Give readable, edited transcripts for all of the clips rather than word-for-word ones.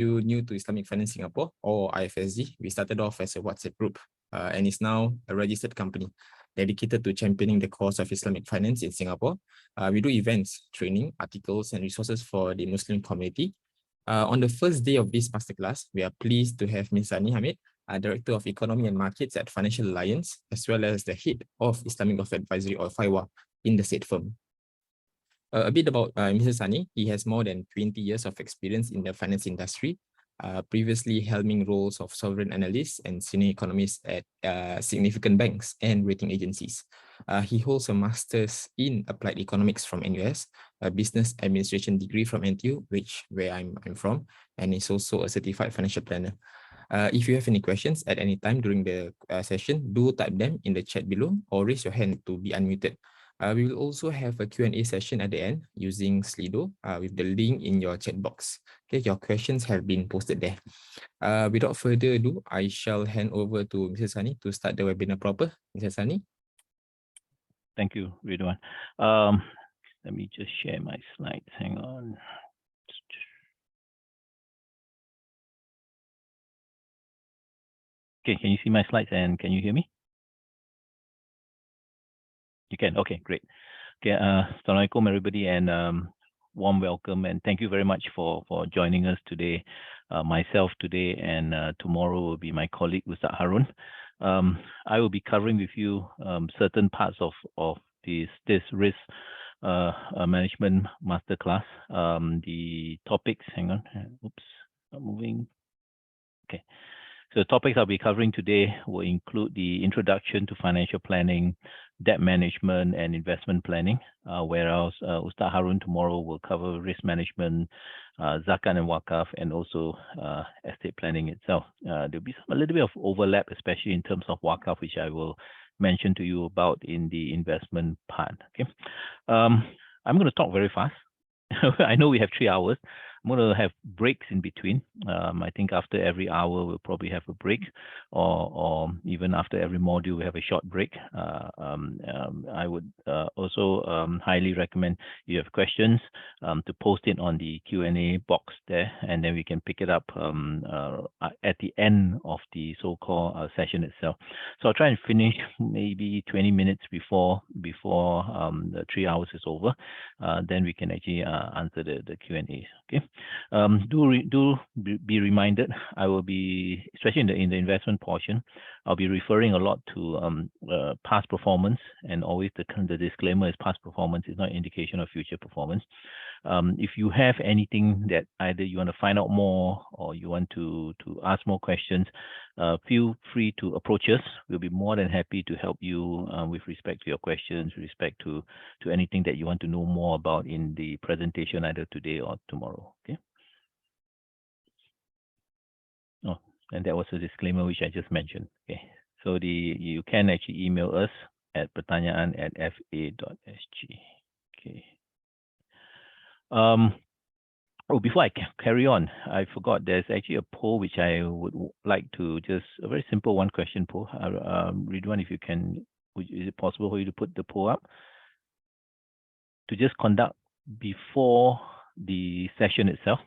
you're new to Islamic Finance Singapore or IFSG, we started off as a WhatsApp group and is now a registered company dedicated to championing the cause of Islamic finance in Singapore. We do events, training, articles, and resources for the Muslim community. On the first day of this masterclass, we are pleased to have Ms. Sani Hamid, Director of Economy and Markets at Financial Alliance, as well as the head of Islamic Wealth Advisory or FIWA in the said firm. A bit about Mr. Sani. He has more than 20 years of experience in the finance industry, previously helming roles of sovereign analyst and senior economist at significant banks and rating agencies. He holds a master's in applied economics from NUS, a business administration degree from NTU, where I'm from, and is also a certified financial planner. If you have any questions at any time during the session, do type them in the chat below or raise your hand to be unmuted. We will also have a Q&A session at the end using Slido with the link in your chat box. Okay, your questions have been posted there. Without further ado, I shall hand over to Mr. Sani to start the webinar proper. Mr. Sani. Thank you, Ridwan. Let me just share my slides. Hang on. Okay, can you see my slides and can you hear me? You can. Okay, great. Okay, Assalamualaikum everybody, and warm welcome and thank you very much for joining us today. Myself today and tomorrow will be my colleague Ustaz Harun. I will be covering with you certain parts of this Rizq management masterclass. The topics. Hang on. Oops, not moving. Okay. So the topics I'll be covering today will include the introduction to financial planning, debt management, and investment planning, whereas Ustaz Harun tomorrow will cover risk management, zakat and wakaf, and also estate planning itself. There'll be a little bit of overlap, especially in terms of wakaf, which I will mention to you about in the investment part. Okay, I'm going to talk very fast. I know we have 3 hours. I'm going to have breaks in between. I think after every hour, we'll probably have a break, or even after every module, we have a short break. I would also highly recommend you have questions to post it on the Q&A box there, and then we can pick it up at the end of the so-called session itself. So I'll try and finish maybe 20 minutes before the 3 hours is over. Then we can actually answer the Q&As. Okay. Do be reminded, I will be, especially in the investment portion, I'll be referring a lot to past performance, and always the disclaimer is past performance is not an indication of future performance. If you have anything that either you want to find out more or you want to ask more questions, feel free to approach us. We'll be more than happy to help you with respect to your questions, with respect to anything that you want to know more about in the presentation either today or tomorrow. Okay. Oh, and that was a disclaimer which I just mentioned. Okay. So you can actually email us at pertanyaan@fa.sg. Okay. Oh, before I carry on, I forgot there's actually a poll which I would like to just, a very simple one question poll. Ridwan, if you can, is it possible for you to put the poll up? To just conduct before the session itself.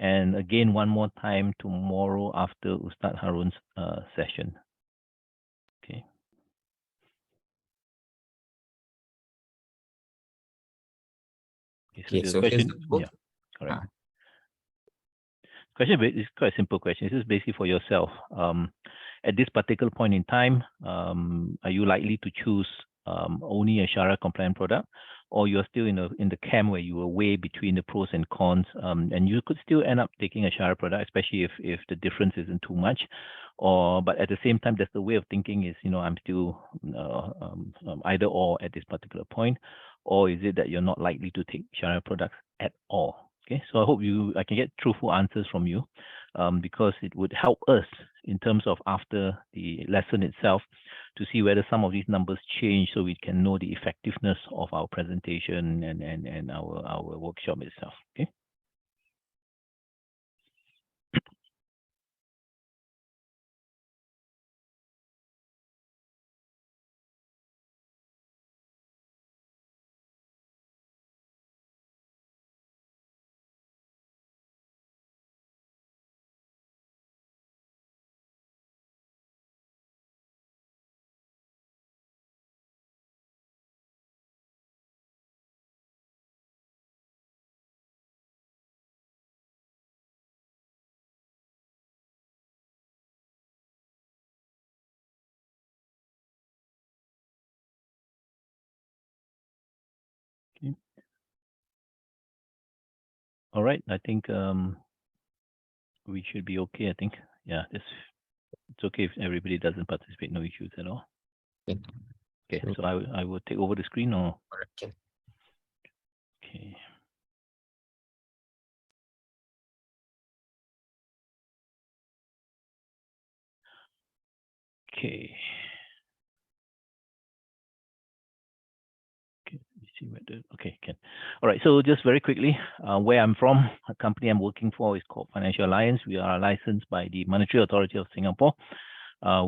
And again, one more time tomorrow after Ustaz Harun's session. Okay. Okay, so here's the poll. Yeah, correct. Question is quite a simple question. This is basically for yourself. At this particular point in time, are you likely to choose only a Sharia compliant product, or you're still in the camp where you will weigh between the pros and cons, and you could still end up taking a Sharia product, especially if the difference isn't too much, but at the same time, there's the way of thinking is, I'm still either or at this particular point, or is it that you're not likely to take Sharia products at all? Okay, so I hope I can get truthful answers from you, because it would help us in terms of after the lesson itself to see whether some of these numbers change, so we can know the effectiveness of our presentation and our workshop itself. Okay. All right. I think we should be okay. I think. Yeah, it's okay if everybody doesn't participate. No issues at all. Okay. Okay. So I will take over the screen or. Okay. Okay. Okay. Okay, let me see whether, okay, can. All right, so just very quickly, where I'm from, a company I'm working for is called Financial Alliance. We are licensed by the Monetary Authority of Singapore.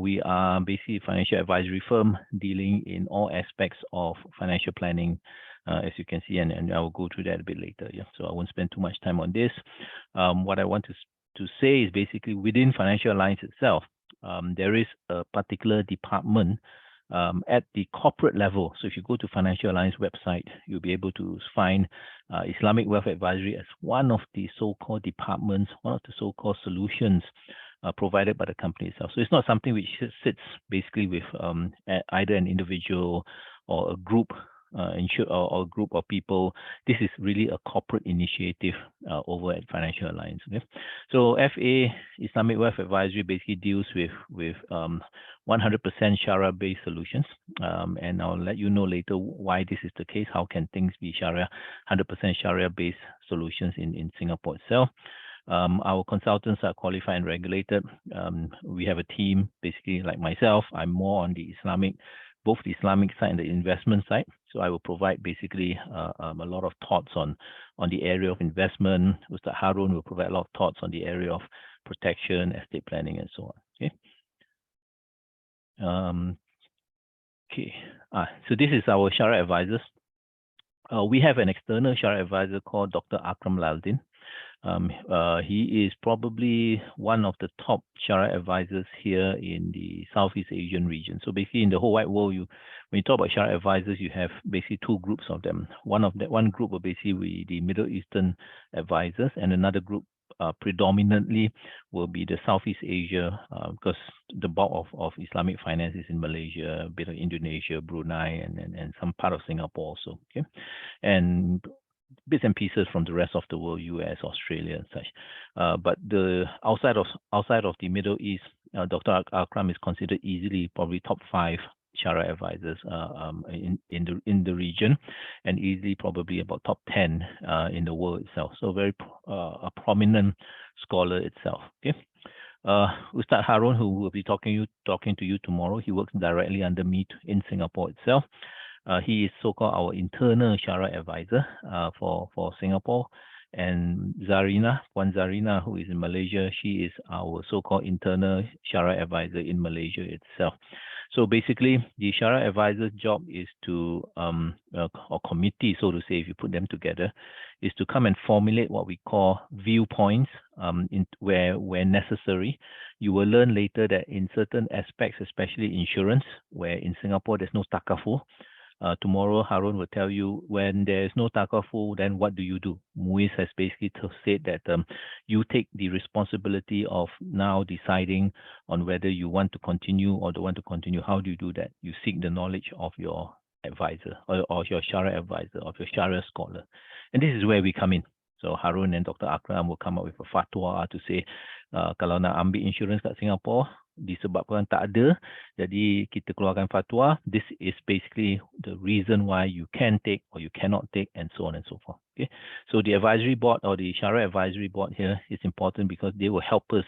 We are basically a financial advisory firm dealing in all aspects of financial planning, as you can see, and I will go through that a bit later. Yeah, so I won't spend too much time on this. What I want to say is basically within Financial Alliance itself, there is a particular department at the corporate level. So if you go to Financial Alliance website, you'll be able to find Islamic Wealth Advisory as one of the so-called departments, one of the so-called solutions provided by the company itself. So it's not something which sits basically with either an individual or a group or a group of people. This is really a corporate initiative over at Financial Alliance. Okay? So FA, Islamic Wealth Advisory, basically deals with 100% Sharia-based solutions. And I'll let you know later why this is the case. How can things be Sharia, 100% Sharia-based solutions in Singapore itself? Our consultants are qualified and regulated. We have a team, basically like myself. I'm more on the Islamic, both the Islamic side and the investment side. So I will provide basically a lot of thoughts on the area of investment. Ustad Harun will provide a lot of thoughts on the area of protection, estate planning, and so on. Okay. So this is our Sharia advisors. We have an external Sharia advisor called Dr. Akram Laldin. He is probably one of the top Sharia advisors here in the Southeast Asian region. So basically in the whole wide world, when you talk about Sharia advisors, you have basically two groups of them. One group will basically be the Middle Eastern advisors, and another group predominantly will be the Southeast Asia, because the bulk of Islamic finance is in Malaysia, a bit of Indonesia, Brunei, and some part of Singapore also. Okay, and bits and pieces from the rest of the world, US, Australia, and such. But the outside of the Middle East, Dr. Akram is considered easily probably top 5 Sharia advisors in the region, and easily probably about top 10 in the world itself. So very a prominent scholar itself. Okay. Ustad Harun, who will be talking to you tomorrow, he works directly under me in Singapore itself. He is so-called our internal Sharia advisor for Singapore. And Puan Zarina, who is in Malaysia, she is our so-called internal Sharia advisor in Malaysia itself. So basically, the Sharia advisor's job is to, or committee, so to say, if you put them together, is to come and formulate what we call viewpoints where necessary. You will learn later that in certain aspects, especially insurance, where in Singapore there's no takaful. Tomorrow, Harun will tell you when there's no takaful, then what do you do? Muiz has basically said that you take the responsibility of now deciding on whether you want to continue or don't want to continue. How do you do that? You seek the knowledge of your advisor or your Sharia advisor, of your Sharia scholar. And this is where we come in. So Harun and Dr. Akram will come up with a fatwa to say, kalau nak ambil insurance kat Singapore, disebabkan tak ada, jadi kita keluarkan fatwa. This is basically the reason why you can take or you cannot take, and so on and so forth. Okay, so the advisory board or the Sharia advisory board here is important because they will help us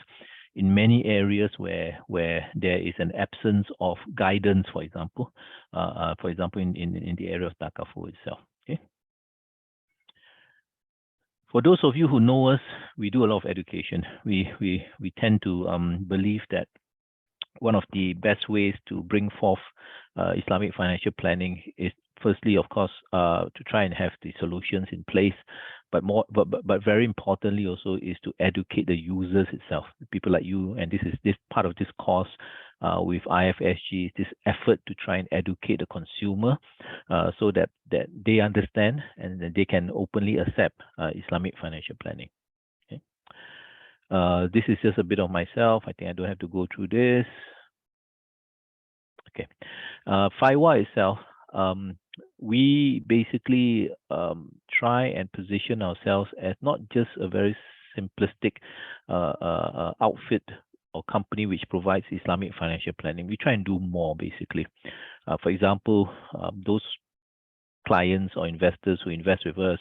in many areas where there is an absence of guidance, for example, in the area of takaful itself. Okay. For those of you who know us, we do a lot of education. We tend to believe that one of the best ways to bring forth Islamic financial planning is, firstly, of course, to try and have the solutions in place, but very importantly also is to educate the users itself, people like you. And this part of this course with IFSG, this effort to try and educate the consumer so that they understand and that they can openly accept Islamic financial planning. Okay. This is just a bit of myself. I think I don't have to go through this. Okay. FIWA itself, we basically try and position ourselves as not just a very simplistic outfit or company which provides Islamic financial planning. We try and do more, basically. For example, those clients or investors who invest with us,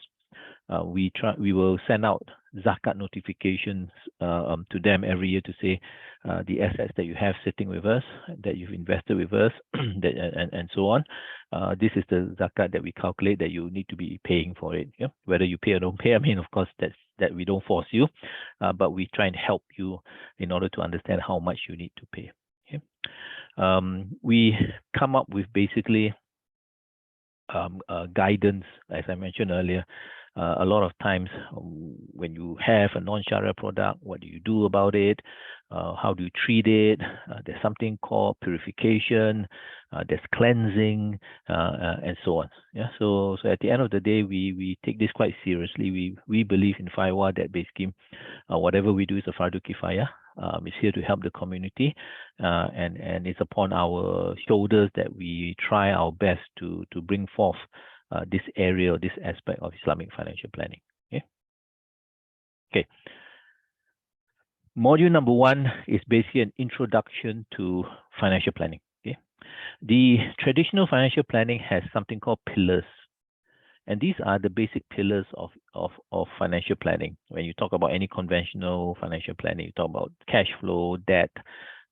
we will send out zakat notifications to them every year to say the assets that you have sitting with us, that you've invested with us, and so on. This is the zakat that we calculate that you need to be paying for it. Yeah? Whether you pay or don't pay, I mean, of course, that we don't force you, but we try and help you in order to understand how much you need to pay. Okay? We come up with basically guidance, as I mentioned earlier. A lot of times when you have a non-Sharia product, what do you do about it? How do you treat it? There's something called purification, there's cleansing, and so on. Yeah. So at the end of the day, we take this quite seriously. We believe in FIWA that basically whatever we do is a fardu kifaya. It's here to help the community, and it's upon our shoulders that we try our best to bring forth this area or this aspect of Islamic financial planning. Okay. Module number 1 is basically an introduction to financial planning. Okay. The traditional financial planning has something called pillars. And these are the basic pillars of financial planning. When you talk about any conventional financial planning, you talk about cash flow, debt,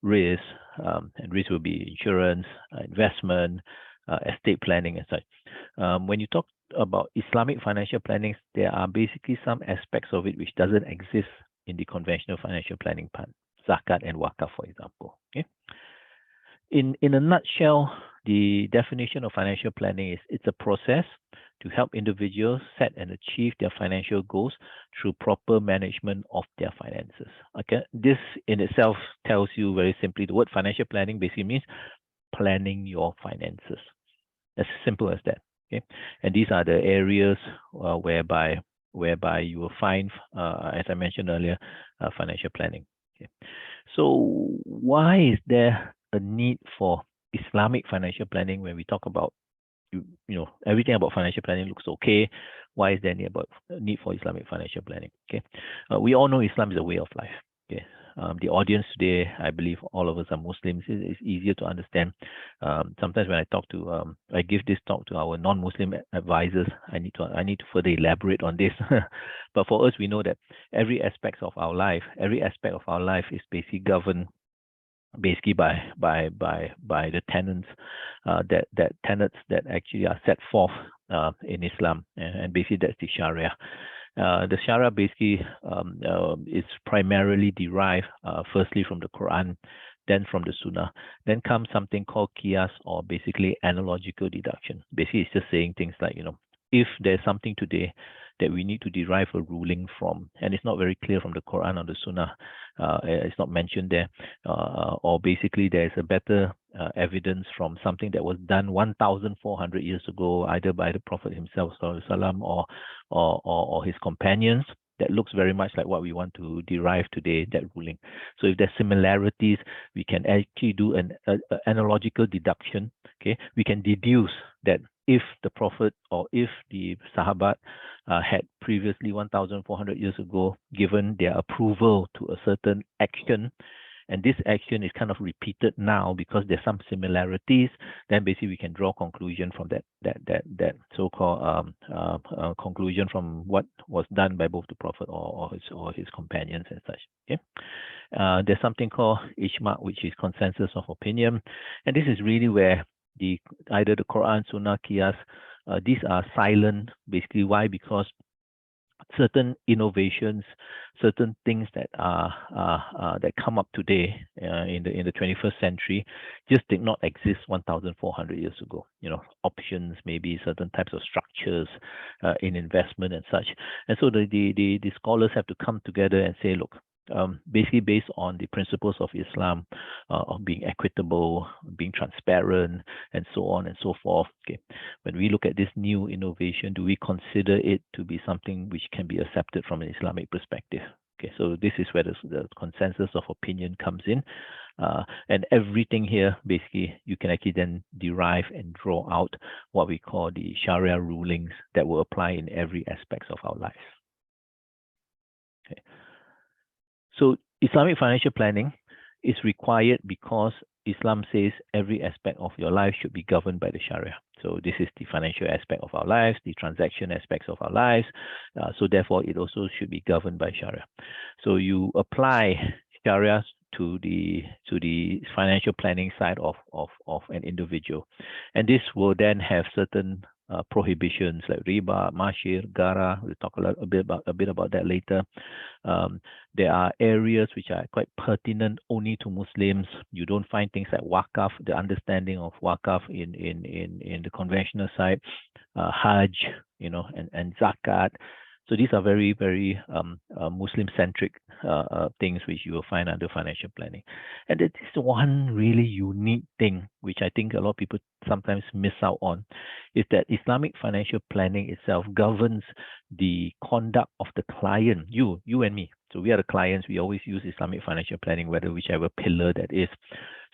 risk, and risk will be insurance, investment, estate planning, and such. When you talk about Islamic financial planning, there are basically some aspects of it which doesn't exist in the conventional financial planning part, zakat and wakaf, for example. Okay? In a nutshell, the definition of financial planning is it's a process to help individuals set and achieve their financial goals through proper management of their finances. Okay, this in itself tells you very simply the word financial planning basically means planning your finances. As simple as that. Okay, and these are the areas whereby you will find, as I mentioned earlier, financial planning. Okay. So why is there a need for Islamic financial planning when we talk about you know everything about financial planning looks okay? Why is there a need for Islamic financial planning? Okay, we all know Islam is a way of life. Okay, the audience today, I believe all of us are Muslims. It's easier to understand. Sometimes when I give this talk to our non-Muslim advisors, I need to further elaborate on this. But for us, we know that every aspect of our life is basically governed by the tenets that actually are set forth in Islam, and basically that's the Sharia. The Sharia basically is primarily derived firstly from the Quran, then from the Sunnah. Then comes something called Qiyas, or basically analogical deduction. Basically, it's just saying things like, if there's something today that we need to derive a ruling from, and it's not very clear from the Quran or the Sunnah, it's not mentioned there, or basically there's a better evidence from something that was done 1,400 years ago, either by the Prophet himself, or his companions, that looks very much like what we want to derive today, that ruling. So if there's similarities, we can actually do an analogical deduction. Okay, we can deduce that if the Prophet or if the Sahabat had previously 1,400 years ago given their approval to a certain action, and this action is kind of repeated now because there's some similarities, then basically we can draw conclusion from that so-called conclusion from what was done by both the Prophet or his companions and such. Okay, there's something called ijma, which is consensus of opinion, and this is really where either the Quran, Sunnah, Qiyas, these are silent. Basically, why? Because certain innovations, certain things that come up today in the 21st century just did not exist 1,400 years ago. Options, maybe certain types of structures in investment and such. And so the scholars have to come together and say, look, basically based on the principles of Islam, of being equitable, being transparent, and so on and so forth. Okay, when we look at this new innovation, do we consider it to be something which can be accepted from an Islamic perspective? Okay, so this is where the consensus of opinion comes in. And everything here, basically, you can actually then derive and draw out what we call the Sharia rulings that will apply in every aspect of our lives. Okay. So Islamic financial planning is required because Islam says every aspect of your life should be governed by the Sharia. So this is the financial aspect of our lives, the transaction aspects of our lives. So therefore, it also should be governed by Sharia. So you apply Sharia to the financial planning side of an individual, and this will then have certain prohibitions like riba, mashir, gara. We'll talk a bit about that later. There are areas which are quite pertinent only to Muslims. You don't find things like wakaf, the understanding of wakaf in the conventional side, hajj, and zakat. So these are very, very Muslim-centric things which you will find under financial planning. And it is one really unique thing which I think a lot of people sometimes miss out on, is that Islamic financial planning itself governs the conduct of the client, you and me. So we are the clients. We always use Islamic financial planning, whichever pillar that is.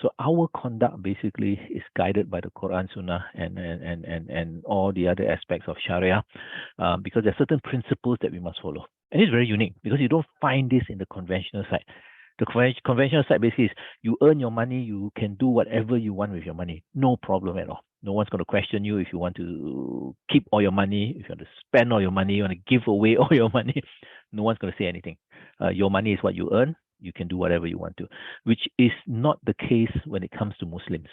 So our conduct basically is guided by the Quran, Sunnah, and all the other aspects of Sharia, because there are certain principles that we must follow. And it's very unique because you don't find this in the conventional side. The conventional side basically is you earn your money, you can do whatever you want with your money. No problem at all. No one's going to question you if you want to keep all your money, if you want to spend all your money, you want to give away all your money. No one's going to say anything. Your money is what you earn. You can do whatever you want to, which is not the case when it comes to Muslims.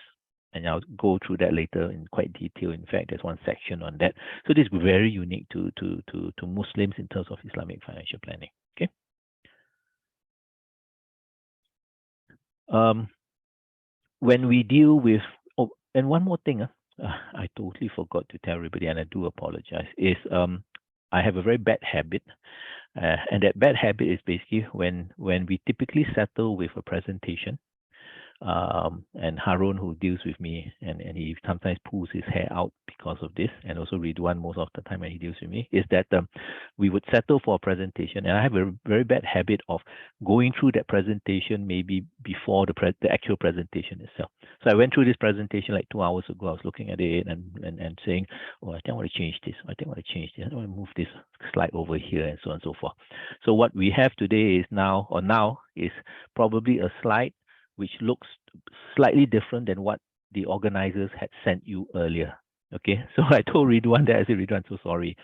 And I'll go through that later in quite detail. In fact, there's one section on that. So this is very unique to Muslims in terms of Islamic financial planning. Okay. When we deal with, and one more thing, I totally forgot to tell everybody, and I do apologize, is I have a very bad habit. And that bad habit is basically when we typically settle with a presentation, and Harun, who deals with me, and he sometimes pulls his hair out because of this, and also Ridwan most of the time when he deals with me, is that we would settle for a presentation, and I have a very bad habit of going through that presentation maybe before the actual presentation itself. So I went through this presentation like 2 hours ago. I was looking at it and saying, oh, I think I want to change this. I think I want to change this. I want to move this slide over here, and so on and so forth. So what we have today is now is probably a slide which looks slightly different than what the organizers had sent you earlier. Okay, so I told Ridwan that. I said, Ridwan, so sorry.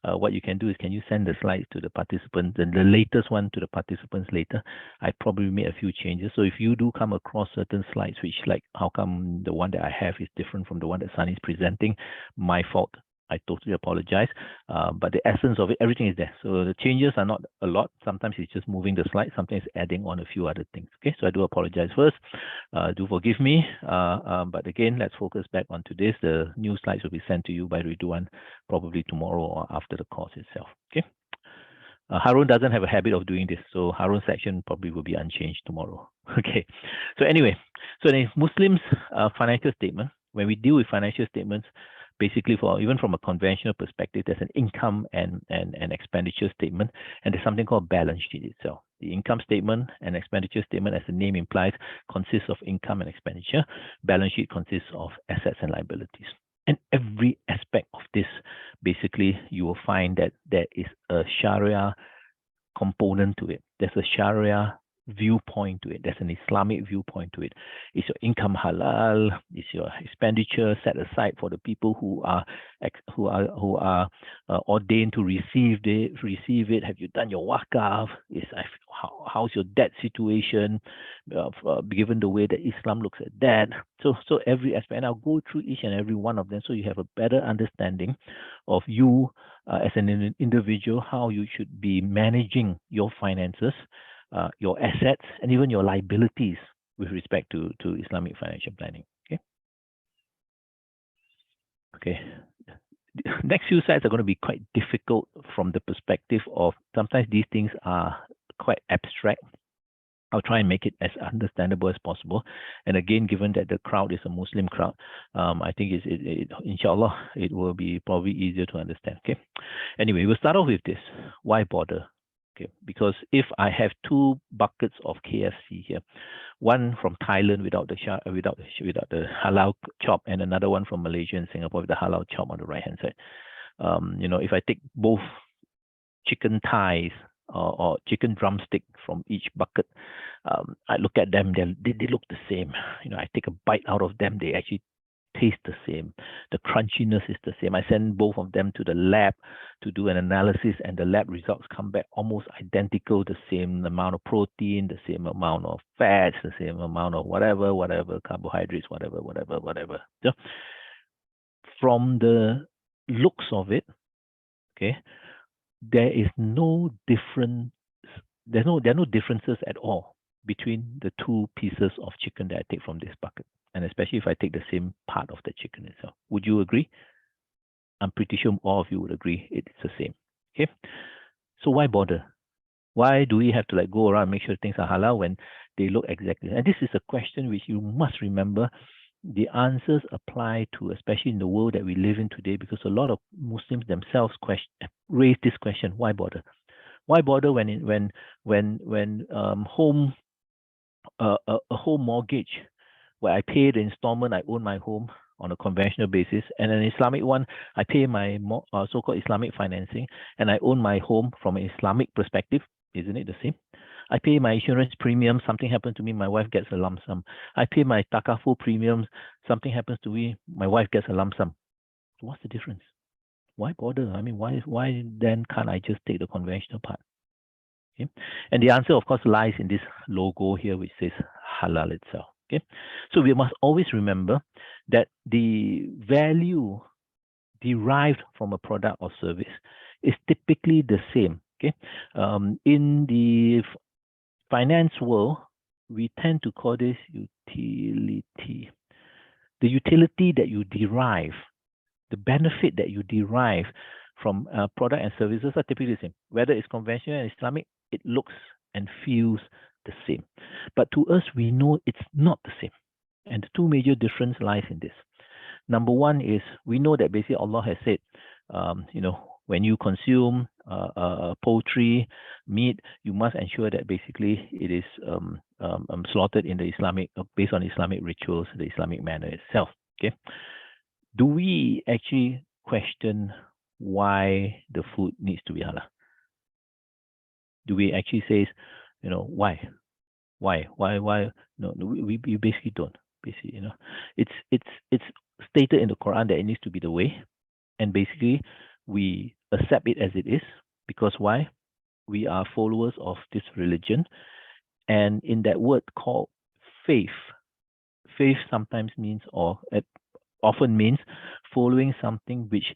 What you can do is, can you send the slides to the participants, and the latest one to the participants later? I probably made a few changes. So if you do come across certain slides, which like, how come the one that I have is different from the one that Sani is presenting? My fault. I totally apologize, but the essence of it, everything is there. So the changes are not a lot. Sometimes it's just moving the slide. Sometimes adding on a few other things. Okay, so I do apologize first. Do forgive me. But again, let's focus back onto this. The new slides will be sent to you by Ridwan probably tomorrow or after the course itself. Okay. Harun doesn't have a habit of doing this, so Harun's section probably will be unchanged tomorrow. Okay. So anyway, so in Muslims' financial statement, when we deal with financial statements, basically, even from a conventional perspective, there's an income and expenditure statement, and there's something called balance sheet itself. The income statement and expenditure statement, as the name implies, consists of income and expenditure. Balance sheet consists of assets and liabilities. And every aspect of this, basically, you will find that there is a Sharia component to it. There's a Sharia viewpoint to it. There's an Islamic viewpoint to it. Is your income halal? Is your expenditure set aside for the people who are ordained to receive it? Have you done your wakaf? How's your debt situation? Given the way that Islam looks at that, so every aspect, and I'll go through each and every one of them so you have a better understanding of you as an individual, how you should be managing your finances, your assets, and even your liabilities with respect to Islamic financial planning. Okay. Next few slides are going to be quite difficult from the perspective of sometimes these things are quite abstract. I'll try and make it as understandable as possible. And again, given that the crowd is a Muslim crowd, I think inshallah, it will be probably easier to understand. Okay. Anyway, we'll start off with this. Why bother? Okay, because if I have 2 buckets of KFC here, one from Thailand without the halal chop, and another one from Malaysia and Singapore with the halal chop on the right hand side. If I take both chicken thighs or chicken drumstick from each bucket, I look at them, they look the same. I take a bite out of them, they actually taste the same. The crunchiness is the same. I send both of them to the lab to do an analysis, and the lab results come back almost identical, the same amount of protein, the same amount of fats, the same amount of whatever, carbohydrates, whatever. So from the looks of it, okay, there are no differences at all between the 2 pieces of chicken that I take from this bucket, and especially if I take the same part of the chicken itself. Would you agree? I'm pretty sure all of you would agree it's the same. Okay, so why bother? Why do we have to go around and make sure things are halal when they look exactly? And this is a question which you must remember. The answers apply to, especially in the world that we live in today, because a lot of Muslims themselves raise this question: why bother? Why bother when a home mortgage where I pay the installment, I own my home on a conventional basis, and an Islamic one, I pay my so-called Islamic financing, and I own my home from an Islamic perspective. Isn't it the same? I pay my insurance premium, something happens to me, my wife gets a lump sum. I pay my takaful premiums, something happens to me, my wife gets a lump sum. So what's the difference? Why bother? I mean, why then can't I just take the conventional part? Okay? And the answer, of course, lies in this logo here, which says halal itself. Okay, so we must always remember that the value derived from a product or service is typically the same. Okay, in the finance world, we tend to call this utility. The utility that you derive, the benefit that you derive from product and services are typically the same. Whether it's conventional and Islamic, it looks and feels the same. But to us, we know it's not the same. And the 2 major differences lies in this. Number one is we know that basically Allah has said, when you consume poultry, meat, you must ensure that basically it is slaughtered in the Islamic, based on Islamic rituals, the Islamic manner itself. Okay. Do we actually question why the food needs to be halal? Do we actually say, why? No, we basically don't. Basically, it's stated in the Quran that it needs to be the way, and basically we accept it as it is, because why? We are followers of this religion, and in that word called faith sometimes means, or often means, following something which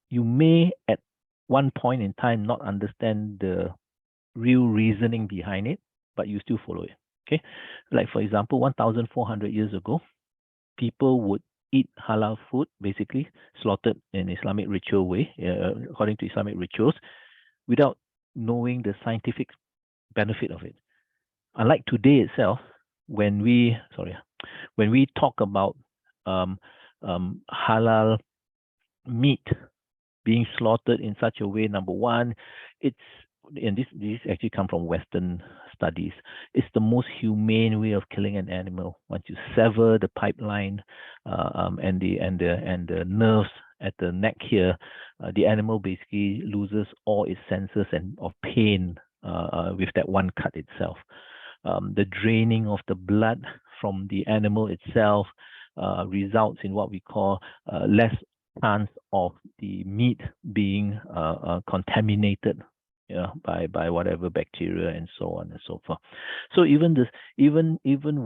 you may at one point in time not understand the real reasoning behind it, but you still follow it. Okay, like for example, 1,400 years ago, people would eat halal food, basically slaughtered in Islamic ritual way, according to Islamic rituals, without knowing the scientific benefit of it. Unlike today itself, when we talk about halal meat being slaughtered in such a way, number one, and this actually come from Western studies, it's the most humane way of killing an animal. Once you sever the pipeline and the nerves at the neck here, the animal basically loses all its senses and of pain with that one cut itself. The draining of the blood from the animal itself results in what we call less chance of the meat being contaminated, by whatever bacteria and so on and so forth. So even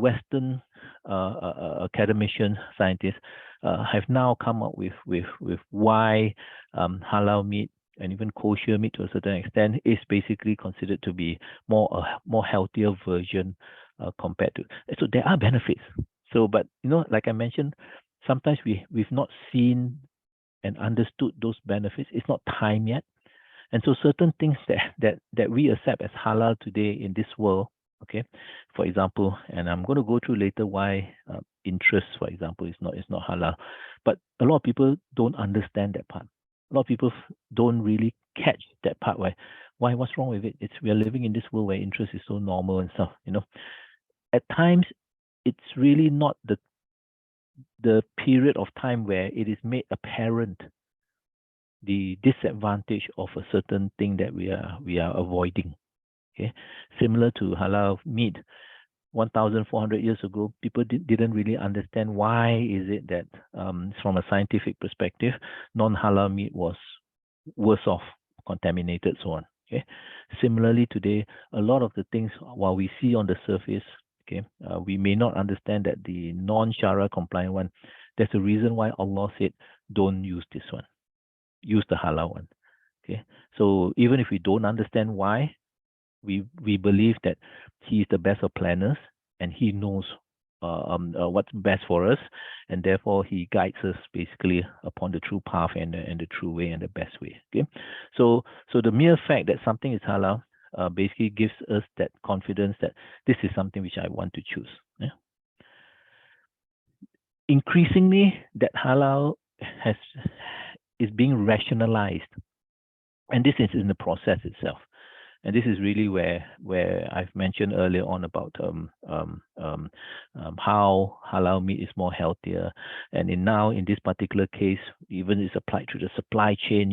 Western academicians, scientists have now come up with why halal meat and even kosher meat to a certain extent is basically considered to be more healthier version compared to. So there are benefits. So, but like I mentioned, sometimes we've not seen and understood those benefits. It's not time yet. And so certain things that we accept as halal today in this world, okay, for example, and I'm going to go through later why interest, for example, is not halal, but a lot of people don't understand that part. A lot of people don't really catch that part why Why? What's wrong with it? We are living in this world where interest is so normal and stuff. At times, it's really not the period of time where it is made apparent the disadvantage of a certain thing that we are avoiding. Okay, similar to halal meat. 1,400 years ago, people didn't really understand why is it that from a scientific perspective, non-halal meat was worse off, contaminated, so on. Okay. Similarly, today, a lot of the things while we see on the surface, okay, we may not understand that the non-Shara compliant one. There's a reason why Allah said, "Don't use this one. Use the halal one." Okay. So even if we don't understand why, we believe that He is the best of planners and He knows what's best for us, and therefore He guides us basically upon the true path and the true way and the best way. Okay, so the mere fact that something is halal basically gives us that confidence that this is something which I want to choose. Yeah. Increasingly, that halal is being rationalized, and this is in the process itself. And this is really where I've mentioned earlier on about how halal meat is more healthier, and in this particular case, even it's applied to the supply chain.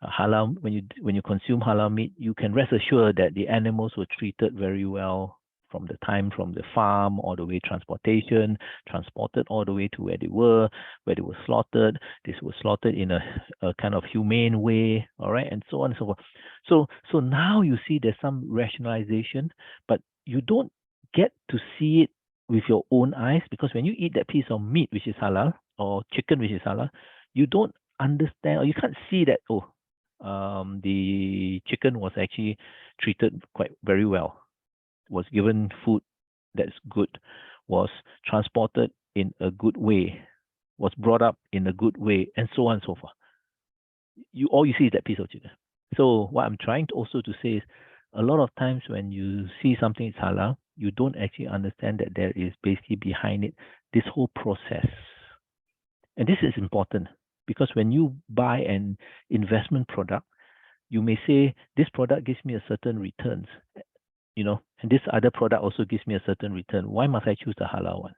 Halal, when you consume halal meat, you can rest assured that the animals were treated very well from the farm all the way transportation, transported all the way to where they were slaughtered. This was slaughtered in a kind of humane way, all right, and so on and so forth. So now you see there's some rationalization, but you don't get to see it with your own eyes, because when you eat that piece of meat which is halal or chicken which is halal, you don't understand or you can't see that the chicken was actually treated quite very well, was given food that's good, was transported in a good way, was brought up in a good way, and so on and so forth. All you see is that piece of chicken. So what I'm trying to also to say is, a lot of times when you see something is halal, you don't actually understand that there is basically behind it this whole process. And this is important, because when you buy an investment product, you may say this product gives me a certain returns, and this other product also gives me a certain return. Why must I choose the halal one?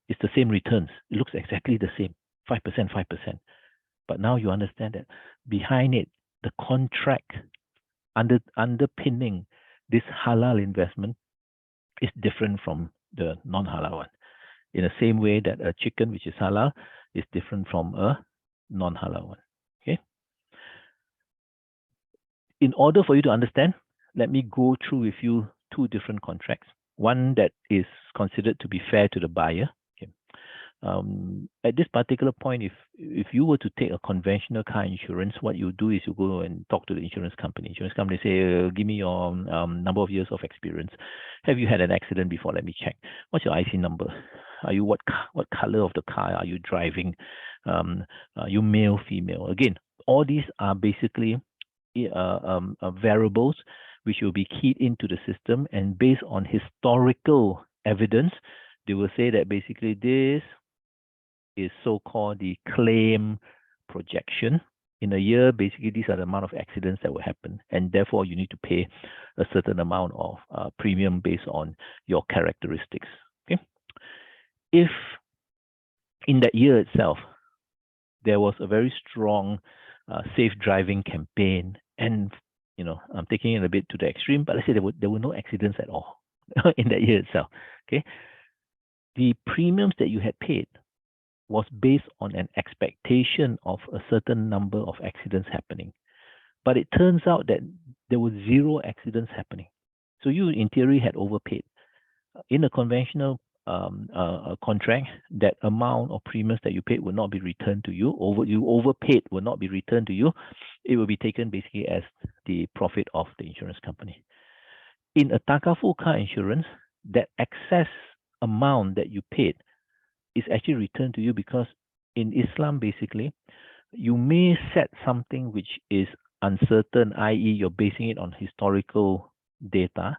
It's the same returns. It looks exactly the same, 5%, 5%. But now you understand that behind it, the contract underpinning this halal investment is different from the non-halal one. In the same way that a chicken which is halal is different from a non-halal one. Okay. In order for you to understand, let me go through with you two different contracts. One that is considered to be fair to the buyer. Okay. At this particular point, if you were to take a conventional car insurance, what you do is you go and talk to the insurance company. Insurance company say, give me your number of years of experience. Have you had an accident before? Let me check. What's your IC number? Are you what color of the car are you driving? Are you male, female? Again, all these are basically variables which will be keyed into the system, and based on historical evidence, they will say that basically this is so-called the claim projection. In a year, basically these are the amount of accidents that will happen, and therefore you need to pay a certain amount of premium based on your characteristics. Okay, if in that year itself there was a very strong safe driving campaign, and I'm taking it a bit to the extreme, but let's say there were no accidents at all in that year itself. Okay, the premiums that you had paid was based on an expectation of a certain number of accidents happening, but it turns out that there were 0 accidents happening. So you, in theory, had overpaid. In a conventional contract, that amount of premiums that you paid will not be returned to you. You overpaid will not be returned to you. It will be taken basically as the profit of the insurance company. In a takaful car insurance, that excess amount that you paid is actually returned to you, because in Islam, basically, you may set something which is uncertain, i.e., you're basing it on historical data.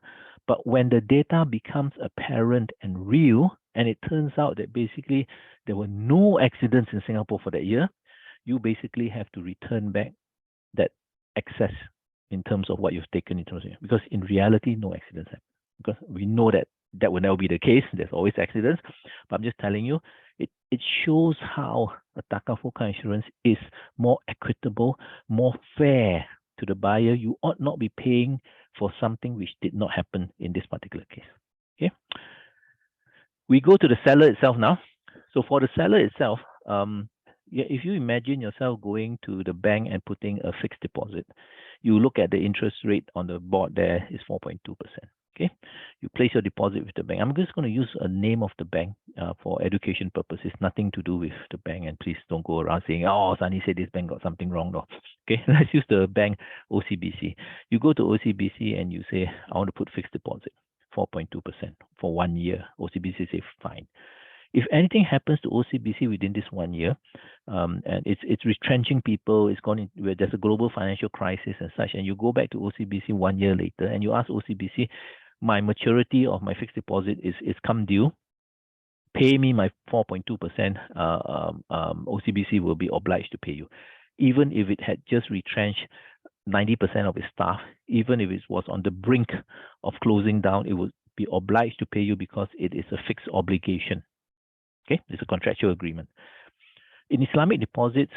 But when the data becomes apparent and real, and it turns out that basically there were no accidents in Singapore for that year, you basically have to return back that excess in terms of what you've taken in terms of, because in reality, no accidents happen. Because we know that that will never be the case. There's always accidents. But I'm just telling you, it shows how a Takafuka insurance is more equitable, more fair to the buyer. You ought not be paying for something which did not happen in this particular case. Okay. We go to the seller itself now. So for the seller itself, if you imagine yourself going to the bank and putting a fixed deposit, you look at the interest rate on the board there is 4.2%. Okay, you place your deposit with the bank. I'm just going to use a name of the bank for education purposes, nothing to do with the bank. And please don't go around saying, oh, Sani said this bank got something wrong. No. Okay, let's use the bank OCBC. You go to OCBC and you say, I want to put fixed deposit, 4.2% for 1 year. OCBC say, fine. If anything happens to OCBC within this 1 year, and it's retrenching people, it's gone in, where there's a global financial crisis and such, and you go back to OCBC 1 year later and you ask OCBC, my maturity of my fixed deposit is come due, pay me my 4.2%, OCBC will be obliged to pay you. Even if it had just retrenched 90% of its staff, even if it was on the brink of closing down, it would be obliged to pay you because it is a fixed obligation. Okay, it's a contractual agreement. In Islamic deposits,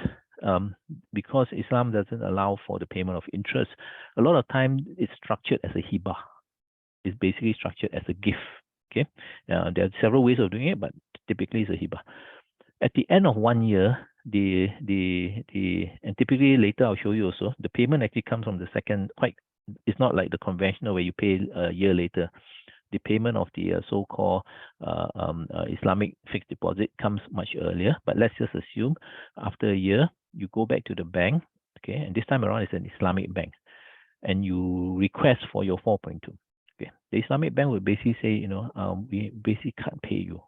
because Islam doesn't allow for the payment of interest, a lot of time it's structured as a hibah. It's basically structured as a gift. Okay, there are several ways of doing it, but typically it's a hibah. At the end of 1 year, and typically later I'll show you also, the payment actually comes from the second. It's not like the conventional where you pay a year later. The payment of the so-called Islamic fixed deposit comes much earlier. But let's just assume after a year, you go back to the bank, okay, and this time around it's an Islamic bank, and you request for your 4.2. Okay, the Islamic bank will basically say, we basically can't pay you.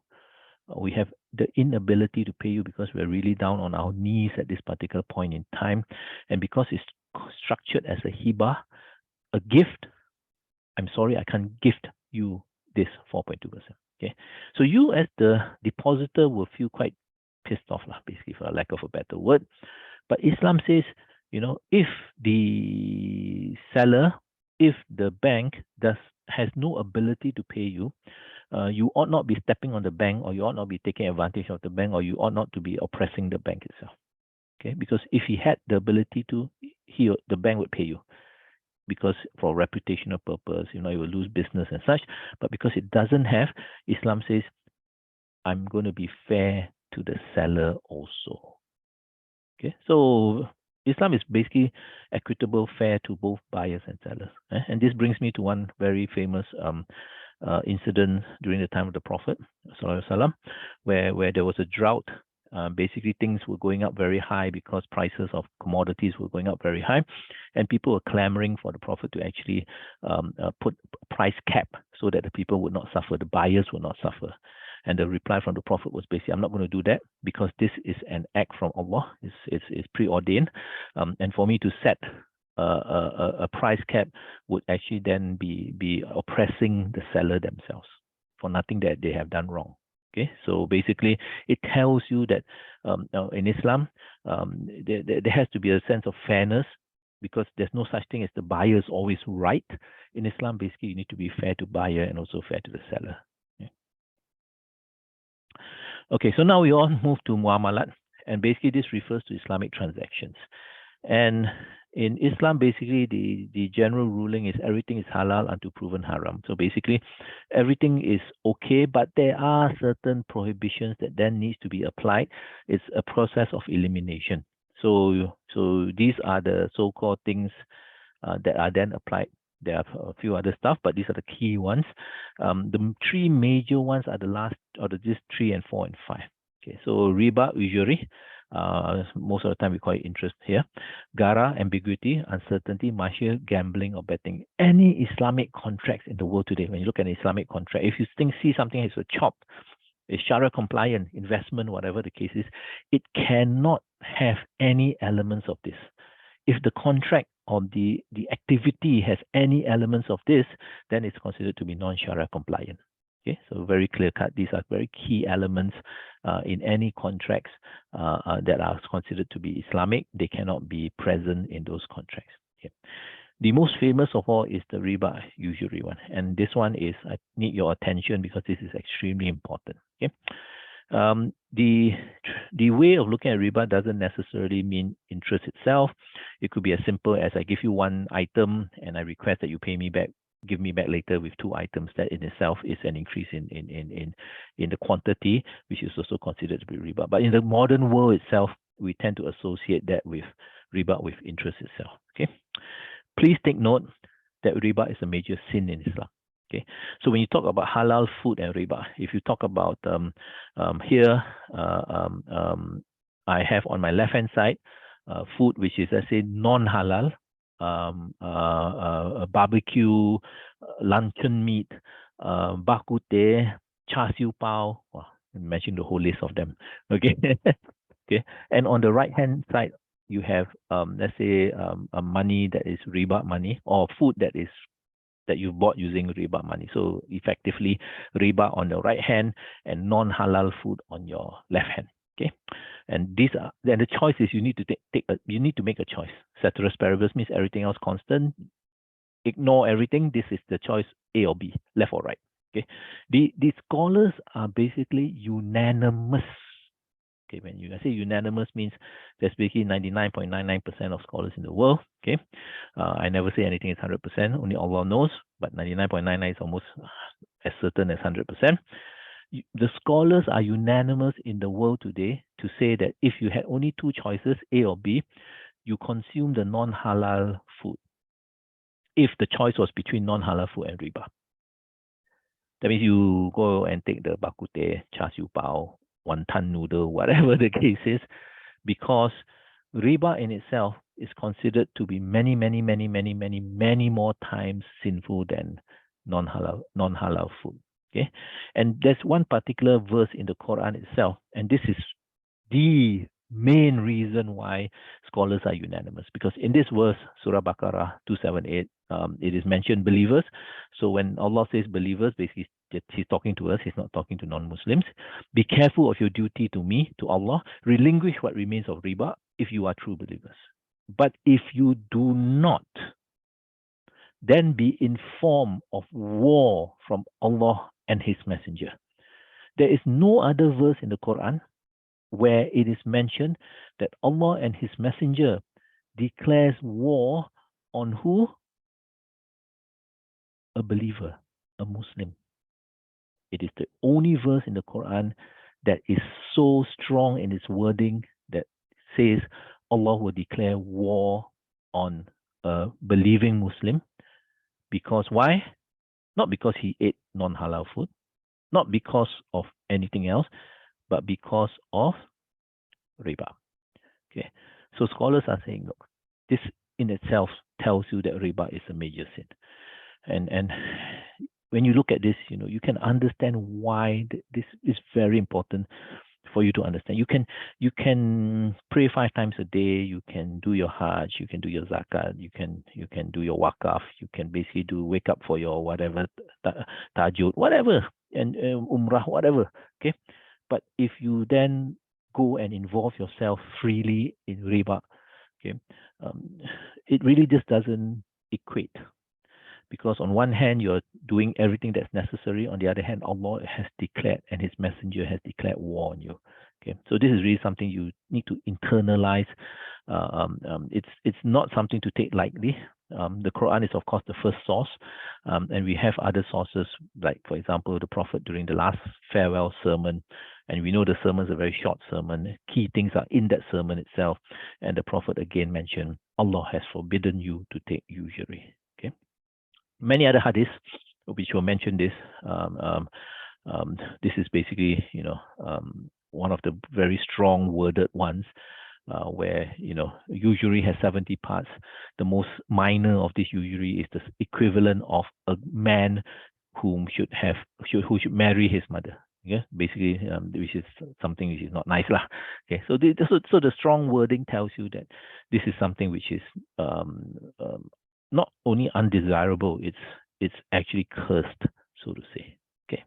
We have the inability to pay you because we're really down on our knees at this particular point in time, and because it's structured as a hibah, a gift. I'm sorry, I can't gift you this 4.2%. Okay, so you as the depositor will feel quite pissed off, basically, for lack of a better word. But Islam says, if the seller, if the bank has no ability to pay you, you ought not be stepping on the bank, or you ought not be taking advantage of the bank, or you ought not to be oppressing the bank itself. Okay, because if he had the ability to, the bank would pay you, because for reputational purpose, it will lose business and such. But because it doesn't have, Islam says, I'm going to be fair to the seller also. Okay, so Islam is basically equitable, fair to both buyers and sellers. And this brings me to one very famous incident during the time of the Prophet, where there was a drought. Basically, things were going up very high because prices of commodities were going up very high, and people were clamoring for the Prophet to actually put a price cap so that the people would not suffer, the buyers would not suffer. And the reply from the Prophet was basically, I'm not going to do that because this is an act from Allah. It's preordained. And for me to set a price cap would actually then be oppressing the seller themselves for nothing that they have done wrong. Okay, so basically it tells you that in Islam, there has to be a sense of fairness, because there's no such thing as the buyer is always right. In Islam, basically, you need to be fair to buyer and also fair to the seller. Okay, so now we all move to muamalat, and basically this refers to Islamic transactions. And in Islam, basically the general ruling is everything is halal until proven haram. So basically everything is okay, but there are certain prohibitions that then needs to be applied. It's a process of elimination. So these are the so-called things that are then applied. There are a few other stuff, but these are the key ones. The three major ones are the last, or just 3 and 4 and 5. Okay, so riba, usury, most of the time we call it interest here. Gara, ambiguity, uncertainty, martial, gambling or betting. Any Islamic contracts in the world today, when you look at an Islamic contract, if you see something as a chop, a Sharia compliant investment, whatever the case is, it cannot have any elements of this. If the contract or the activity has any elements of this, then it's considered to be non-Sharia compliant. Okay, so very clear cut. These are very key elements in any contracts that are considered to be Islamic. They cannot be present in those contracts. Okay. The most famous of all is the riba usury one. And this one is, I need your attention because this is extremely important. Okay. The way of looking at riba doesn't necessarily mean interest itself. It could be as simple as I give you one item and I request that you pay me back, give me back later with two items. That in itself is an increase in the quantity, which is also considered to be riba. But in the modern world itself, we tend to associate that with riba with interest itself. Okay. Please take note that riba is a major sin in Islam. Okay, so when you talk about halal food and riba, if you talk about here, I have on my left hand side food which is, let's say, non-halal, barbecue, luncheon meat, bak kut teh, char siu bao. Wow, imagine the whole list of them. Okay, okay, and on the right hand side you have let's say money that is riba money, or food that you bought using riba money. So effectively, riba on the right hand and non-halal food on your left hand. Okay, and then the choice is you need to make a choice. Ceteris paribus means everything else constant. Ignore everything. This is the choice, A or B, left or right. Okay, the scholars are basically unanimous. Okay, when you say unanimous means there's basically 99.99% of scholars in the world. Okay, I never say anything is 100%. Only Allah knows, but 99.99 is almost as certain as 100%. The scholars are unanimous in the world today to say that if you had only two choices, A or B, you consume the non-halal food. If the choice was between non-halal food and riba, that means you go and take the bak kut teh, char siu bao, wonton noodle, whatever the case is, because riba in itself is considered to be many more times sinful than non-halal food. Okay, and there's one particular verse in the Quran itself, and this is the main reason why scholars are unanimous, because in this verse, Surah Baqarah 278, it is mentioned believers. So when Allah says believers, basically he's talking to us, he's not talking to non-Muslims. Be careful of your duty to me, to Allah. Relinquish what remains of riba if you are true believers. But if you do not, then be informed of war from Allah and His Messenger. There is no other verse in the Quran where it is mentioned that Allah and His Messenger declares war on who? A believer, a Muslim. It is the only verse in the Quran that is so strong in its wording that says Allah will declare war on a believing Muslim. Because why? Not because he ate non-halal food, not because of anything else, but because of riba. Okay, so scholars are saying, look, this in itself tells you that riba is a major sin, and when you look at this, you can understand why this is very important for you to understand. You can pray 5 times a day, you can do your Hajj, you can do your zakat, you can do your wakaf, you can basically wake up for your whatever tajud, whatever, and umrah, whatever. Okay, but if you then go and involve yourself freely in riba, okay, it really just doesn't equate. Because on one hand, you're doing everything that's necessary. On the other hand, Allah has declared and His Messenger has declared war on you. Okay, so this is really something you need to internalize. It's not something to take lightly. The Quran is, of course, the first source, and we have other sources, like, for example, the Prophet during the last farewell sermon. And we know the sermon is a very short sermon. Key things are in that sermon itself. And the Prophet again mentioned, Allah has forbidden you to take usury. Okay. Many other hadiths which will mention this. This is basically, one of the very strong worded ones, where usury has 70 parts. The most minor of this usury is the equivalent of a man who should marry his mother. Yeah, basically, which is something which is not nice, lah. Okay, so the strong wording tells you that this is something which is not only undesirable, it's actually cursed, so to say. Okay.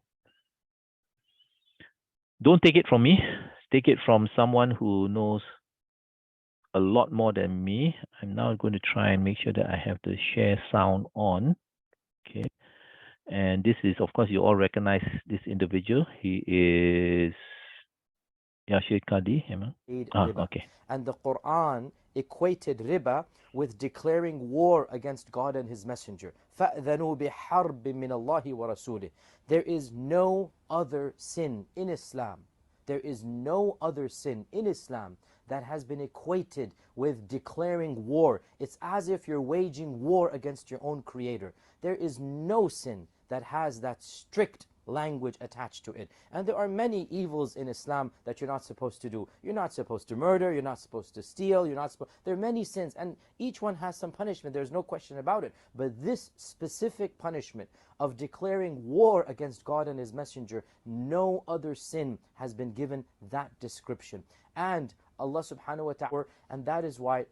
Don't take it from me. Take it from someone who knows a lot more than me. I'm now going to try and make sure that I have the share sound on. Okay. And this is, of course, you all recognize this individual. He is Yashir Kadi. Riba. Okay. And the Quran equated riba with declaring war against God and His Messenger. فَأْذَنُوا بِحَرْبٍ مِّنَ اللَّهِ وَرَسُولِهِ. There is no other sin in Islam. There is no other sin in Islam that has been equated with declaring war. It's as if you're waging war against your own Creator. There is no sin that has that strict language attached to it. And there are many evils in Islam that you're not supposed to do. You're not supposed to murder, you're not supposed to steal, you're not supposed... There are many sins, and each one has some punishment, there's no question about it. But this specific punishment of declaring war against God and His Messenger, no other sin has been given that description. And Allah subhanahu wa ta'ala, and that is why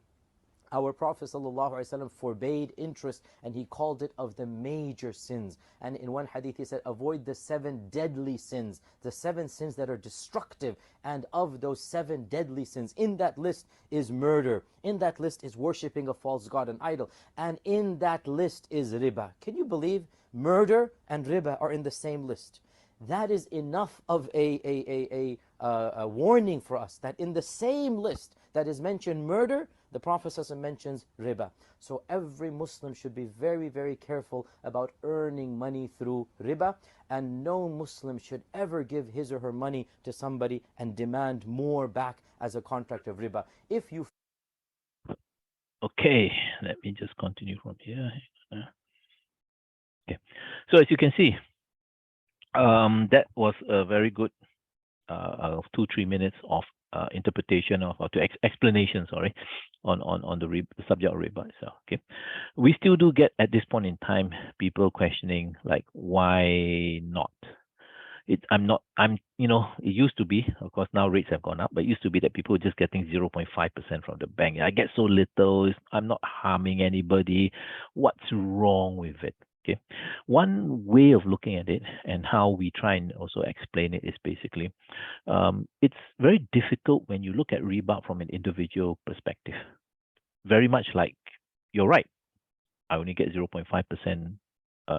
our Prophet ﷺ forbade interest, and he called it of the major sins. And in one hadith he said, avoid the 7 deadly sins, the 7 sins that are destructive. And of those 7 deadly sins, in that list is murder, in that list is worshipping a false god, an idol, and in that list is riba. Can you believe murder and riba are in the same list? That is enough of a warning for us, that in the same list that is mentioned murder, the Prophet ﷺ mentions riba. So every Muslim should be very, very careful about earning money through riba, and no Muslim should ever give his or her money to somebody and demand more back as a contract of riba. If you... Okay, let me just continue from here. Okay, so as you can see, that was a very good 2-3 minutes of interpretation of explanation, sorry, on the subject of riba itself. Okay, we still do get at this point in time people questioning like, why not? It used to be, of course now rates have gone up, but it used to be that people were just getting 0.5% from the bank. I get so little, I'm not harming anybody. What's wrong with it? Okay, one way of looking at it and how we try and also explain it is basically, it's very difficult when you look at riba from an individual perspective. Very much like, you're right, I only get 0.5%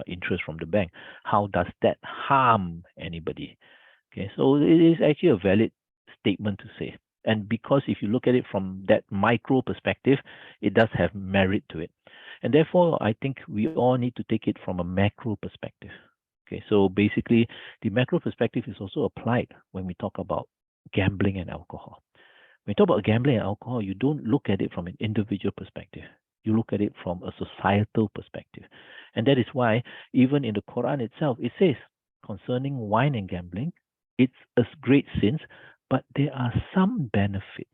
interest from the bank. How does that harm anybody? Okay, so it is actually a valid statement to say. And because if you look at it from that micro perspective, it does have merit to it. And therefore, I think we all need to take it from a macro perspective. Okay, so basically, the macro perspective is also applied when we talk about gambling and alcohol. When you talk about gambling and alcohol, you don't look at it from an individual perspective. You look at it from a societal perspective. And that is why, even in the Quran itself, it says, concerning wine and gambling, it's a great sin, but there are some benefits.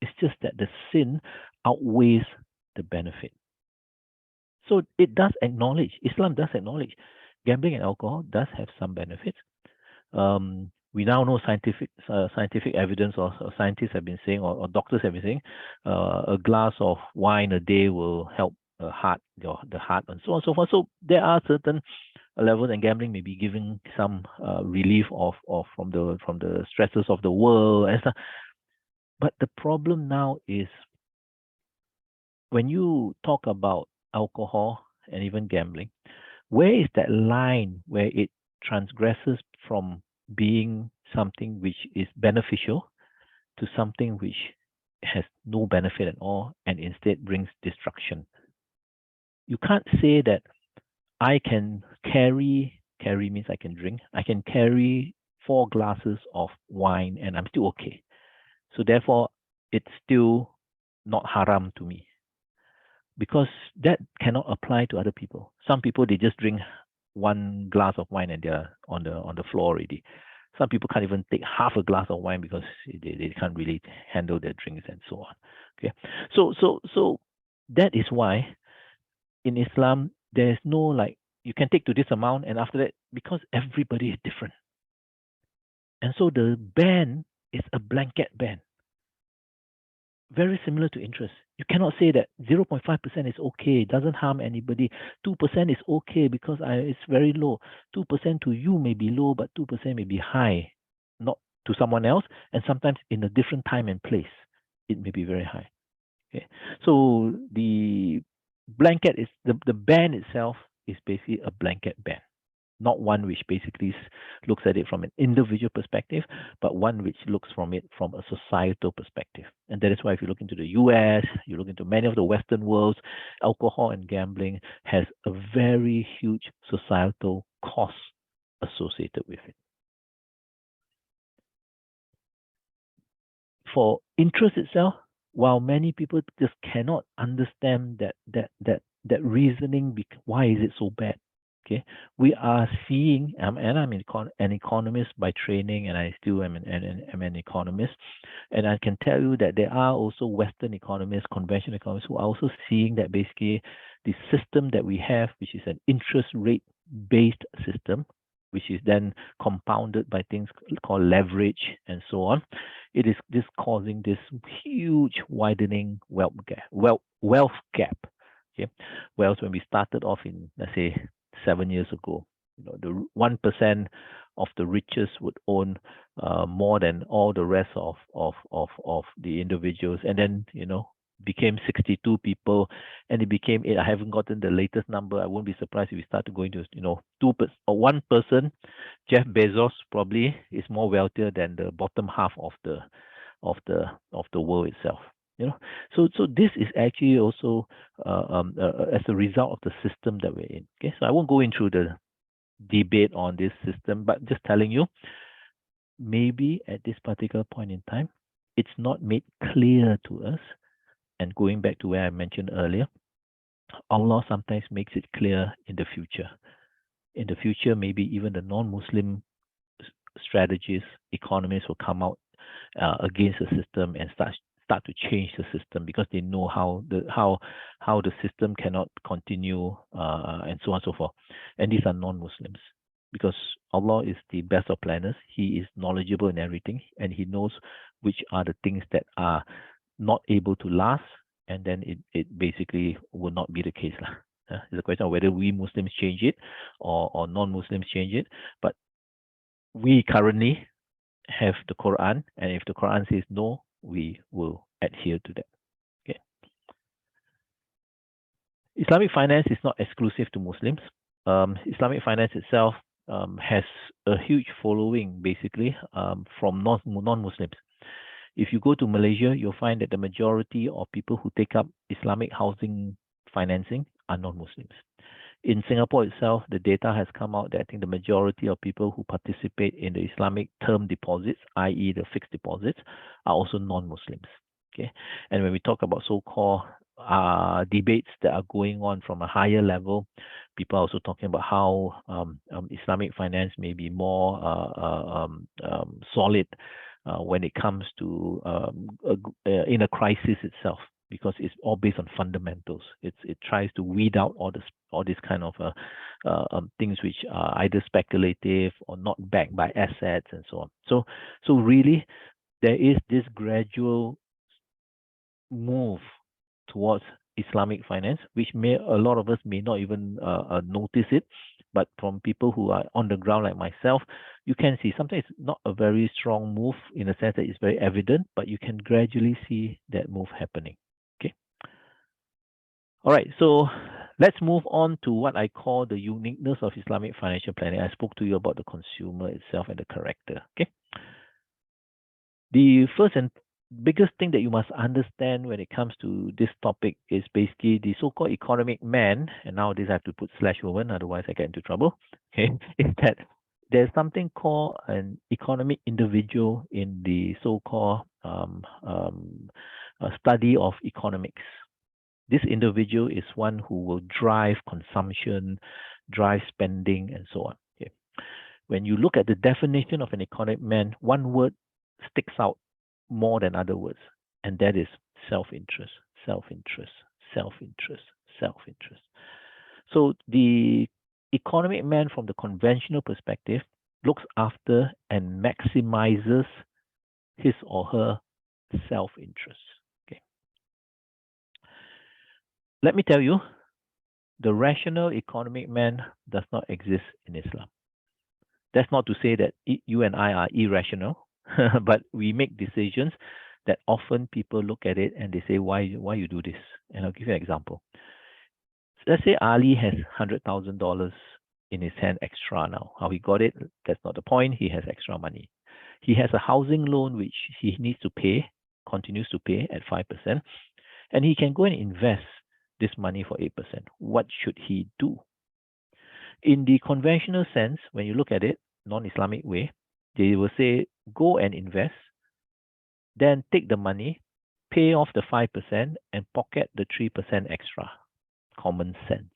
It's just that the sin outweighs the benefit. So it does acknowledge, Islam does acknowledge, gambling and alcohol does have some benefits. We now know scientific evidence, or scientists have been saying, or doctors have been saying, a glass of wine a day will help the heart, and so on and so forth. So there are certain levels, and gambling may be giving some relief from the stresses of the world and stuff. But the problem now is, when you talk about alcohol and even gambling, where is that line where it transgresses from being something which is beneficial to something which has no benefit at all and instead brings destruction? You can't say that I can carry means I can drink, I can carry 4 glasses of wine and I'm still okay. So therefore, it's still not haram to me, because that cannot apply to other people. Some people, they just drink 1 glass of wine and they're on the floor already. Some people can't even take half a glass of wine because they can't really handle their drinks and so on. Okay, so that is why in Islam there is no like, you can take to this amount, and after that, because everybody is different, and so the ban is a blanket ban. Very similar to interest. You cannot say that 0.5% is okay, it doesn't harm anybody. 2% is okay because it's very low. 2% to you may be low, but 2% may be high, not to someone else. And sometimes in a different time and place, it may be very high. Okay, so the blanket is the ban itself is basically a blanket ban, not one which basically looks at it from an individual perspective, but one which looks from it from a societal perspective. And that is why if you look into the US, you look into many of the Western worlds, alcohol and gambling has a very huge societal cost associated with it. For interest itself, while many people just cannot understand that reasoning, why is it so bad? Okay, we are seeing, and I'm an economist by training, and I still am an economist, and I can tell you that there are also Western economists, conventional economists, who are also seeing that basically the system that we have, which is an interest rate based system, which is then compounded by things called leverage and so on, it is just causing this huge widening wealth gap. Okay, whereas when we started off in, let's say, 7 years ago, the 1% of the richest would own more than all the rest of the individuals, and then became 62 people, and it became 8. I haven't gotten the latest number. I won't be surprised if we start to go into 2 or 1 person. Jeff Bezos probably is more wealthier than the bottom half of the world itself. So this is actually also as a result of the system that we're in. Okay, so I won't go into the debate on this system, but just telling you, maybe at this particular point in time, it's not made clear to us. And going back to where I mentioned earlier, Allah sometimes makes it clear in the future. In the future, maybe even the non-Muslim strategists, economists will come out against the system and start to change the system, because they know how the system cannot continue and so on and so forth. And these are non-Muslims, because Allah is the best of planners. He is knowledgeable in everything, and He knows which are the things that are not able to last, and then it basically will not be the case. It's a question of whether we Muslims change it or non-Muslims change it. But we currently have the Quran, and if the Quran says no, we will adhere to that. Okay. Islamic finance is not exclusive to Muslims. Islamic finance itself has a huge following, basically, from non-Muslims. If you go to Malaysia, you'll find that the majority of people who take up Islamic housing financing are non-Muslims. In Singapore itself, the data has come out that I think the majority of people who participate in the Islamic term deposits, i.e. the fixed deposits, are also non-Muslims. Okay, and when we talk about so-called debates that are going on from a higher level, people are also talking about how Islamic finance may be more solid when it comes to in a crisis itself, because it's all based on fundamentals. It tries to weed out all these kind of things which are either speculative or not backed by assets and so on. So really, there is this gradual move towards Islamic finance, which a lot of us may not even notice it, but from people who are on the ground like myself, you can see sometimes it's not a very strong move in the sense that it's very evident, but you can gradually see that move happening. Okay. All right, so let's move on to what I call the uniqueness of Islamic financial planning. I spoke to you about the consumer itself and the character. Okay. The first and biggest thing that you must understand when it comes to this topic is basically the so-called economic man, and nowadays I have to put /woman, otherwise I get into trouble. Okay, is that there's something called an economic individual in the so-called study of economics. This individual is one who will drive consumption, drive spending, and so on. Okay. When you look at the definition of an economic man, one word sticks out more than other words, and that is self-interest, self-interest, self-interest, self-interest. So the economic man from the conventional perspective looks after and maximizes his or her self-interest. Okay. Let me tell you, the rational economic man does not exist in Islam. That's not to say that you and I are irrational, but we make decisions that often people look at it and they say, why you do this? And I'll give you an example. Let's say Ali has $100,000 in his hand extra now. How he got it, that's not the point. He has extra money. He has a housing loan which he needs to pay, continues to pay at 5%, and he can go and invest this money for 8%. What should he do? In the conventional sense, when you look at it, non-Islamic way, they will say, go and invest, then take the money, pay off the 5%, and pocket the 3% extra. Common sense.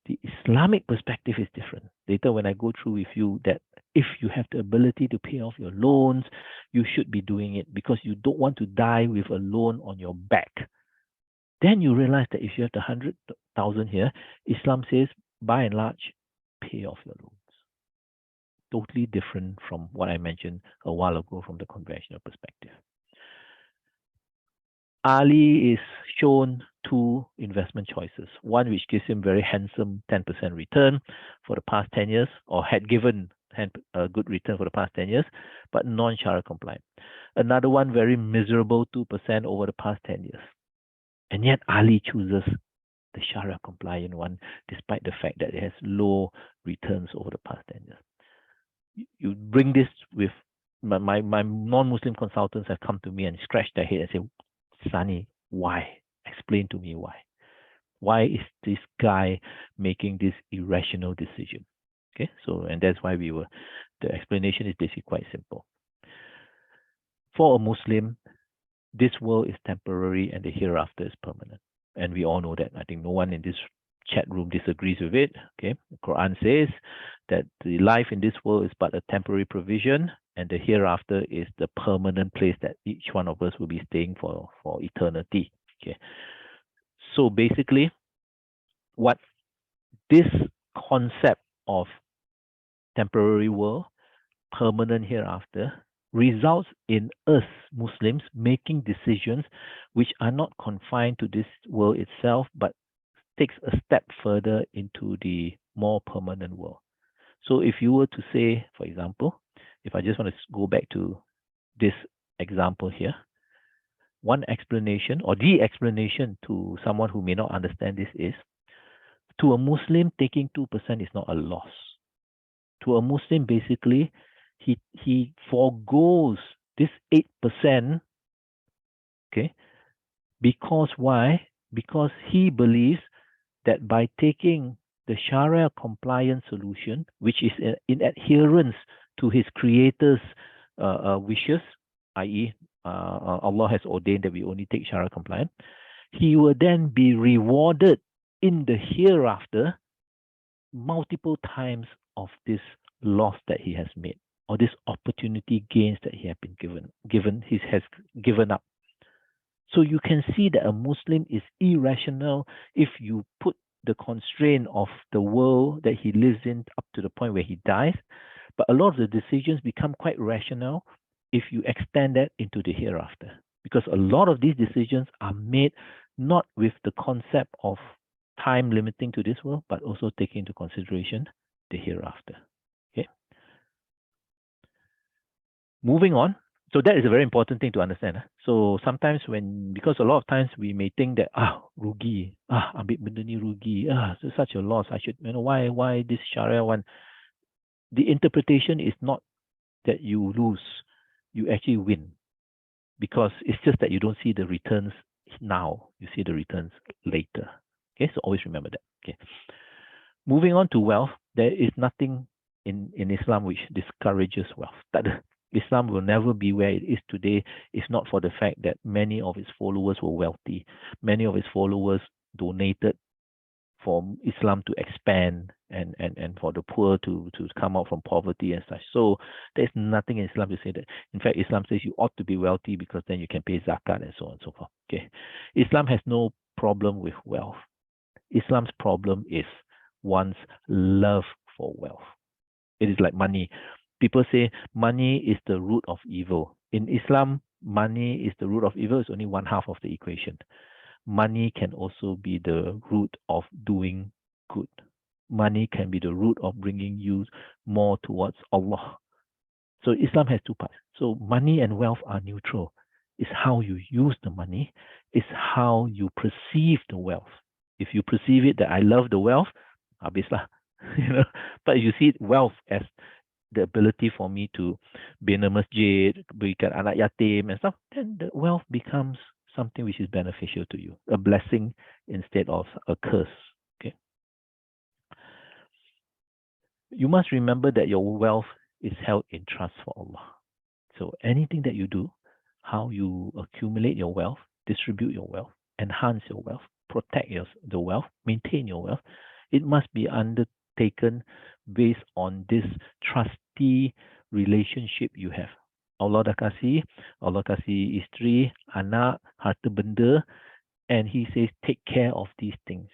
The Islamic perspective is different. Later, when I go through with you that if you have the ability to pay off your loans, you should be doing it because you don't want to die with a loan on your back. Then you realize that if you have the 100,000 here, Islam says, by and large, pay off your loans. Totally different from what I mentioned a while ago from the conventional perspective. Ali is shown two investment choices. One which gives him very handsome 10% return for the past 10 years, or had given a good return for the past 10 years, but non-Sharia compliant. Another one very miserable 2% over the past 10 years. And yet Ali chooses the Sharia compliant one, despite the fact that it has low returns over the past 10 years. You bring this with my non-Muslim consultants have come to me and scratched their head and say, Sani, why? Explain to me why. Why is this guy making this irrational decision? Okay, so, and that's why the explanation is basically quite simple. For a Muslim, this world is temporary and the hereafter is permanent. And we all know that. I think no one in this chat room disagrees with it. Okay, the Quran says that the life in this world is but a temporary provision, and the hereafter is the permanent place that each one of us will be staying for eternity. Okay, so basically, what this concept of temporary world, permanent hereafter, results in us Muslims making decisions which are not confined to this world itself, but takes a step further into the more permanent world. So if you were to say, for example, if I just want to go back to this example here, one explanation or the explanation to someone who may not understand this is, to a Muslim, taking 2% is not a loss. To a Muslim, basically, he forgoes this 8%, okay? Because why? Because he believes that by taking the Sharia compliant solution, which is in adherence to his creator's wishes, i.e., Allah has ordained that we only take Sharia compliant, he will then be rewarded in the hereafter multiple times of this loss that he has made, or this opportunity gains that he has been has given up. So you can see that a Muslim is irrational if you put the constraint of the world that he lives in up to the point where he dies. But a lot of the decisions become quite rational if you extend that into the hereafter. Because a lot of these decisions are made not with the concept of time limiting to this world, but also taking into consideration the hereafter. Okay. Moving on. So that is a very important thing to understand. So sometimes because a lot of times we may think that, rugi, ambil benda ni rugi, it's such a loss. I should, why this Sharia one? The interpretation is not that you lose, you actually win. Because it's just that you don't see the returns now, you see the returns later. Okay, so always remember that. Okay. Moving on to wealth, there is nothing in Islam which discourages wealth. Islam will never be where it is today if not for the fact that many of its followers were wealthy. Many of its followers donated for Islam to expand and for the poor to come out from poverty and such. So there's nothing in Islam to say that. In fact, Islam says you ought to be wealthy because then you can pay zakat and so on and so forth. Okay. Islam has no problem with wealth. Islam's problem is one's love for wealth. It is like money. People say money is the root of evil. In Islam, money is the root of evil. It's only one half of the equation. Money can also be the root of doing good. Money can be the root of bringing you more towards Allah. So Islam has two parts. So money and wealth are neutral. It's how you use the money. It's how you perceive the wealth. If you perceive it that I love the wealth, habislah. But you see wealth as the ability for me to bina masjid, berikan anak yatim and stuff, then the wealth becomes something which is beneficial to you, a blessing instead of a curse. Okay. You must remember that your wealth is held in trust for Allah. So anything that you do, how you accumulate your wealth, distribute your wealth, enhance your wealth, protect the wealth, maintain your wealth, it must be undertaken based on this trusty relationship you have. Allah dah kasih isteri, anak, harta benda, and He says, take care of these things.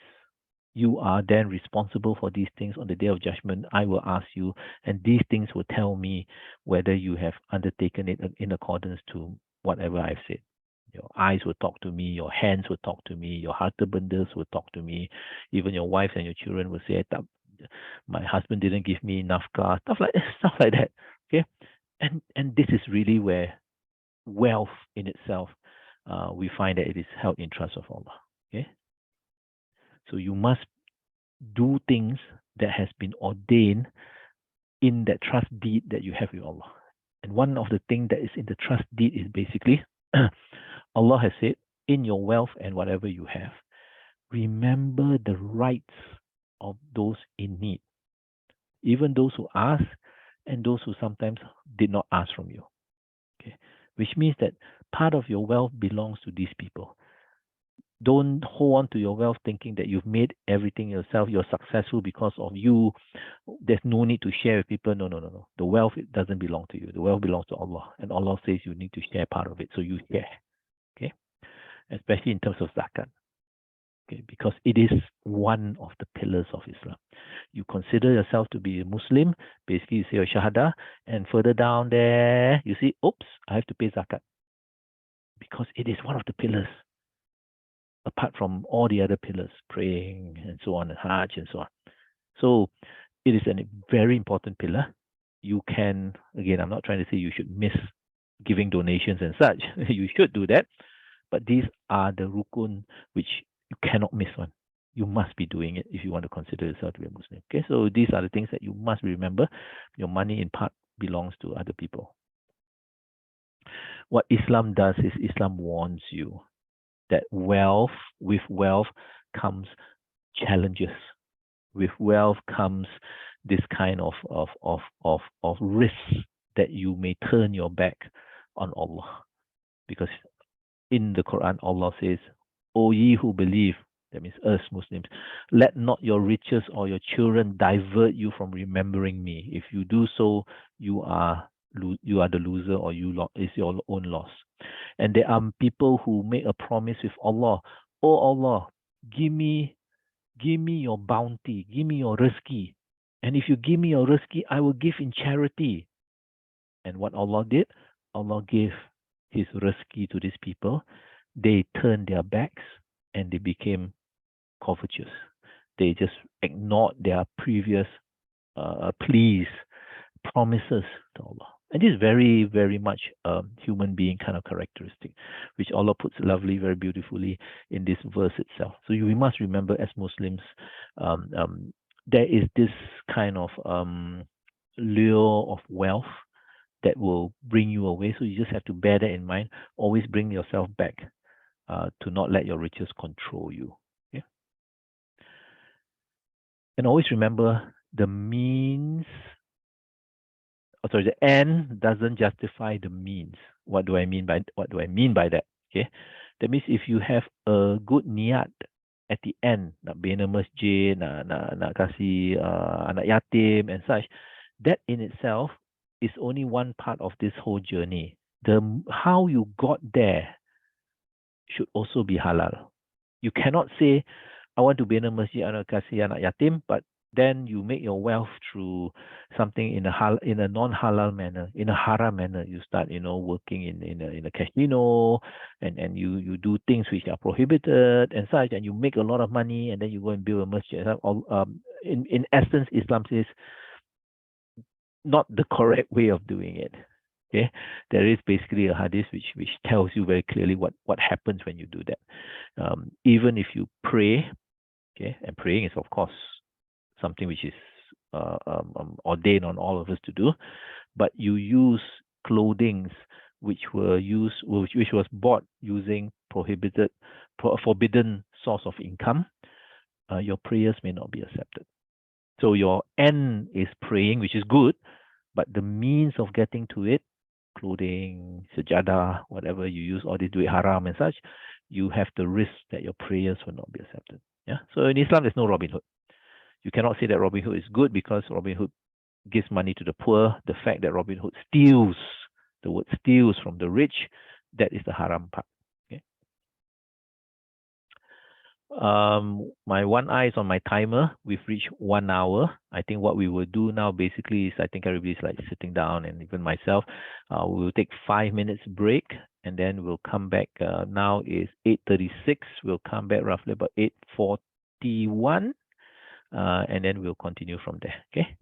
You are then responsible for these things on the day of judgment. I will ask you, and these things will tell me whether you have undertaken it in accordance to whatever I've said. Your eyes will talk to me, your hands will talk to me, your harta bendas will talk to me, even your wives and your children will say, my husband didn't give me enough car, stuff like that. Okay, and this is really where wealth in itself, we find that it is held in trust of Allah. Okay. So you must do things that has been ordained in that trust deed that you have with Allah. And one of the things that is in the trust deed is basically, Allah has said, in your wealth and whatever you have, remember the rights of those in need, even those who ask and those who sometimes did not ask from you. Okay, which means that part of your wealth belongs to these people. Don't hold on to your wealth thinking that you've made everything yourself, you're successful because of you. There's no need to share with people. No. The wealth, it doesn't belong to you. The wealth belongs to Allah. And Allah says you need to share part of it. So you share. Okay? Especially in terms of zakat. Okay, because it is one of the pillars of Islam. You consider yourself to be a Muslim, basically you say your Shahada, and further down there, you see, oops, I have to pay zakat. Because it is one of the pillars. Apart from all the other pillars, praying and so on, and Hajj and so on. So it is a very important pillar. You can, again, I'm not trying to say you should miss giving donations and such. You should do that. But these are the rukun which you cannot miss one. You must be doing it if you want to consider yourself to be a Muslim. Okay, so these are the things that you must remember. Your money in part belongs to other people. What Islam does is Islam warns you that with wealth comes challenges. With wealth comes this kind of risk that you may turn your back on Allah. Because in the Quran, Allah says, O ye who believe, that means us Muslims, let not your riches or your children divert you from remembering me. If you do so, you are the loser, or it's your own loss. And there are people who make a promise with Allah. Oh Allah, give me your bounty, give me your rizq. And if you give me your rizq, I will give in charity. And what Allah did, Allah gave His rizq to these people. They turned their backs and they became covetous. They just ignored their previous pleas, promises to Allah. And this is very, very much a human being kind of characteristic, which Allah puts lovely, very beautifully in this verse itself. So we must remember as Muslims, there is this kind of lure of wealth that will bring you away. So you just have to bear that in mind. Always bring yourself back to not let your riches control you. Okay? And always remember the means. The end doesn't justify the means. What do I mean by that? Okay, that means if you have a good niat at the end, nak bina masjid, nak kasih anak yatim and such, that in itself is only one part of this whole journey. How you got there should also be halal. You cannot say, I want to bina masjid, I want to kasih anak yatim, but then you make your wealth through something in a non-halal manner, in a haram manner. You start, working in a casino, and you do things which are prohibited and such, and you make a lot of money, and then you go and build a masjid. In essence, Islam says not the correct way of doing it. Okay, there is basically a hadith which tells you very clearly what happens when you do that. Even if you pray, okay, and praying is of course something which is ordained on all of us to do, but you use clothings which was bought using forbidden source of income, your prayers may not be accepted. So your end is praying, which is good, but the means of getting to it, clothing, sajadah, whatever you use, all this duit haram and such, you have the risk that your prayers will not be accepted. Yeah. So in Islam, there's no Robin Hood. You cannot say that Robin Hood is good because Robin Hood gives money to the poor. The fact that Robin Hood steals, the word steals from the rich, that is the haram part. Okay. My one eye is on my timer. We've reached 1 hour. I think what we will do now basically is, I think everybody's like sitting down, and even myself, we will take 5 minutes break, and then we'll come back. Now is 8:36. We'll come back roughly about 8:41, and then we'll continue from there. Okay.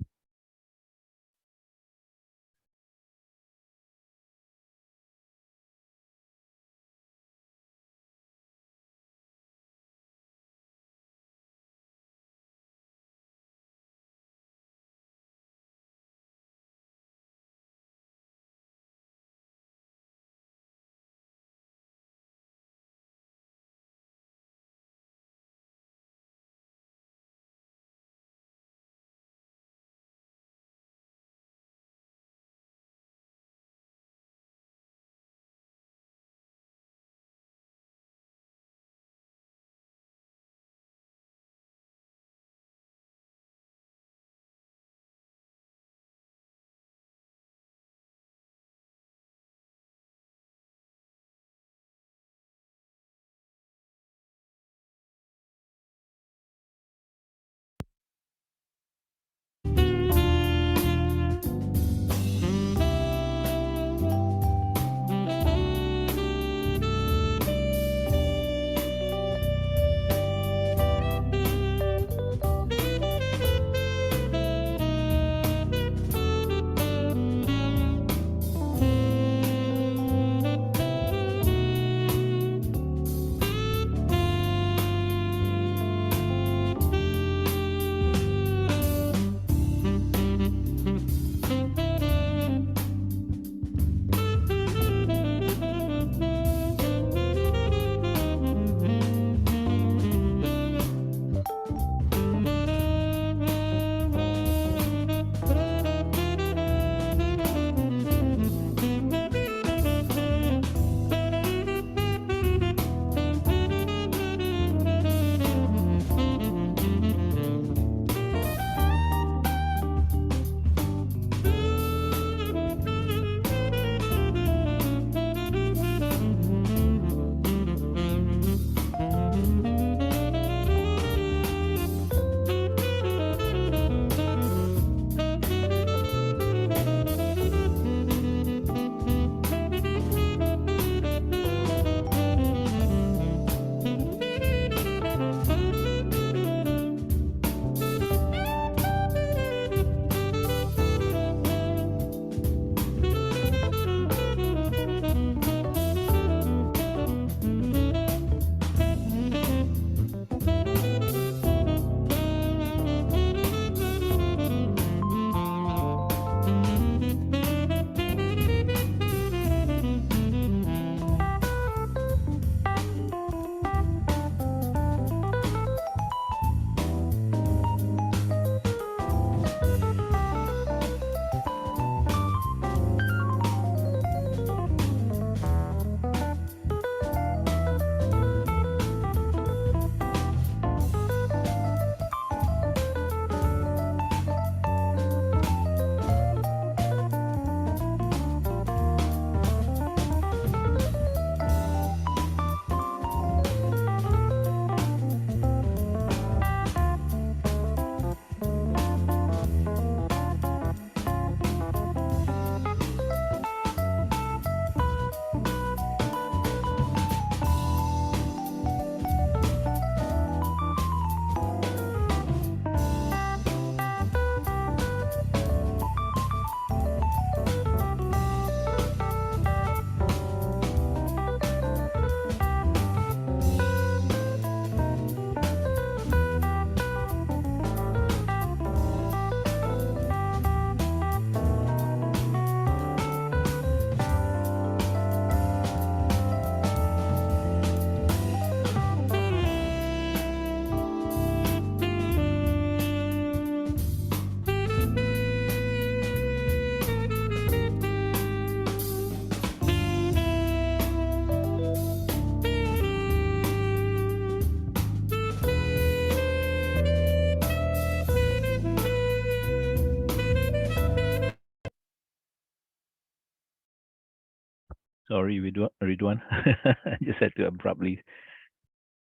Sorry, Ridwan. I just had to abruptly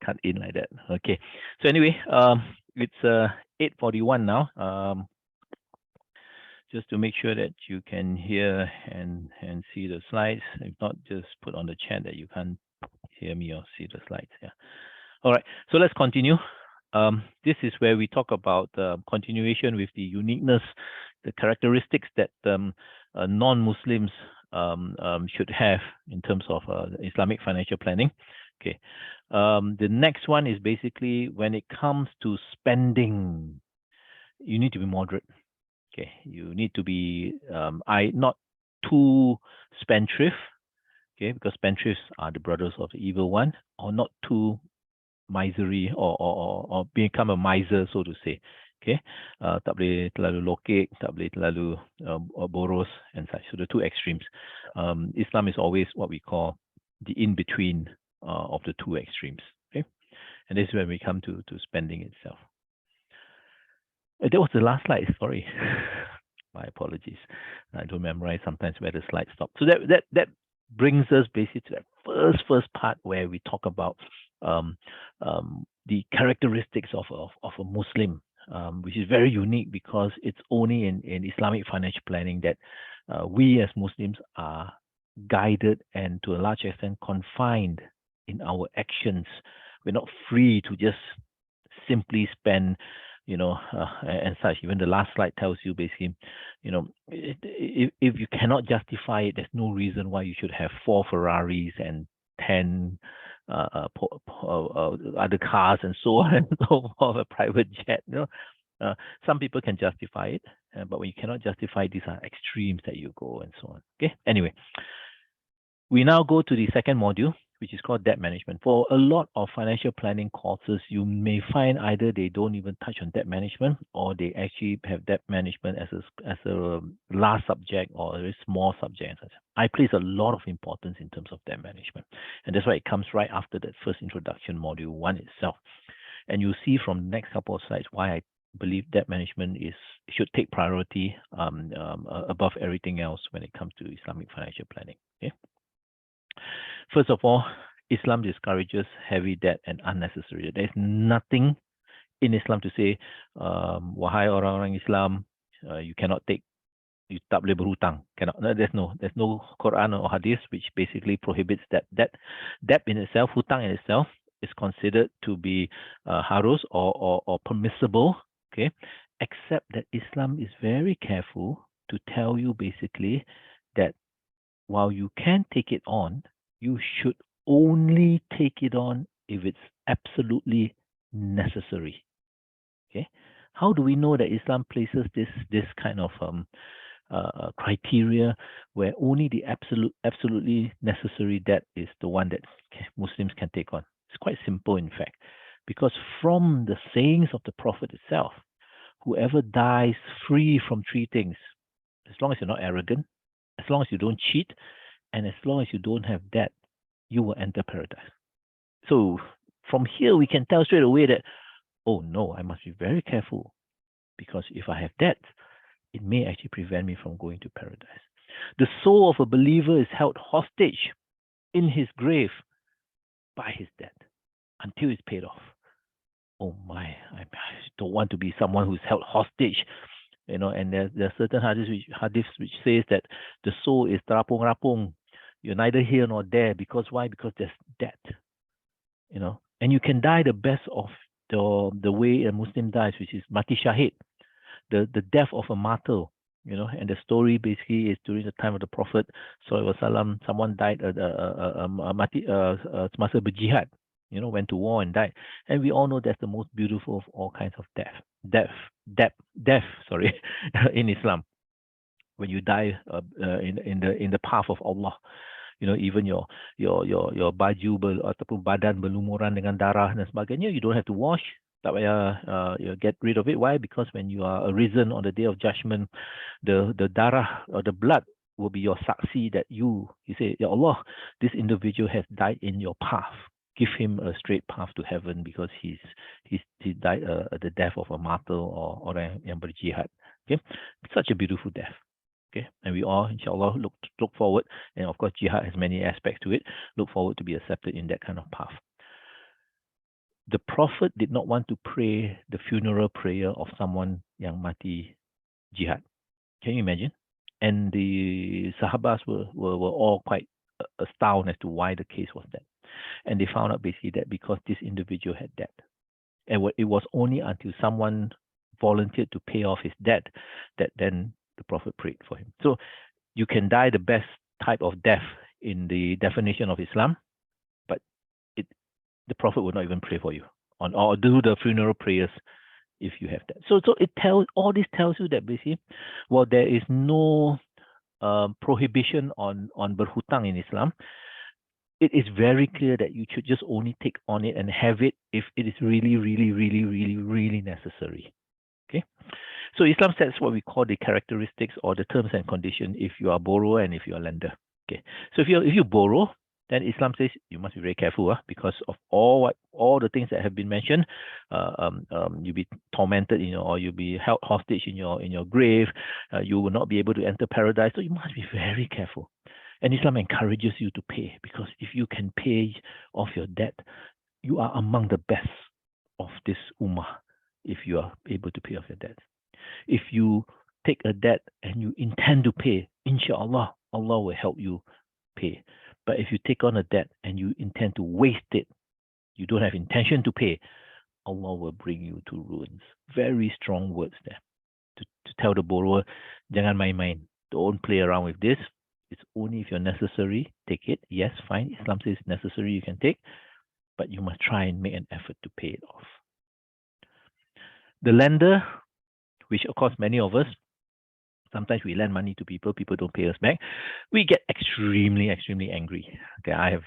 cut in like that. Okay. So anyway, it's 8:41 now. Just to make sure that you can hear and see the slides. If not, just put on the chat that you can't hear me or see the slides. Yeah. All right. So let's continue. This is where we talk about continuation with the uniqueness, the characteristics that non-Muslims should have in terms of Islamic financial planning. Okay. The next one is basically when it comes to spending, you need to be moderate. Okay, you need to be not too spendthrift. Okay, because spendthrifts are the brothers of the evil one, or not too misery or become a miser, so to say. Okay, tak boleh terlalu lokek, tak boleh terlalu boros and such. So the two extremes. Islam is always what we call the in between of the two extremes. Okay, and this is when we come to spending itself. That was the last slide. Sorry, my apologies. I don't memorize sometimes where the slides stop. So that brings us basically to that first part where we talk about the characteristics of a Muslim, which is very unique because it's only in Islamic financial planning that we as Muslims are guided and to a large extent confined in our actions. We're not free to just simply spend, and such. Even the last slide tells you basically, if you cannot justify it, there's no reason why you should have 4 Ferraris and 10 other cars and so on and so forth, a private jet. Some people can justify it, but when you cannot justify, these are extremes that you go and so on. Okay. Anyway, we now go to the second module, which is called debt management. For a lot of financial planning courses, you may find either they don't even touch on debt management, or they actually have debt management as a last subject or a very small subject. I place a lot of importance in terms of debt management, and that's why it comes right after that first introduction, module 1 itself. And you'll see from the next couple of slides why I believe debt management should take priority above everything else when it comes to Islamic financial planning. Okay. First of all, Islam discourages heavy debt and unnecessary debt. There's nothing in Islam to say, wahai orang-orang Islam, you cannot take, you tak boleh berhutang. Cannot. There's no Quran or Hadith which basically prohibits that. Debt in itself, hutang in itself, is considered to be harus or permissible. Okay, except that Islam is very careful to tell you basically that while you can take it on, you should only take it on if it's absolutely necessary. Okay, how do we know that Islam places this kind of criteria where only the absolutely necessary debt is the one that Muslims can take on? It's quite simple, in fact, because from the sayings of the Prophet itself, whoever dies free from 3 things, as long as you're not arrogant, as long as you don't cheat, and as long as you don't have debt, you will enter paradise. So from here, we can tell straight away that, oh no, I must be very careful, because if I have debt, it may actually prevent me from going to paradise. The soul of a believer is held hostage in his grave by his debt until it's paid off. Oh my, I don't want to be someone who's held hostage. And there are certain hadiths which says that the soul is terapung-rapung. You're neither here nor there. Because why? Because there's debt. And you can die the best of the way a Muslim dies, which is mati shahid, the death of a martyr. And the story basically is during the time of the Prophet Sallallahu Alaihi Wasallam, someone died mati semasa berjihad. Went to war and died. And we all know that's the most beautiful of all kinds of death, in Islam. When you die in the path of Allah, even your baju ataupun badan berlumuran dengan darah dan sebagainya, you don't have to wash. Tak payah get rid of it. Why? Because when you are arisen on the day of judgment, the darah or the blood will be your saksi that you say, Ya Allah, this individual has died in your path. Give him a straight path to heaven because he died the death of a martyr or orang yang berjihad. Okay, such a beautiful death. Okay, and we all, inshallah, look forward, and of course, jihad has many aspects to it. Look forward to be accepted in that kind of path. The Prophet did not want to pray the funeral prayer of someone yang mati jihad. Can you imagine? And the Sahabas were all quite astounded as to why the case was that. And they found out basically that because this individual had debt. And it was only until someone volunteered to pay off his debt that then the Prophet prayed for him. So you can die the best type of death in the definition of Islam, but the Prophet would not even pray for you or do the funeral prayers if you have that. So all this tells you that basically, well, there is no prohibition on berhutang in Islam. It is very clear that you should just only take on it and have it if it is really, really, really, really, really necessary. Okay. So Islam sets what we call the characteristics or the terms and conditions if you are borrower and if you are lender. Okay. So if you borrow, then Islam says you must be very careful because of all the things that have been mentioned. You'll be tormented, or you'll be held hostage in your grave. You will not be able to enter paradise. So you must be very careful. And Islam encourages you to pay, because if you can pay off your debt, you are among the best of this ummah if you are able to pay off your debt. If you take a debt and you intend to pay, inshallah, Allah will help you pay. But if you take on a debt and you intend to waste it, you don't have intention to pay, Allah will bring you to ruins. Very strong words there to tell the borrower, jangan main-main. Don't play around with this. It's only if you're necessary, take it. Yes, fine. Islam says necessary, you can take, but you must try and make an effort to pay it off. The lender, which of course many of us, sometimes we lend money to people don't pay us back. We get extremely, extremely angry. Okay, I have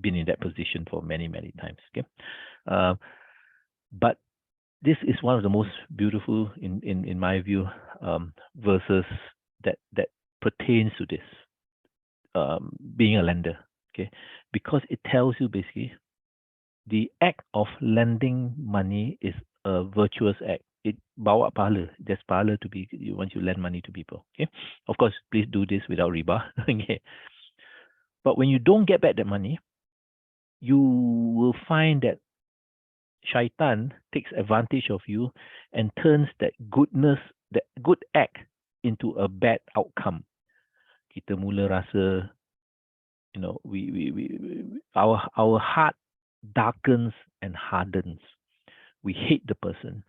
been in that position for many, many times. Okay, but this is one of the most beautiful, in my view, verses that pertains to this, being a lender. Okay, because it tells you basically the act of lending money is a virtuous act. It bawa pahala. There's pahala to be once you lend money to people. Okay, of course, please do this without riba. Okay, but when you don't get back that money, you will find that shaitan takes advantage of you and turns that goodness, that good act, into a bad outcome. Kita mula rasa, our heart darkens and hardens. We hate the person.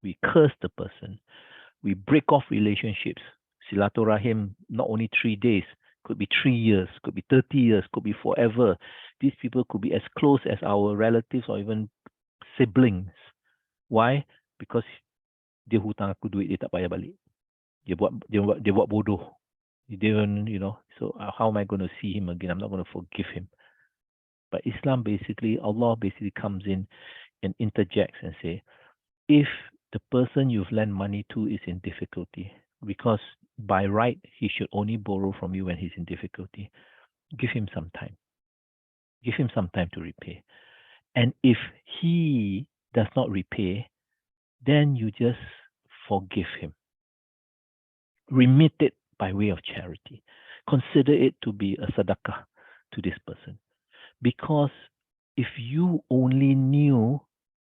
We curse the person. We break off relationships. Silaturahim, not only 3 days, could be 3 years, could be 30 years, could be forever. These people could be as close as our relatives or even siblings. Why? Because dia hutang aku duit, dia tak bayar balik. Dia buat bodoh. So how am I going to see him again? I'm not going to forgive him. But Islam basically, Allah basically comes in and interjects and say, if the person you've lent money to is in difficulty, because by right he should only borrow from you when he's in difficulty, give him some time. Give him some time to repay. And if he does not repay, then you just forgive him. Remit it by way of charity. Consider it to be a sadaqah to this person. Because if you only knew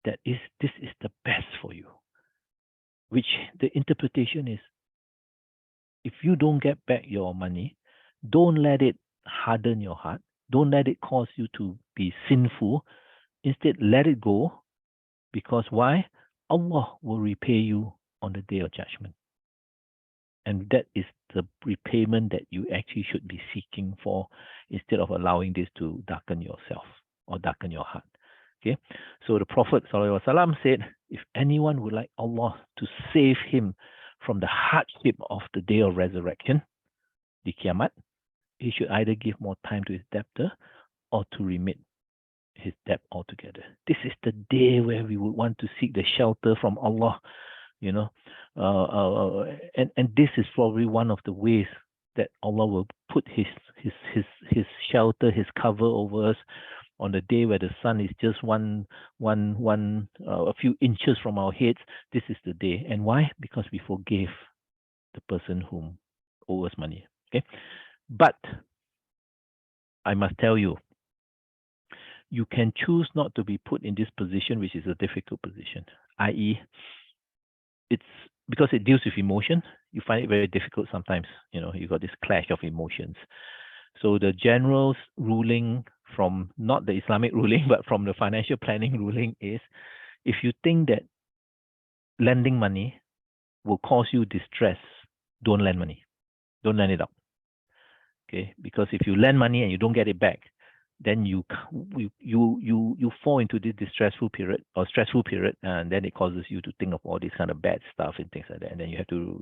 that this is the best for you, which the interpretation is, if you don't get back your money, don't let it harden your heart. Don't let it cause you to be sinful. Instead, let it go. Because why? Allah will repay you on the day of judgment. And that is the repayment that you actually should be seeking for, instead of allowing this to darken yourself or darken your heart. Okay, so the Prophet ﷺ said, if anyone would like Allah to save him from the hardship of the day of resurrection, the Qiyamah, he should either give more time to his debtor or to remit his debt altogether. This is the day where we would want to seek the shelter from Allah, and this is probably one of the ways that Allah will put his shelter, his cover over us on the day where the sun is just a few inches from our heads. This is the day. And why? Because we forgave the person whom owe us money. Okay, but I must tell you, you can choose not to be put in this position, which is a difficult position, i.e., it's because it deals with emotion. You find it very difficult sometimes. You got this clash of emotions. So the general's ruling from not the Islamic ruling, but from the financial planning ruling is, if you think that lending money will cause you distress, don't lend money. Don't lend it out. Okay, because if you lend money and you don't get it back, then you fall into this distressful period or stressful period, and then it causes you to think of all this kind of bad stuff and things like that, and then you have to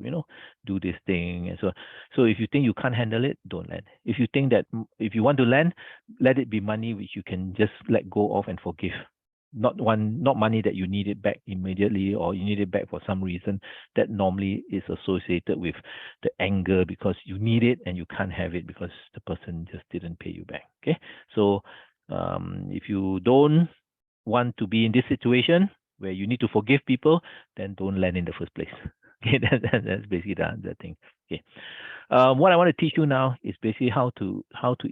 do this thing and so. So if you think you can't handle it, don't lend. If you think that if you want to lend, let it be money which you can just let go of and forgive. Not money that you need it back immediately or you need it back for some reason that normally is associated with the anger because you need it and you can't have it because the person just didn't pay you back. Okay, so if you don't want to be in this situation where you need to forgive people, then don't lend in the first place. Okay, that's basically the thing. Okay. What I want to teach you now is basically how to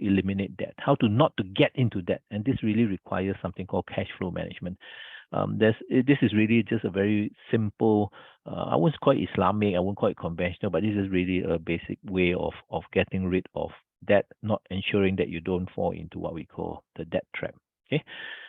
eliminate debt, how to not to get into debt, and this really requires something called cash flow management. This is really just a very simple. I wouldn't call it Islamic, I wouldn't call it conventional, but this is really a basic way of getting rid of debt, not ensuring that you don't fall into what we call the debt trap. Okay,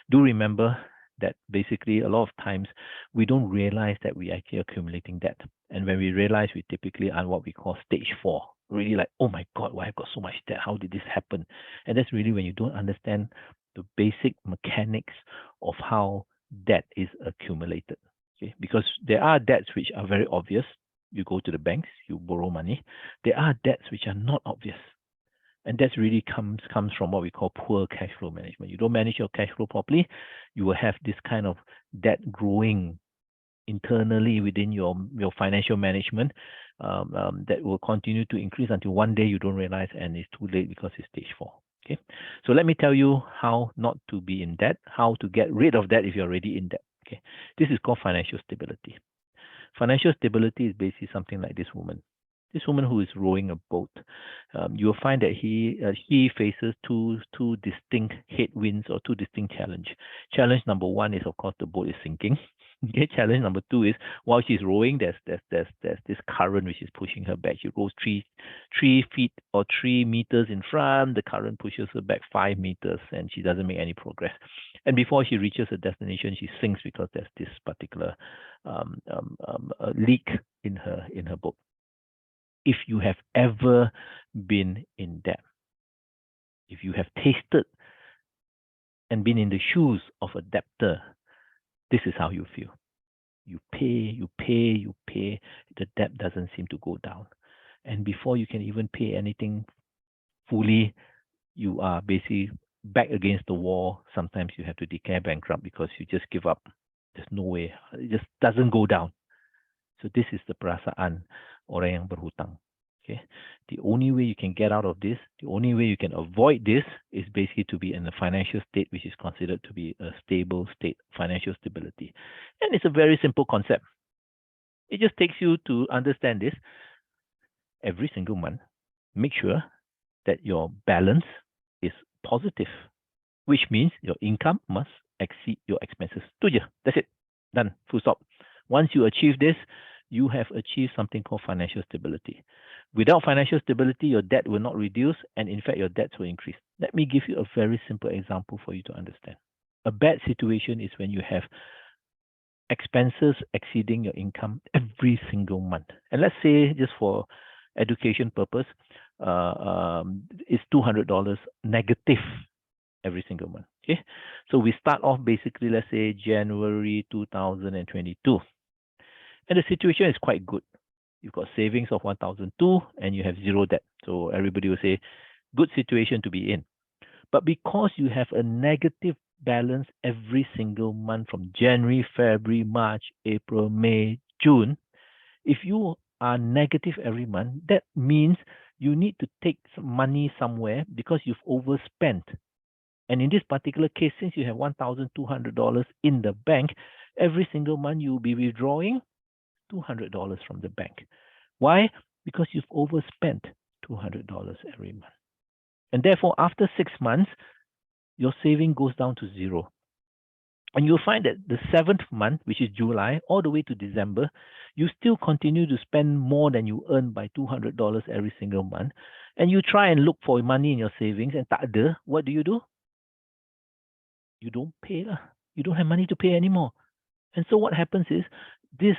do remember that basically a lot of times we don't realize that we actually accumulating debt. And when we realize, we typically are what we call stage 4. Really like, oh my God, why I've got so much debt? How did this happen? And that's really when you don't understand the basic mechanics of how debt is accumulated. Okay, because there are debts which are very obvious. You go to the banks, you borrow money. There are debts which are not obvious. And that really comes from what we call poor cash flow management. You don't manage your cash flow properly, you will have this kind of debt growing internally within your financial management that will continue to increase until one day you don't realize and it's too late because it's stage 4. Okay, so let me tell you how not to be in debt, how to get rid of debt if you're already in debt. Okay, this is called financial stability. Financial stability is basically something like this woman. This woman who is rowing a boat, you will find that he faces two distinct headwinds or two distinct challenges. Challenge number 1 is, of course, the boat is sinking. Okay, challenge number 2 is while she's rowing, there's this current which is pushing her back. She goes 3 feet or 3 meters in front. The current pushes her back 5 meters, and she doesn't make any progress. And before she reaches her destination, she sinks because there's this particular leak in her boat. If you have ever been in debt, if you have tasted and been in the shoes of a debtor, this is how you feel. You pay, the debt doesn't seem to go down. And before you can even pay anything fully, you are basically back against the wall. Sometimes you have to declare bankrupt because you just give up. There's no way. It just doesn't go down. So this is the perasaan orang yang berhutang. Okay, the only way you can get out of this, the only way you can avoid this is basically to be in a financial state which is considered to be a stable state, financial stability. And it's a very simple concept. It just takes you to understand this. Every single month, make sure that your balance is positive, which means your income must exceed your expenses. Tu je, that's it, done, full stop. Once you achieve this, you have achieved something called financial stability. Without financial stability, your debt will not reduce, and in fact, your debts will increase. Let me give you a very simple example for you to understand. A bad situation is when you have expenses exceeding your income every single month. And let's say, just for education purpose, it's $200 negative every single month. Okay, so we start off basically, let's say January 2022, and the situation is quite good. You've got savings of 1,002 and you have zero debt. So everybody will say, good situation to be in. But because you have a negative balance every single month from January, February, March, April, May, June, if you are negative every month, that means you need to take some money somewhere because you've overspent. And in this particular case, since you have $1,200 in the bank, every single month you will be withdrawing $200 from the bank. Why? Because you've overspent $200 every month. And therefore, after 6 months, your saving goes down to zero. And you'll find that the 7th month, which is July, all the way to December, you still continue to spend more than you earn by $200 every single month. And you try and look for money in your savings, and tak ada, what do? You don't pay lah. You don't have money to pay anymore. And so what happens is, this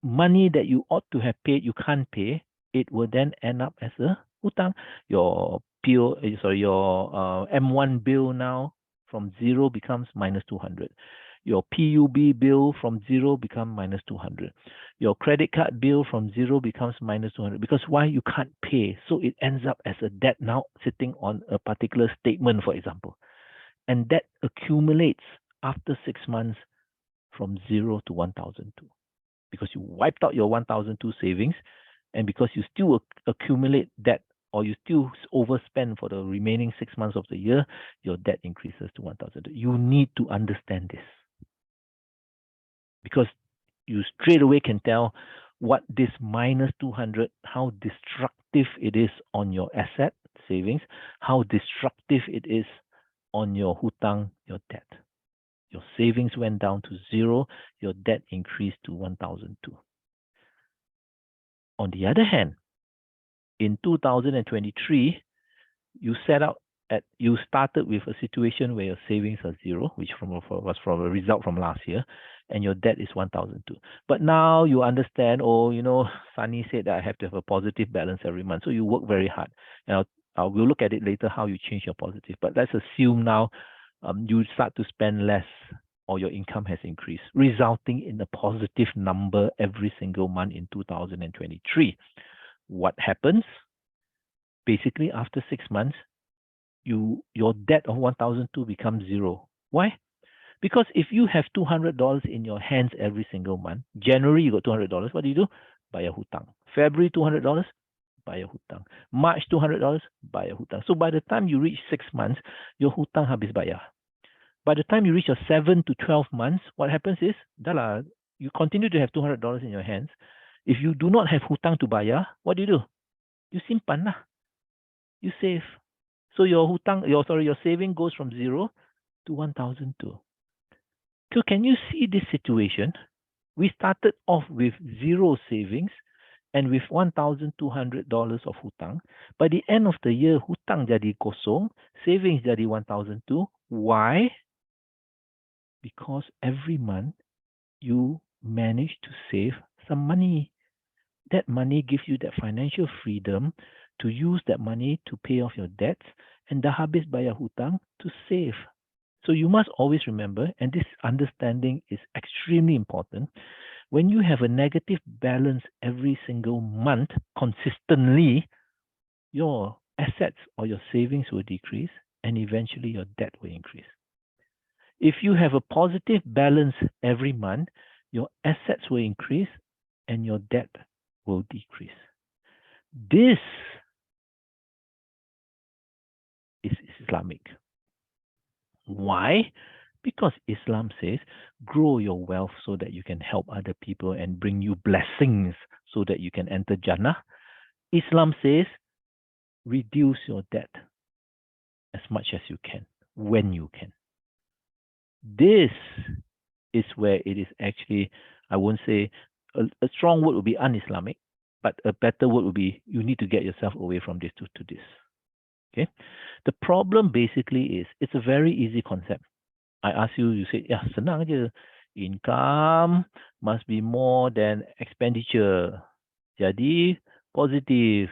money that you ought to have paid, you can't pay, it will then end up as a hutang. Your M1 bill now from zero becomes minus 200. Your PUB bill from zero becomes minus 200. Your credit card bill from zero becomes minus 200. Because why? You can't pay. So it ends up as a debt now sitting on a particular statement, for example. And that accumulates after 6 months from 0 to 1,002. Because you wiped out your 1,002 savings, and because you still accumulate debt, or you still overspend for the remaining 6 months of the year, your debt increases to 1,002. You need to understand this. Because you straight away can tell what this minus 200, how destructive it is on your asset savings, how destructive it is on your hutang, your debt. Your savings went down to zero, your debt increased to 1,002. On the other hand, in 2023, you started with a situation where your savings are zero, which was from a result from last year, and your debt is 1,002. But now you understand, Sani said that I have to have a positive balance every month. So you work very hard. And we'll look at it later how you change your positive. But let's assume now you start to spend less, or your income has increased, resulting in a positive number every single month in 2023. What happens? Basically, after 6 months, your debt of 1,002 becomes zero. Why? Because if you have $200 in your hands every single month, January you got $200, what do? Buy a hutang. February $200, buy a hutang. March $200, buy a hutang. So by the time you reach 6 months, your hutang habis bayar. By the time you reach your 7 to 12 months, what happens is, you continue to have $200 in your hands. If you do not have hutang to bayar, what do? You simpan lah. You save. So your saving goes from 0 to 1,002. So can you see this situation? We started off with zero savings and with $1,200 of hutang. By the end of the year, hutang jadi kosong, savings jadi 1,002. Why? Because every month you manage to save some money. That money gives you that financial freedom to use that money to pay off your debts and dah habis bayar hutang to save. So you must always remember, and this understanding is extremely important, when you have a negative balance every single month consistently, your assets or your savings will decrease and eventually your debt will increase. If you have a positive balance every month, your assets will increase and your debt will decrease. This is Islamic. Why? Because Islam says, grow your wealth so that you can help other people and bring you blessings so that you can enter Jannah. Islam says, reduce your debt as much as you can, when you can. This is where it is actually, I won't say, a strong word would be un-Islamic, but a better word would be, you need to get yourself away from this to this. Okay? The problem basically is, it's a very easy concept. I ask you, you say, yeah, senang aja. Income must be more than expenditure. Jadi, positive.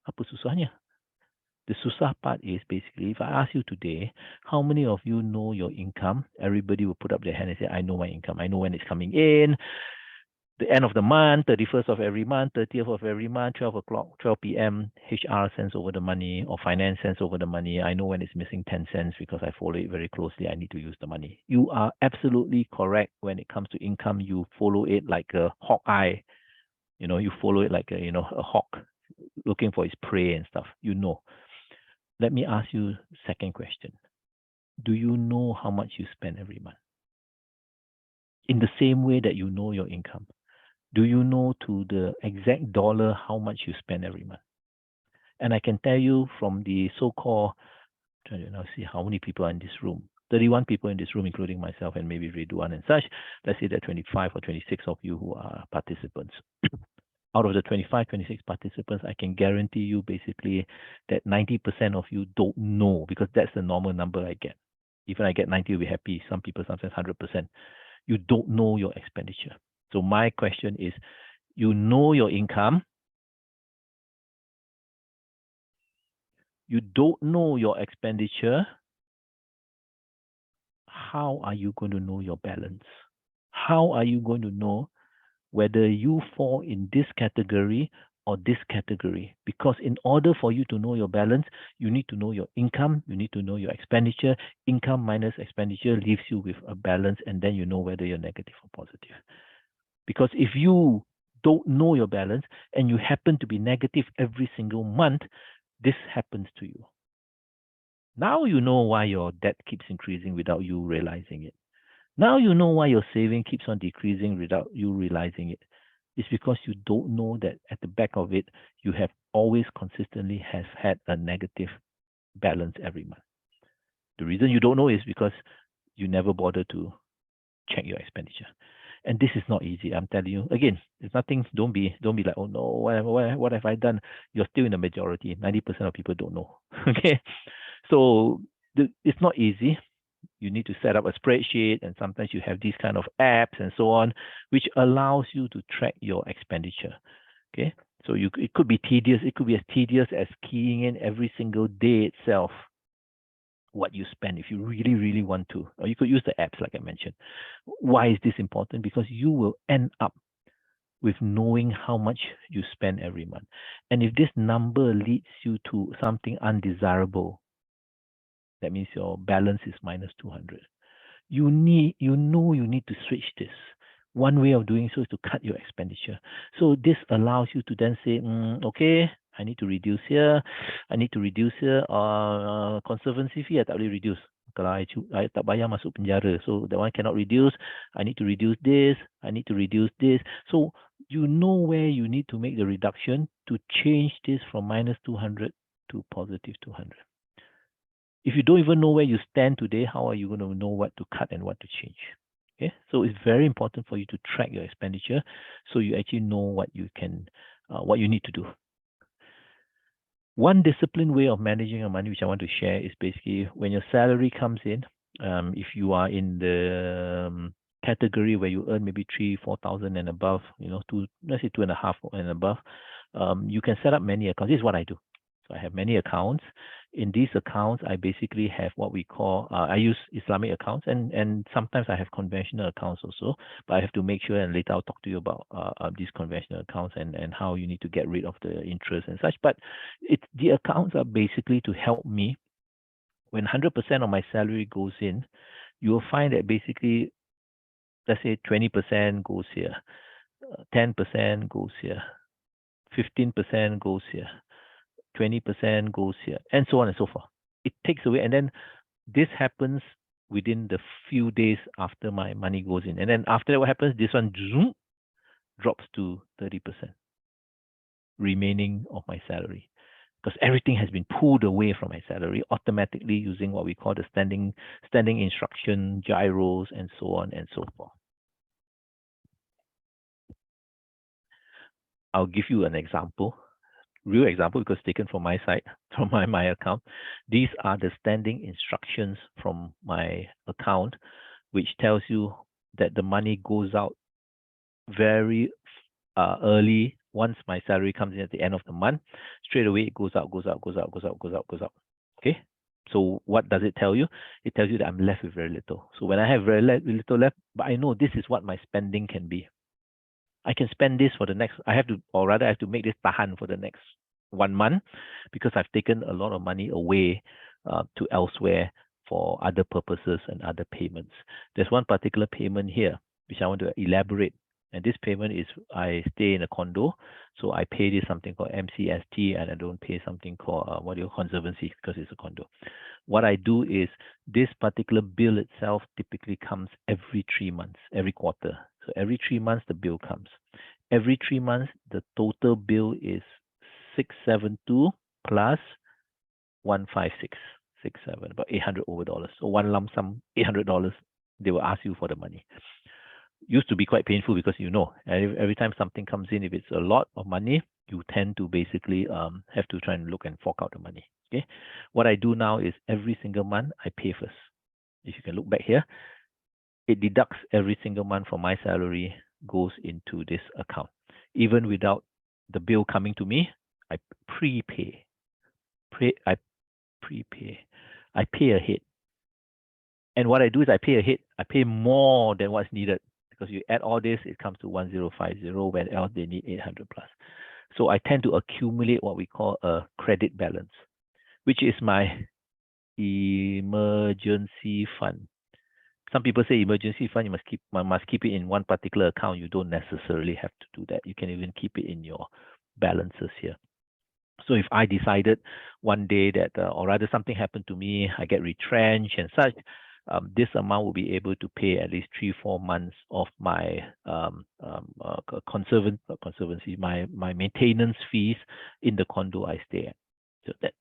Apa susahnya? The susah part is basically, if I ask you today, how many of you know your income? Everybody will put up their hand and say, I know my income. I know when it's coming in. The end of the month, 31st of every month, 30th of every month, 12 p.m., HR sends over the money or finance sends over the money. I know when it's missing 10 cents because I follow it very closely. I need to use the money. You are absolutely correct when it comes to income. You follow it like a hawk eye. You follow it like a hawk looking for its prey and stuff. Let me ask you second question. Do you know how much you spend every month? In the same way that you know your income. Do you know to the exact dollar how much you spend every month? And I can tell you from the so-called, trying to now see how many people are in this room. 31 people in this room, including myself and maybe Ridwan and such. Let's say there are 25 or 26 of you who are participants. Out of the 25, 26 participants, I can guarantee you basically that 90% of you don't know, because that's the normal number I get. Even I get 90, you'll be happy. Some people sometimes 100%. You don't know your expenditure. So my question is, you know your income, you don't know your expenditure, how are you going to know your balance? How are you going to know whether you fall in this category or this category? Because in order for you to know your balance, you need to know your income, you need to know your expenditure. Income minus expenditure leaves you with a balance, and then you know whether you're negative or positive. Because if you don't know your balance and you happen to be negative every single month, this happens to you. Now you know why your debt keeps increasing without you realizing it. Now you know why your saving keeps on decreasing without you realizing it. It's because you don't know that at the back of it, you have always consistently have had a negative balance every month. The reason you don't know is because you never bother to check your expenditure. And this is not easy. I'm telling you. Again, it's nothing. Don't be like, oh no, what have I done? You're still in the majority. 90% of people don't know. Okay, so it's not easy. You need to set up a spreadsheet, and sometimes you have these kind of apps and so on, which allows you to track your expenditure. Okay, so it could be tedious. It could be as tedious as keying in every single day itself what you spend if you really, really want to. Or you could use the apps like I mentioned. Why is this important? Because you will end up with knowing how much you spend every month. And if this number leads you to something undesirable, that means your balance is minus 200. You need to switch this. One way of doing so is to cut your expenditure. So this allows you to then say, okay, I need to reduce here. I need to reduce here. Conservancy fee, I tak boleh reduce. Kalau I tak bayar masuk penjara. So that one cannot reduce. I need to reduce this. I need to reduce this. So you know where you need to make the reduction to change this from minus 200 to positive 200. If you don't even know where you stand today, how are you going to know what to cut and what to change? Okay, so it's very important for you to track your expenditure, so you actually know what you need to do. One disciplined way of managing your money, which I want to share, is basically when your salary comes in. If you are in the category where you earn maybe 3,000-4,000 and above, let's say 2.5 and above, you can set up many accounts. This is what I do. So I have many accounts. In these accounts, I basically have what we call, I use Islamic accounts, and sometimes I have conventional accounts also, but I have to make sure, and later I'll talk to you about these conventional accounts and how you need to get rid of the interest and such. But the accounts are basically to help me. When 100% of my salary goes in, you will find that basically, let's say 20% goes here, 10% goes here, 15% goes here, 20% goes here, and so on and so forth. It takes away, and then this happens within the few days after my money goes in. And then after that, what happens? This one zoom, drops to 30% remaining of my salary, because everything has been pulled away from my salary automatically using what we call the standing instruction, gyros, and so on and so forth. I'll give you an example. Real example, because taken from my side, from my account. These are the standing instructions from my account, which tells you that the money goes out very early. Once my salary comes in at the end of the month, straight away it goes out. Okay. So what does it tell you? It tells you that I'm left with very little. So when I have very little left, but I know this is what my spending can be. I can spend this for the next, I have to make this tahan for the next 1 month, because I've taken a lot of money away to elsewhere for other purposes and other payments. There's one particular payment here, which I want to elaborate. And this payment is, I stay in a condo, so I pay this something called MCST, and I don't pay something called conservancy, because it's a condo. What I do is, this particular bill itself typically comes every 3 months, every quarter. So every 3 months the bill comes. every 3 months, the total bill is 672 plus 15667, about 800 over dollars. So one lump sum, $800, they will ask you for the money. Used to be quite painful because every time something comes in, if it's a lot of money, you tend to basically have to try and look and fork out the money. Okay, what I do now is every single month I pay first. If you can look back here, it deducts every single month from my salary, goes into this account. Even without the bill coming to me, I prepay. I pay ahead. And what I do is I pay ahead. I pay more than what's needed, because you add all this, it comes to 1050, when else they need 800 plus. So I tend to accumulate what we call a credit balance, which is my emergency fund. Some people say emergency fund, you must keep it in one particular account. You don't necessarily have to do that. You can even keep it in your balances here. So if I decided one day that, or rather something happened to me, I get retrenched and such, this amount will be able to pay at least 3-4 months of my conservancy, my maintenance fees in the condo I stay at.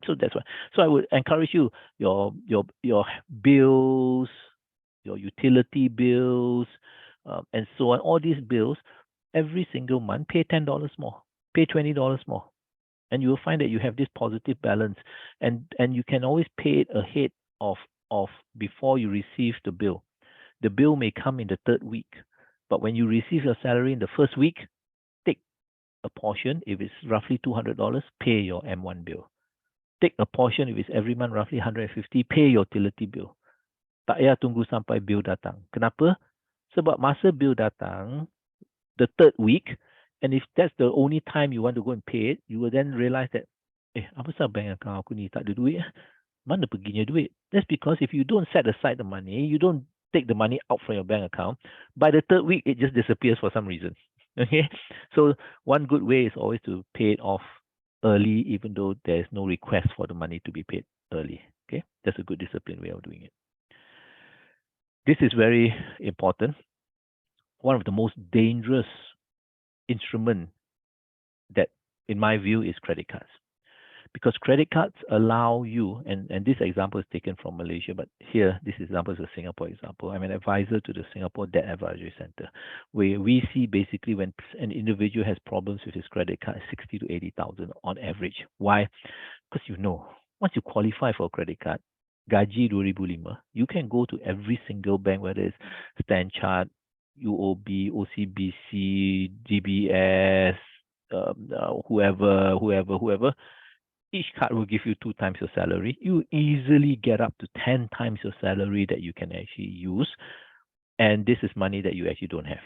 So that's why. So I would encourage you, your bills, your utility bills, and so on, all these bills, every single month, pay $10 more, pay $20 more. And you will find that you have this positive balance, and you can always pay it ahead of before you receive the bill. The bill may come in the 3rd week, but when you receive your salary in the 1st week, take a portion. If it's roughly $200, pay your M1 bill. Take a portion. If it's every month roughly 150, pay your utility bill. Tak payah tunggu sampai bill datang. Kenapa? Sebab masa bill datang, the 3rd week, and if that's the only time you want to go and pay it, you will then realize that, apa sah bank account aku ni tak ada duit? Mana perginya duit? That's because if you don't set aside the money, you don't take the money out from your bank account, by the 3rd week, it just disappears for some reason. Okay? So one good way is always to pay it off early, even though there's no request for the money to be paid early. Okay? That's a good disciplined way of doing it. This is very important. One of the most dangerous instrument that, in my view, is credit cards. Because credit cards allow you, and this example is taken from Malaysia, but here, this example is a Singapore example. I'm an advisor to the Singapore Debt Advisory Center, where we see basically when an individual has problems with his credit card, 60 to 80,000 on average. Why? Because once you qualify for a credit card, Gaji 2005, you can go to every single bank, whether it's Stan Chart, UOB, OCBC, DBS, whoever. Each card will give you 2 times your salary. You easily get up to 10 times your salary that you can actually use. And this is money that you actually don't have.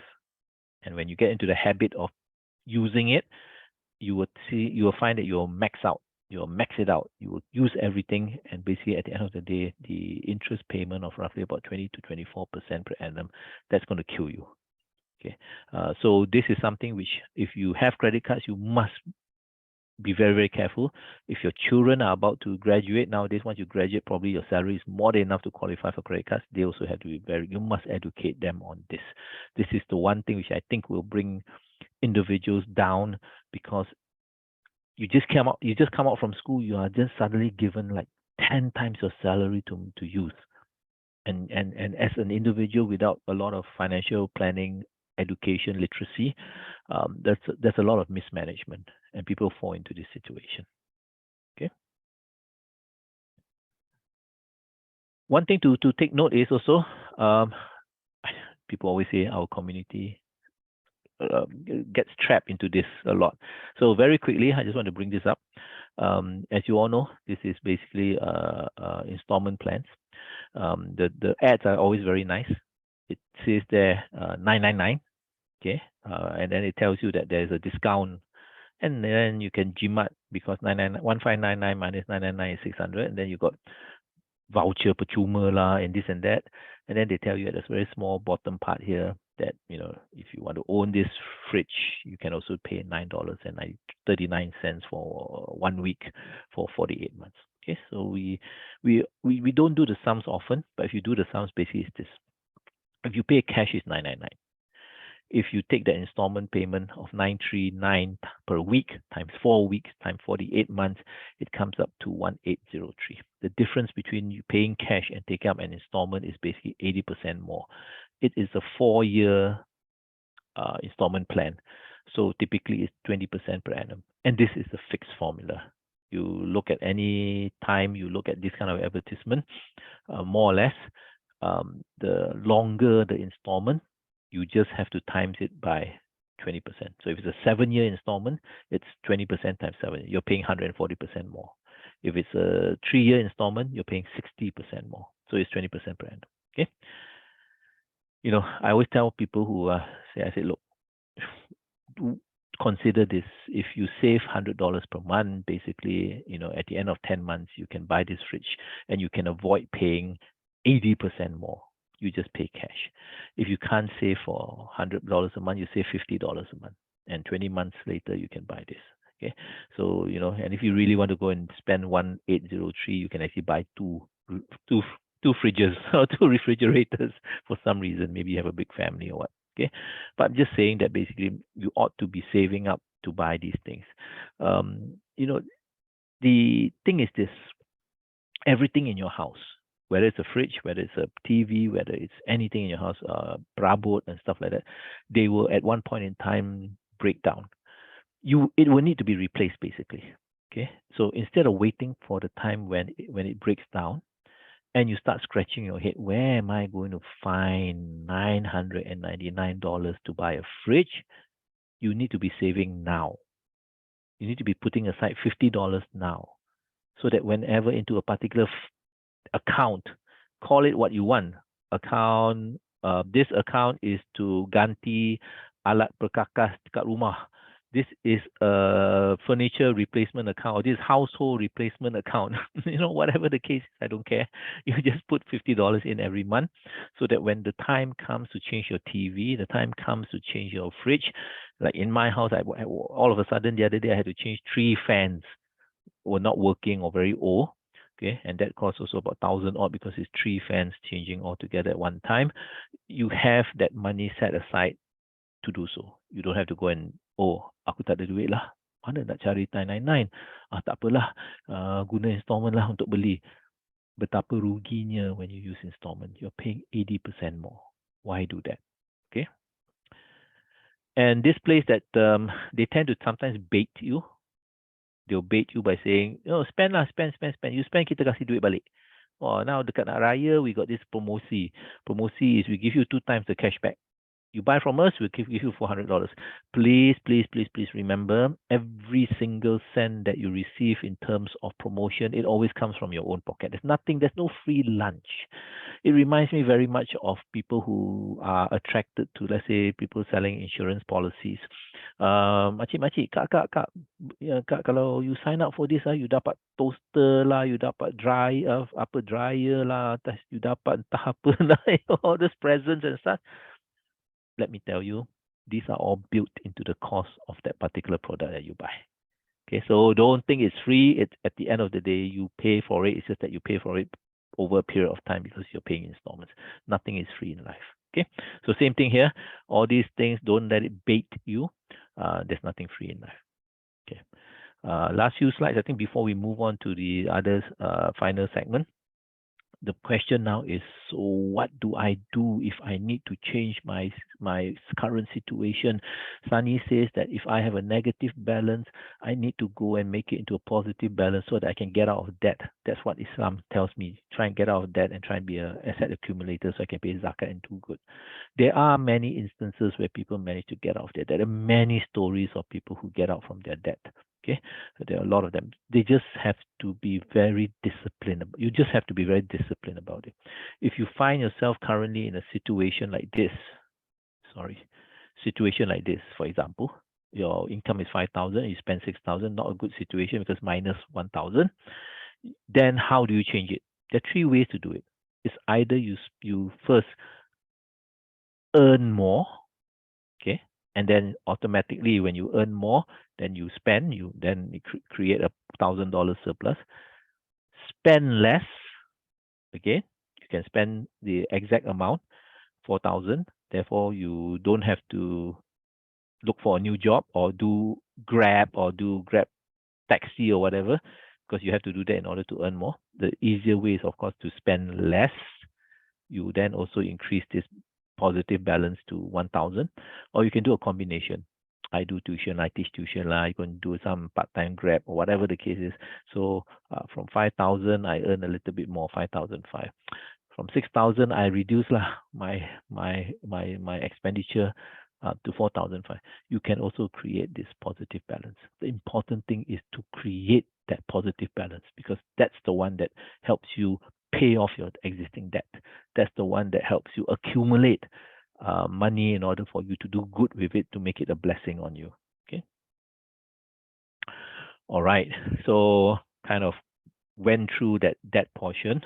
And when you get into the habit of using it, you will find that you'll max it out. You will use everything, and basically at the end of the day, the interest payment of roughly about 20 to 24% per annum, that's going to kill you. Okay, so this is something which, if you have credit cards, you must be very, very careful. If your children are about to graduate nowadays, once you graduate, probably your salary is more than enough to qualify for credit cards. They also have to be you must educate them on this. This is the one thing which I think will bring individuals down, because you just come out from school, you are just suddenly given like 10 times your salary to use. And as an individual without a lot of financial planning, education, literacy, there's a lot of mismanagement, and people fall into this situation. Okay. One thing to take note is also, people always say our community gets trapped into this a lot. So very quickly, I just want to bring this up. As you all know, this is basically installment plans. The ads are always very nice. It says there 999, okay, and then it tells you that there's a discount, and then you can GMAT, because 1599 minus 999 is 600, and then you got voucher percuma lah, and this and that, and then they tell you at this very small bottom part here that, if you want to own this fridge, you can also pay $9.39 for 1 week for 48 months. Okay, so we don't do the sums often, but if you do the sums, basically it's this. If you pay cash, it's $999. If you take the installment payment of 939 per week times 4 weeks times 48 months, it comes up to 1803. The difference between you paying cash and taking up an installment is basically 80% more. It is a 4-year installment plan. So typically it's 20% per annum. And this is a fixed formula. You look at any time you look at this kind of advertisement, more or less, the longer the installment, you just have to times it by 20%. So if it's a 7-year installment, it's 20% times 7. You're paying 140% more. If it's a 3-year installment, you're paying 60% more. So it's 20% per annum. Okay. You know, I always tell people who say, I say, look, consider this. If you save $100 per month, basically, you know, at the end of 10 months, you can buy this fridge and you can avoid paying 80% more. You just pay cash. If you can't save for $100 a month, you save $50 a month. And 20 months later, you can buy this. Okay. So, you know, and if you really want to go and spend 1803, you can actually buy two fridges or 2 refrigerators for some reason. Maybe you have a big family or what. Okay. But I'm just saying that basically you ought to be saving up to buy these things. You know, the thing is this, everything in your house, whether it's a fridge, whether it's a TV, whether it's anything in your house, perabot and stuff like that, they will at one point in time break down. It will need to be replaced basically. Okay. So instead of waiting for the time when it breaks down, and you start scratching your head, where am I going to find $999 to buy a fridge? You need to be saving now. You need to be putting aside $50 now, so that whenever into a particular account, call it what you want. Account, this account is to ganti alat perkakas dekat rumah. This is a furniture replacement account, or this household replacement account. You know, whatever the case, I don't care. You just put $50 in every month, so that when the time comes to change your TV, the time comes to change your fridge, like in my house, I all of a sudden the other day I had to change 3 fans, were not working or very old. Okay, and that costs also about 1,000 odd because it's 3 fans changing altogether at one time. You have that money set aside to do so. You don't have to go and, oh, aku tak ada duit lah, mana nak cari 999? Tak apalah, guna installment lah untuk beli. Betapa ruginya when you use installment. You're paying 80% more. Why do that? Okay. And this place that they tend to sometimes bait you. They'll bait you by saying, oh, spend lah, spend. You spend, kita kasih duit balik. Oh, now dekat nak raya, we got this promosi. Promosi is we give you 2 times the cashback. You buy from us, we'll give you $400. Please remember, every single cent that you receive in terms of promotion, it always comes from your own pocket. There's no free lunch. It reminds me very much of people who are attracted to, let's say, people selling insurance policies. Makcik, kak, kalau you sign up for this, you dapat toaster lah, you dapat dryer lah, you dapat entah apa lah, all those presents and stuff. Let me tell you, these are all built into the cost of that particular product that you buy. Okay, so don't think it's free. It's at the end of the day, you pay for it. It's just that you pay for it over a period of time because you're paying installments. Nothing is free in life. Okay, so same thing here. All these things, don't let it bait you. There's nothing free in life. Okay, last few slides, I think, before we move on to the other final segment. The question now is, so what do I do if I need to change my current situation? Sani says that if I have a negative balance, I need to go and make it into a positive balance so that I can get out of debt. That's what Islam tells me. Try and get out of debt and try and be an asset accumulator so I can pay zakat and do good. There are many instances where people manage to get out of debt. There are many stories of people who get out from their debt. Okay, there are a lot of them. They just have to be very disciplined. You just have to be very disciplined about it. If you find yourself currently in a situation like this, for example, your income is 5,000, you spend 6,000, not a good situation because minus 1,000. Then how do you change it? There are 3 ways to do it. It's either you first earn more, okay, and then automatically when you earn more, then you spend, then create a $1,000 surplus. Spend less, again, you can spend the exact amount, 4,000, Therefore, you don't have to look for a new job or do Grab taxi or whatever, because you have to do that in order to earn more. The easier way is, of course, to spend less. You then also increase this positive balance to 1,000, or you can do a combination. I do tuition, I teach tuition, you can do some part-time Grab or whatever the case is. So from 5,000, I earn a little bit more, 5,500. From 6,000, I reduce my expenditure to 4,500. You can also create this positive balance. The important thing is to create that positive balance, because that's the one that helps you pay off your existing debt. That's the one that helps you accumulate money in order for you to do good with it, to make it a blessing on you. Okay. All right. So kind of went through that portion.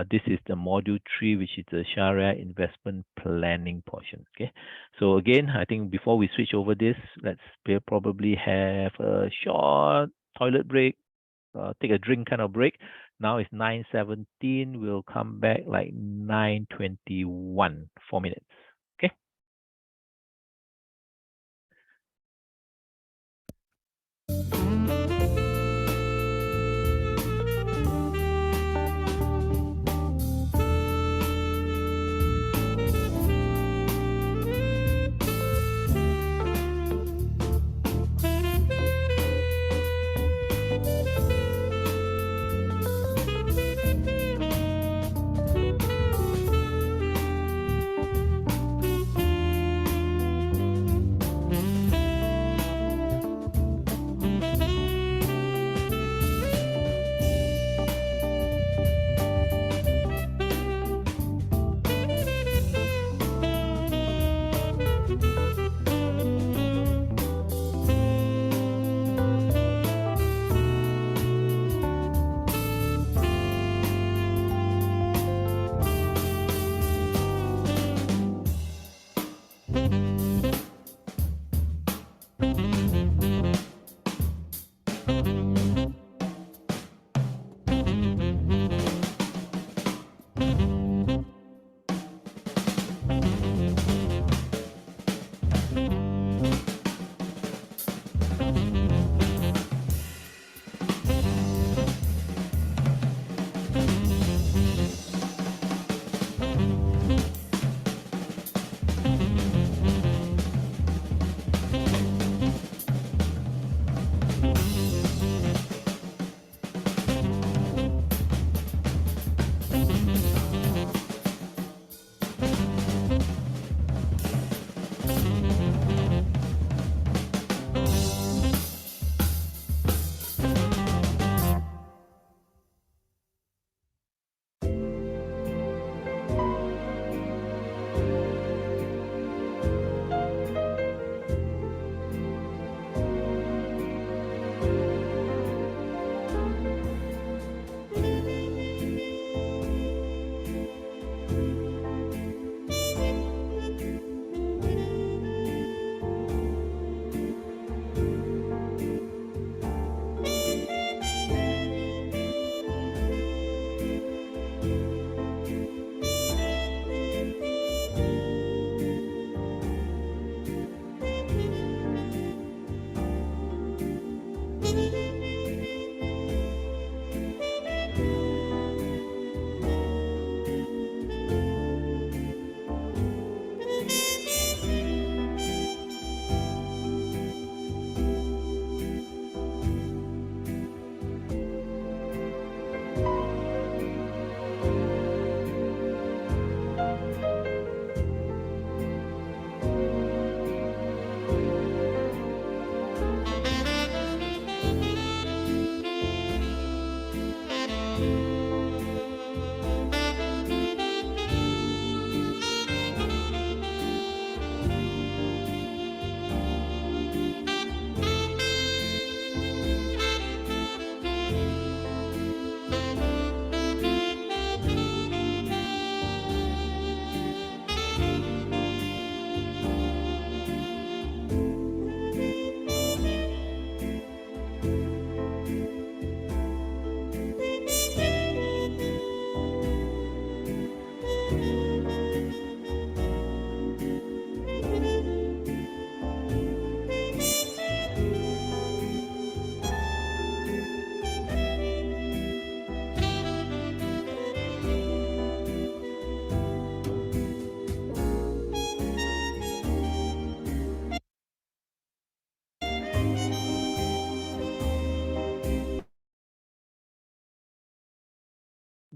This is the module 3, which is the Sharia investment planning portion. Okay. So again, I think before we switch over this, let's probably have a short toilet break, take a drink kind of break. Now it's 9:17. We'll come back like 9:21, 4 minutes. Okay.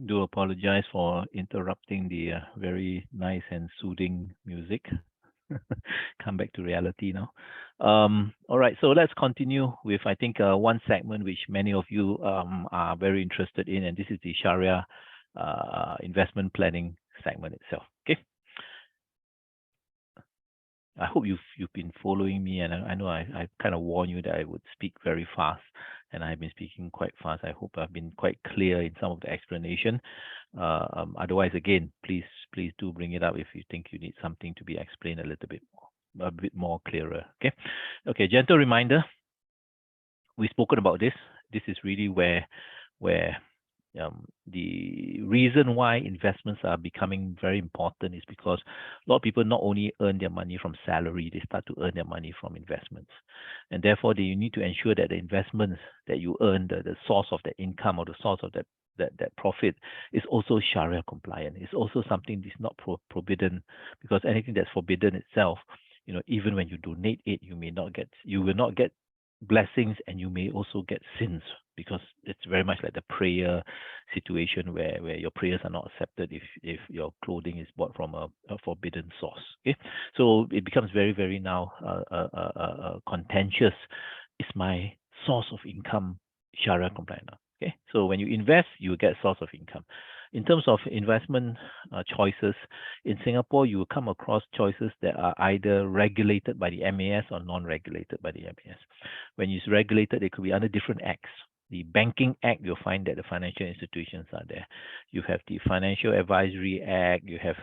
do apologize for interrupting the very nice and soothing music. Come back to reality now. All right, so let's continue with, I think, one segment which many of you are very interested in, and this is the Sharia investment planning segment itself. Okay. I hope you've been following me, and I know I kind of warned you that I would speak very fast, and I've been speaking quite fast. I hope I've been quite clear in some of the explanation. Otherwise, again, please do bring it up if you think you need something to be explained a bit more clearer. Okay. Gentle reminder. We've spoken about this. This is really where the reason why investments are becoming very important is because a lot of people not only earn their money from salary, they start to earn their money from investments. And therefore, you need to ensure that the investments that you earn, the source of the income or the source of that profit is also Sharia compliant. It's also something that's not forbidden, because anything that's forbidden itself, even when you donate it, you will not get blessings, and you may also get sins, because it's very much like the prayer situation where your prayers are not accepted if your clothing is bought from a forbidden source. Okay, so it becomes very, very now contentious. Is my source of income Sharia compliant now? Okay, so when you invest, you get source of income. In terms of investment choices, in Singapore, you will come across choices that are either regulated by the MAS or non-regulated by the MAS. When it's regulated, it could be under different acts. The Banking Act, you'll find that the financial institutions are there. You have the Financial Advisory Act, you have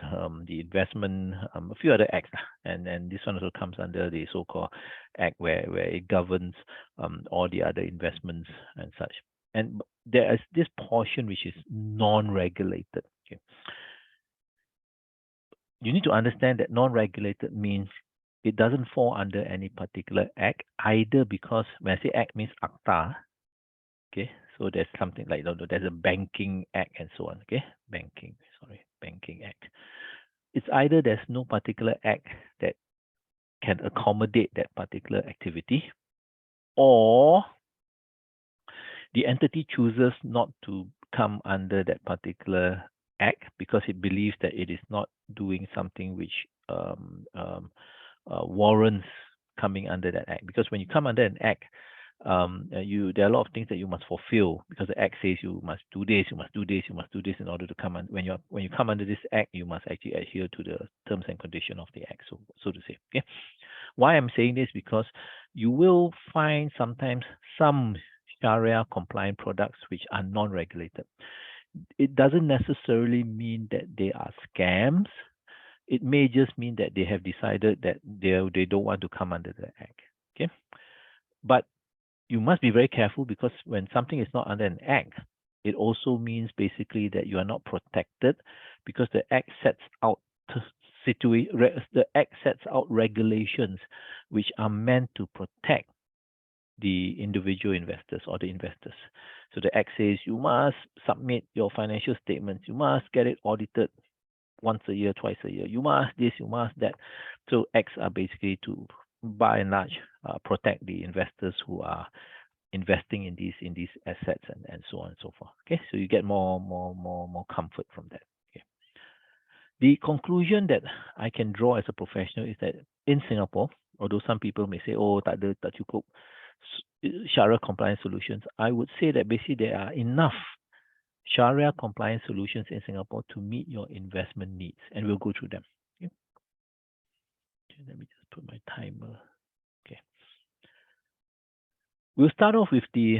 the investment, a few other acts. And this one also comes under the so-called act where it governs all the other investments and such. And there is this portion which is non-regulated. Okay. You need to understand that non-regulated means it doesn't fall under any particular act, either because when I say act means akta. Okay, so there's something like there's a Banking Act and so on. Okay, Banking Act. It's either there's no particular act that can accommodate that particular activity, or the entity chooses not to come under that particular act because it believes that it is not doing something which warrants coming under that act. Because when you come under an act, there are a lot of things that you must fulfill, because the act says you must do this, you must do this, you must do this in order to come when you come under this act, you must actually adhere to the terms and conditions of the act, so to say. Okay. Why I'm saying this, because you will find sometimes some Sharia compliant products which are non-regulated. It doesn't necessarily mean that they are scams. It may just mean that they have decided that they don't want to come under the act. Okay, but you must be very careful, because when something is not under an act, it also means basically that you are not protected, because the act sets out regulations which are meant to protect the individual investors or the investors. So the act says you must submit your financial statements, you must get it audited once a year, twice a year, you must this, you must that. So acts are basically to, by and large, protect the investors who are investing in these assets and so on and so forth. Okay, so you get more comfort from that. Okay. The conclusion that I can draw as a professional is that in Singapore, although some people may say, oh, tak cukup Sharia compliant solutions, I would say that basically there are enough Sharia compliant solutions in Singapore to meet your investment needs, and we'll go through them. Okay. Let me just put my timer. Okay. We'll start off with the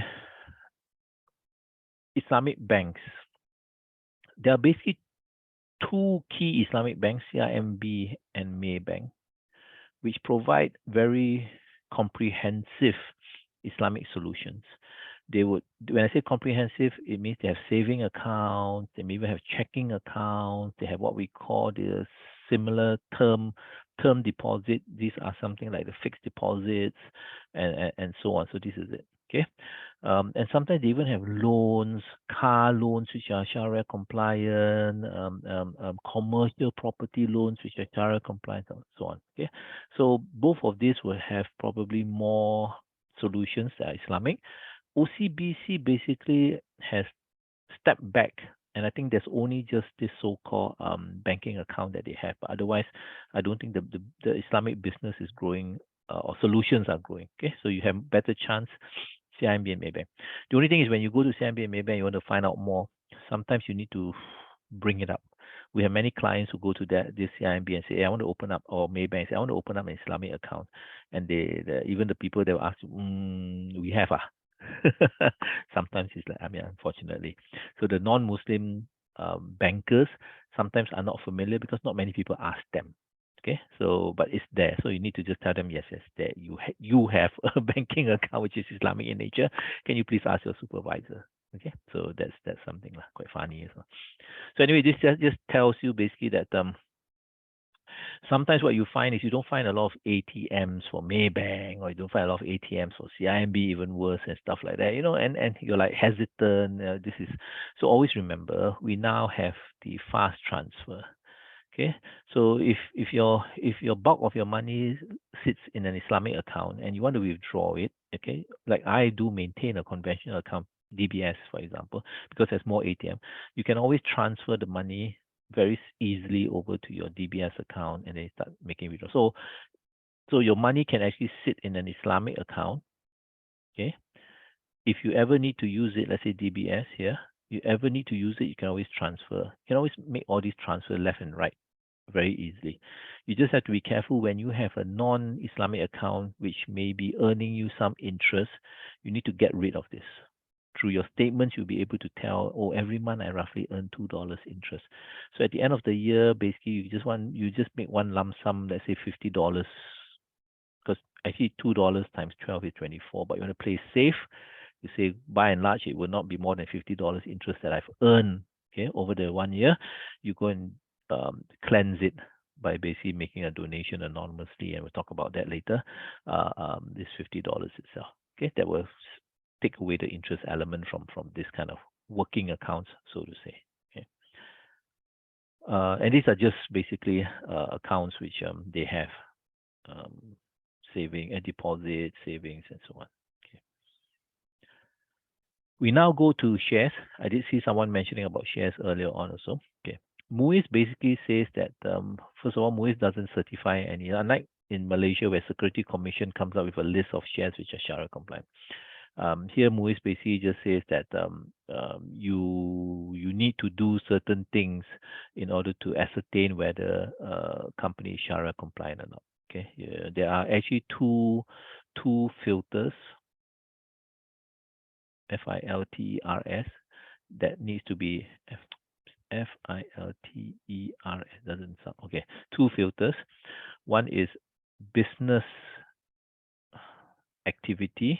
Islamic banks. There are basically two key Islamic banks, CIMB and Maybank, which provide very comprehensive Islamic solutions. They would, when I say comprehensive, it means they have saving accounts, they may even have checking accounts, they have what we call the similar term deposit. These are something like the fixed deposits and so on. So this is it. Okay. And sometimes they even have loans, car loans which are Sharia compliant, commercial property loans which are Sharia compliant, and so on. Okay. So both of these will have probably more solutions that are Islamic. OCBC basically has stepped back And I think there's only just this so-called banking account that they have. But otherwise, I don't think the Islamic business is growing or solutions are growing. Okay, so you have better chance CIMB and Maybank. The only thing is when you go to CIMB and Maybank, you want to find out more. Sometimes you need to bring it up. We have many clients who go to this CIMB and say, hey, I want to open up, or Maybank say, I want to open up an Islamic account. And even the people, they will ask, we have sometimes it's like, unfortunately. So the non-Muslim bankers sometimes are not familiar because not many people ask them. Okay, so but it's there. So you need to just tell them, yes, there. You have a banking account which is Islamic in nature. Can you please ask your supervisor? Okay, so that's something quite funny as well. So anyway, this just tells you basically that sometimes what you find is you don't find a lot of ATMs for Maybank, or you don't find a lot of ATMs for CIMB, even worse, and stuff like that, and you're like hesitant. This is so always remember we now have the fast transfer. Okay, so if your bulk of your money sits in an Islamic account and you want to withdraw it, okay, like I do maintain a conventional account, DBS for example, because there's more ATM, you can always transfer the money very easily over to your DBS account and then start making withdrawal. So your money can actually sit in an Islamic account. Okay, if you ever need to use it, let's say DBS here, you ever need to use it, you can always transfer. You can always make all these transfers left and right very easily. You just have to be careful when you have a non-Islamic account which may be earning you some interest. You need to get rid of this. Through your statements, you'll be able to tell, oh, every month I roughly earn $2 interest. So at the end of the year, basically you just make one lump sum, let's say $50, because actually $2 times 12 is 24. But you want to play safe. You say by and large it will not be more than $50 interest that I've earned, okay, over the 1 year. You go and cleanse it by basically making a donation anonymously, and we'll talk about that later. This $50 itself, okay, that will take away the interest element from this kind of working accounts, so to say. Okay, and these are just basically accounts which they have saving and deposit, savings, and so on. Okay. We now go to shares. I did see someone mentioning about shares earlier on also. Okay. MUIS basically says that, first of all, MUIS doesn't certify any, unlike in Malaysia where Security Commission comes up with a list of shares which are Sharia compliant. Here, MUIS basically just says that you need to do certain things in order to ascertain whether a company is Sharia compliant or not. Okay, there are actually two filters, FILTERS, that needs to be FILTERS, doesn't sound okay. Two filters. One is business activity,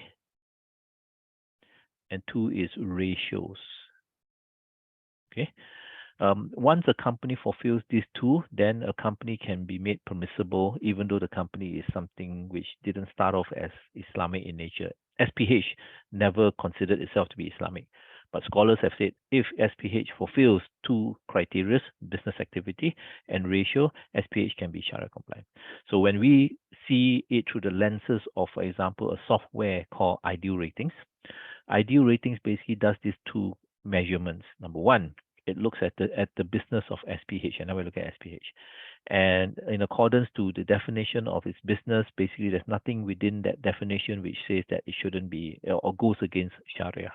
and two is ratios. Okay. Once a company fulfills these two, then a company can be made permissible, even though the company is something which didn't start off as Islamic in nature. SPH never considered itself to be Islamic, but scholars have said if SPH fulfills two criteria, business activity and ratio, SPH can be Sharia compliant. So when we see it through the lenses of, for example, a software called Ideal Ratings basically does these two measurements. Number one, it looks at the business of SPH, and now we look at SPH. And in accordance to the definition of its business, basically there's nothing within that definition which says that it shouldn't be or goes against Sharia.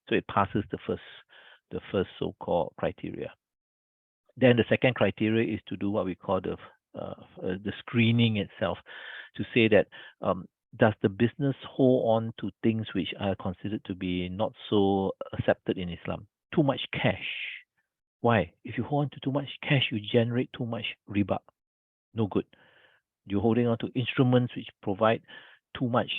So it passes the first so-called criteria. Then the second criteria is to do what we call the screening itself, to say that does the business hold on to things which are considered to be not so accepted in Islam? Too much cash. Why? If you hold on to too much cash, you generate too much riba. No good. You're holding on to instruments which provide too much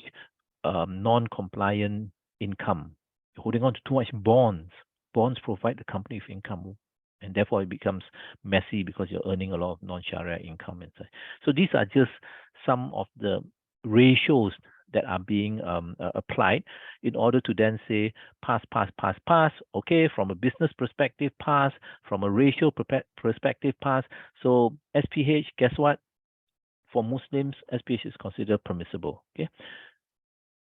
non-compliant income. You're holding on to too much bonds. Bonds provide the company with income, and therefore it becomes messy because you're earning a lot of non-Sharia income inside. So these are just some of the ratios that are being applied in order to then say pass. Okay, from a business perspective, pass. From a ratio perspective, pass. So SPH, guess what? For Muslims, SPH is considered permissible. Okay.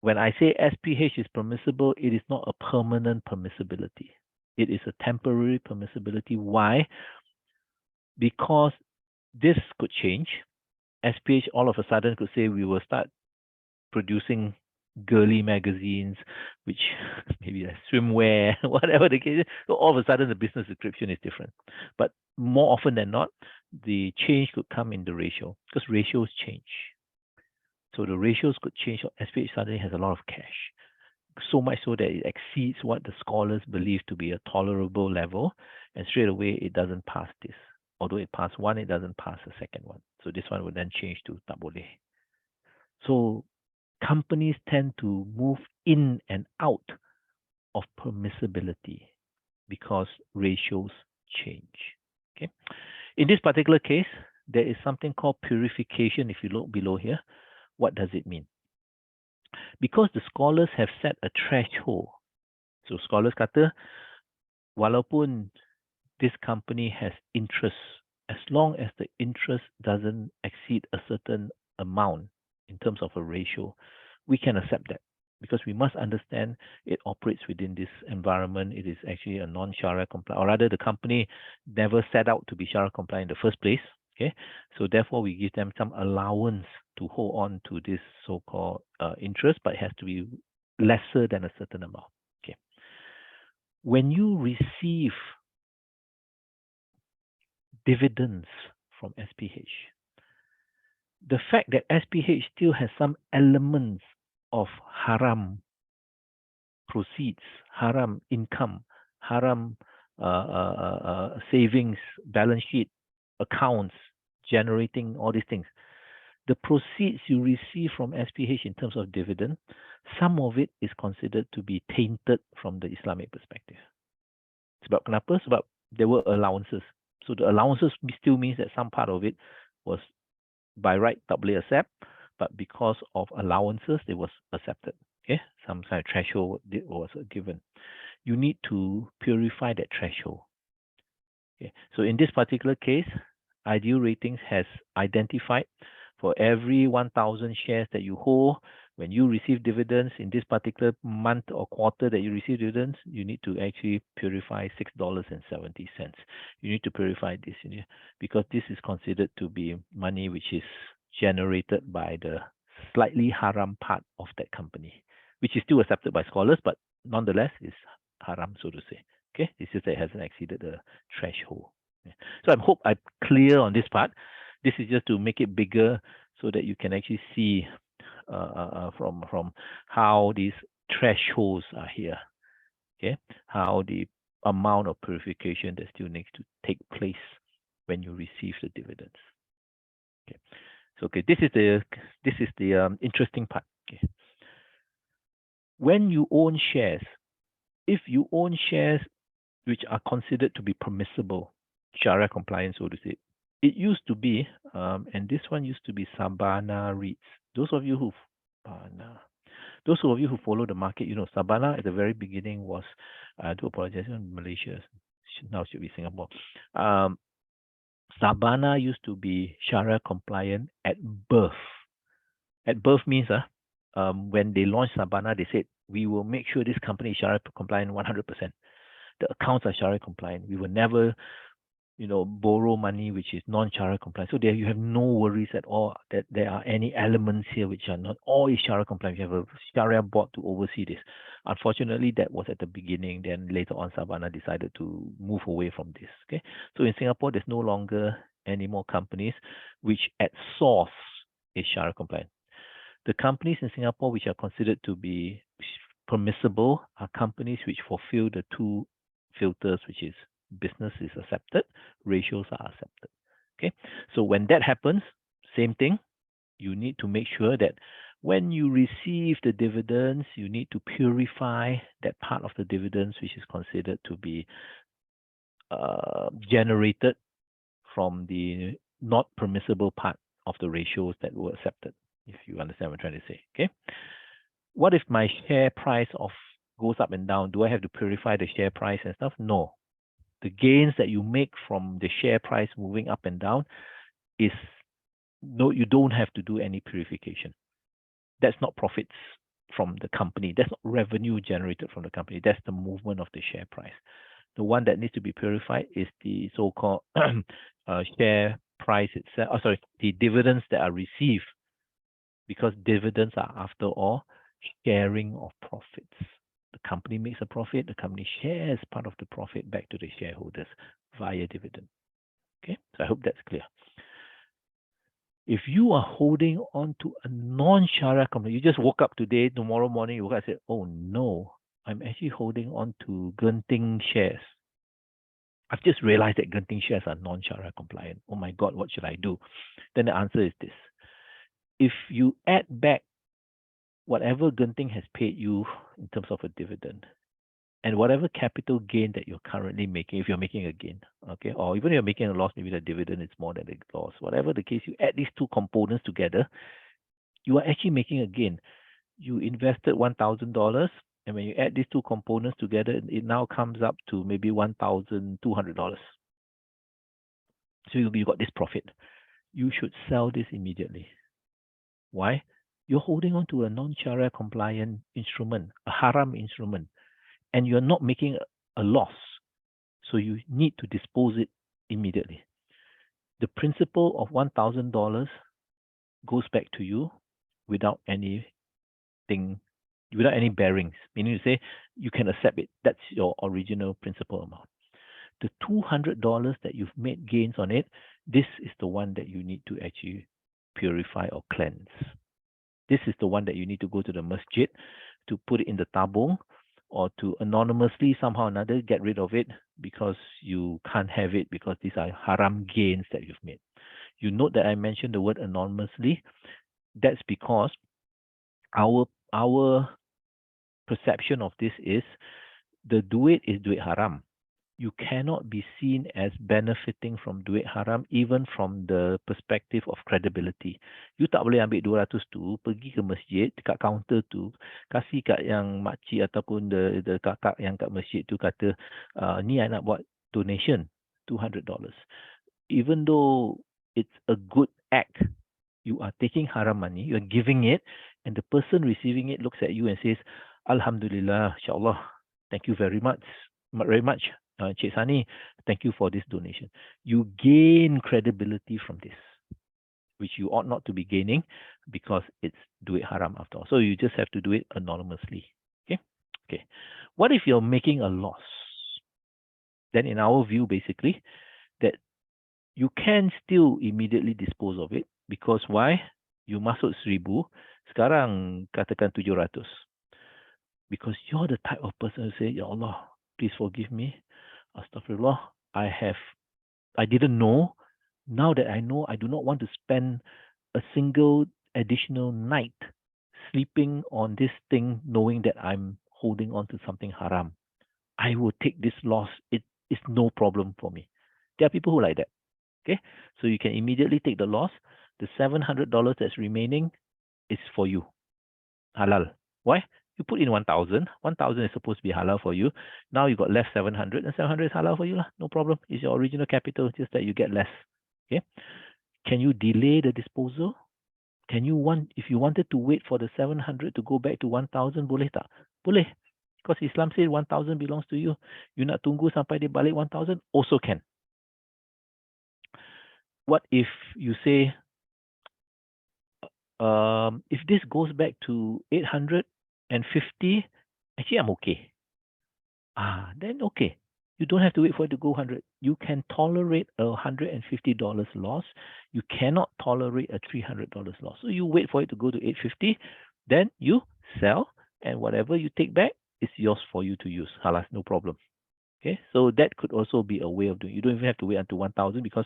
When I say SPH is permissible, it is not a permanent permissibility. It is a temporary permissibility. Why? Because this could change. SPH all of a sudden could say we will start producing girly magazines, which maybe like swimwear, whatever the case is. So all of a sudden the business description is different. But more often than not, the change could come in the ratio because ratios change. So the ratios could change. SPH suddenly has a lot of cash, so much so that it exceeds what the scholars believe to be a tolerable level, and straight away it doesn't pass this. Although it passed one, it doesn't pass the second one. So this one would then change to tak boleh. So companies tend to move in and out of permissibility because ratios change. Okay. In this particular case, there is something called purification. If you look below here, what does it mean? Because the scholars have set a threshold. So scholars kata, walaupun this company has interest, as long as the interest doesn't exceed a certain amount in terms of a ratio, we can accept that because we must understand it operates within this environment. It is actually a non-Sharia compliant, or rather the company never set out to be Sharia compliant in the first place. Okay, so therefore we give them some allowance to hold on to this so-called interest, but it has to be lesser than a certain amount. Okay, when you receive dividends from SPH, the fact that SPH still has some elements of haram proceeds, haram income, haram savings, balance sheet, accounts, generating all these things. The proceeds you receive from SPH in terms of dividend, some of it is considered to be tainted from the Islamic perspective. Sebab kenapa? Sebab there were allowances. So the allowances still means that some part of it was by right tak boleh accept, but because of allowances, it was accepted. Okay, some kind of threshold was given. You need to purify that threshold. Okay, so in this particular case, Ideal Ratings has identified for every 1,000 shares that you hold, when you receive dividends in this particular month or quarter that you receive dividends, you need to actually purify $6.70. You need to purify this because this is considered to be money which is generated by the slightly haram part of that company, which is still accepted by scholars, but nonetheless is haram, so to say. Okay, it's just that it hasn't exceeded the threshold. So I hope I'm clear on this part. This is just to make it bigger so that you can actually see from how these thresholds are here. Okay, how the amount of purification that still needs to take place when you receive the dividends. Okay, so okay, this is the interesting part. Okay, when you own shares, if you own shares which are considered to be permissible, Sharia compliance, so to say, it used to be, and this one used to be Sabana REITs. Those of you who follow the market, you know, Sabana at the very beginning was, I do apologize, Malaysia, now should be Singapore. Sabana used to be Sharia compliant at birth. At birth means when they launched Sabana, they said, we will make sure this company is Sharia compliant 100%. The accounts are Sharia compliant. We will never borrow money which is non-Sharia compliant. So there you have no worries at all that there are any elements here which are not all is Sharia compliant. You have a Sharia board to oversee this. Unfortunately, that was at the beginning. Then later on, Sabana decided to move away from this. Okay, so in Singapore, there's no longer any more companies which at source is Sharia compliant. The companies in Singapore which are considered to be permissible are companies which fulfill the two filters, which is business is accepted, ratios are accepted. Okay, so when that happens, same thing, you need to make sure that when you receive the dividends, you need to purify that part of the dividends which is considered to be generated from the not permissible part of the ratios that were accepted, if you understand what I'm trying to say. Okay, what if my share price goes up and down? Do I have to purify the share price and stuff? No. The gains that you make from the share price moving up and down is no, you don't have to do any purification. That's not profits from the company. That's not revenue generated from the company. That's the movement of the share price. The one that needs to be purified is the so-called share price itself. Oh, sorry, the dividends that are received, because dividends are, after all, sharing of profits. The company makes a profit, the company shares part of the profit back to the shareholders via dividend. Okay, so I hope that's clear. If you are holding on to a non-Sharia company, you just woke up today, tomorrow morning, you woke up and said, oh no, I'm actually holding on to Genting shares. I've just realized that Genting shares are non-Sharia compliant. Oh my God, what should I do? Then the answer is this. If you add back whatever Genting has paid you in terms of a dividend, and whatever capital gain that you're currently making, if you're making a gain, okay, or even if you're making a loss, maybe the dividend is more than the loss, whatever the case, you add these two components together, you are actually making a gain. You invested $1,000, and when you add these two components together, it now comes up to maybe $1,200. So you got this profit. You should sell this immediately. Why? You're holding on to a non-Sharia compliant instrument, a haram instrument, and you're not making a loss. So you need to dispose it immediately. The principle of $1,000 goes back to you without anything, without any bearings. Meaning to say, you can accept it. That's your original principal amount. The $200 that you've made gains on it, this is the one that you need to actually purify or cleanse. This is the one that you need to go to the masjid to put it in the tabung, or to anonymously somehow or another get rid of it, because you can't have it because these are haram gains that you've made. You note that I mentioned the word anonymously. That's because our perception of this is the duit is duit haram. You cannot be seen as benefiting from duit haram even from the perspective of credibility. You tak boleh ambil 200 tu, pergi ke masjid, dekat kaunter tu, kasih kat yang makcik ataupun the kakak yang kat masjid tu kata, ni I nak buat donation, $200. Even though it's a good act, you are taking haram money, you are giving it, and the person receiving it looks at you and says, Alhamdulillah, insyaAllah, thank you very much, Cik Sani, thank you for this donation. You gain credibility from this, which you ought not to be gaining because it's duit haram after all. So you just have to do it anonymously. Okay. What if you're making a loss? Then in our view, basically, that you can still immediately dispose of it, because why? You masuk 1,000, sekarang katakan 700. Because you're the type of person who say, Ya Allah, please forgive me. Astaghfirullah, I didn't know. Now that I know, I do not want to spend a single additional night sleeping on this thing, knowing that I'm holding on to something haram. I will take this loss. It is no problem for me. There are people who like that. Okay, so you can immediately take the loss. The $700 that's remaining is for you. Halal. Why? You put in 1,000. 1,000 is supposed to be halal for you. Now you got left 700, and 700 is halal for you lah. No problem. It's your original capital, just that you get less. Okay. Can you delay the disposal? If you wanted to wait for the 700 to go back to 1,000, boleh tak? Boleh. Because Islam says 1,000 belongs to you. You nak tunggu sampai dia balik 1,000? Also can. What if you say, if this goes back to 850, actually I'm okay. Then okay. You don't have to wait for it to go 100. You can tolerate a $150 loss. You cannot tolerate a $300 loss. So you wait for it to go to 850, then you sell, and whatever you take back is yours for you to use. Halas, no problem. Okay, so that could also be a way of doing it. You don't even have to wait until 1,000, because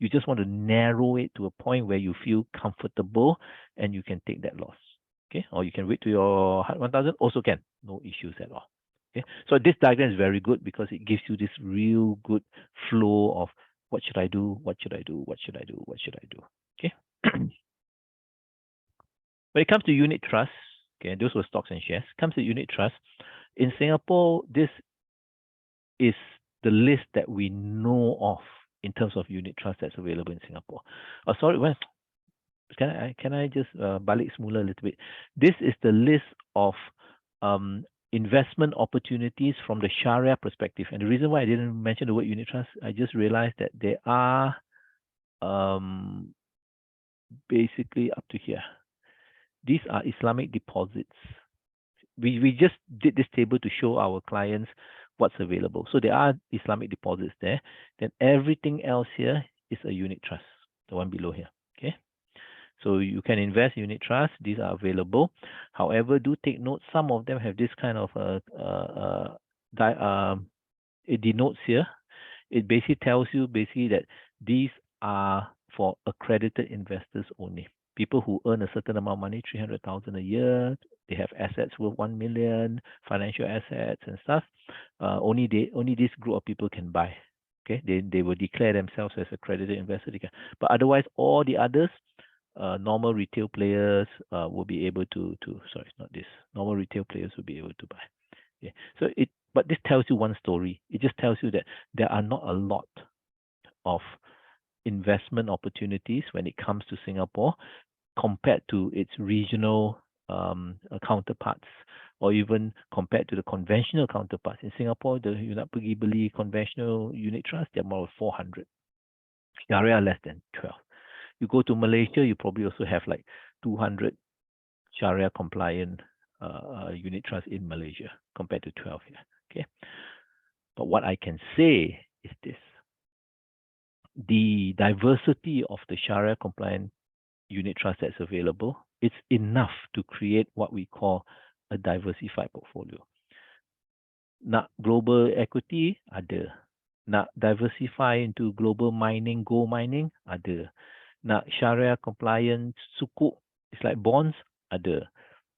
you just want to narrow it to a point where you feel comfortable and you can take that loss. Okay, or you can wait to your 1,000, also can. No issues at all. Okay, so this diagram is very good because it gives you this real good flow of what should I do, what should I do, what should I do, what should I do. Okay. When it comes to unit trust, okay, those were stocks and shares. Comes to unit trust, in Singapore, this is the list that we know of in terms of unit trust that's available in Singapore. Sorry, well, can I just balik semula a little bit? This is the list of investment opportunities from the Sharia perspective. And the reason why I didn't mention the word unit trust, I just realized that there are basically up to here. These are Islamic deposits. We just did this table to show our clients what's available. So there are Islamic deposits there. Then everything else here is a unit trust, the one below here. Okay. So you can invest in unit trust. These are available. However, do take note, some of them have this kind of it denotes here. It basically tells you that these are for accredited investors only. People who earn a certain amount of money, 300,000 a year, they have assets worth 1 million, financial assets and stuff. Only this group of people can buy. Okay, they will declare themselves as accredited investors. But otherwise, all the others, normal retail players will be able to sorry, not this. Normal retail players will be able to buy. Yeah. So but this tells you one story. It just tells you that there are not a lot of investment opportunities when it comes to Singapore compared to its regional counterparts, or even compared to the conventional counterparts. In Singapore, you nak pergi beli conventional unit trust, they're more than 400. Sharia less than 12. You go to Malaysia, you probably also have like 200 Sharia compliant unit trust in Malaysia compared to 12 here. Okay. But what I can say is this: the diversity of the Sharia compliant unit trust that's available, it's enough to create what we call a diversified portfolio. Nak global equity, ada. Nak diversify into global mining, gold mining, ada. Nak Sharia compliant sukuk, it's like bonds, ada.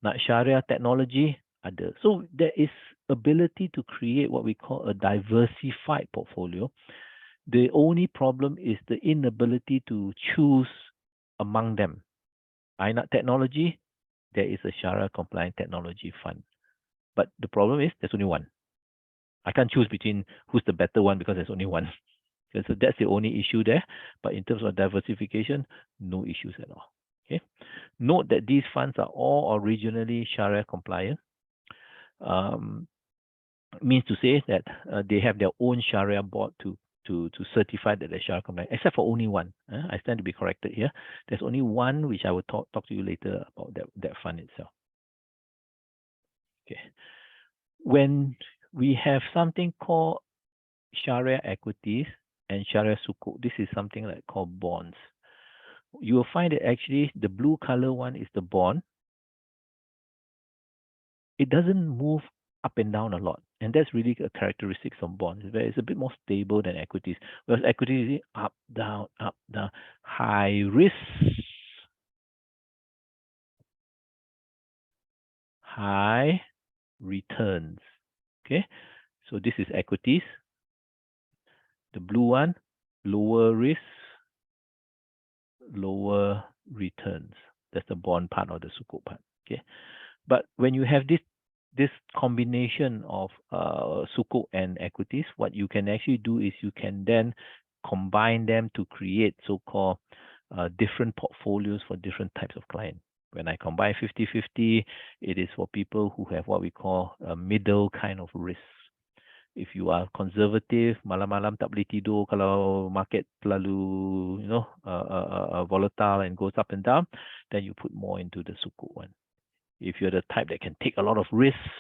Nak Sharia technology, ada. So there is ability to create what we call a diversified portfolio. The only problem is the inability to choose among them. I nak technology, there is a Sharia compliant technology fund. But the problem is there's only one. I can't choose between who's the better one because there's only one. So that's the only issue there. But in terms of diversification, no issues at all. Okay. Note that these funds are all originally Sharia compliant. Means to say that they have their own Sharia board to certify that they're Sharia compliant, except for only one. I stand to be corrected here. There's only one, which I will talk to you later about that fund itself. Okay. When we have something called Sharia equities and Sharia sukuk, this is something like called bonds. You will find that actually the blue color one is the bond. It doesn't move up and down a lot, and that's really a characteristic of bonds. It's a bit more stable than equities. Whereas equities is up, down, high risk, high returns. Okay, so this is equities. The blue one, lower risk, lower returns. That's the bond part or the sukuk part. Okay, but when you have this combination of sukuk and equities, what you can actually do is you can then combine them to create so-called different portfolios for different types of client. When I combine 50-50, it is for people who have what we call a middle kind of risk. If you are conservative, malam-malam tak boleh tidur kalau market terlalu volatile and goes up and down, then you put more into the sukuk one. If you're the type that can take a lot of risks,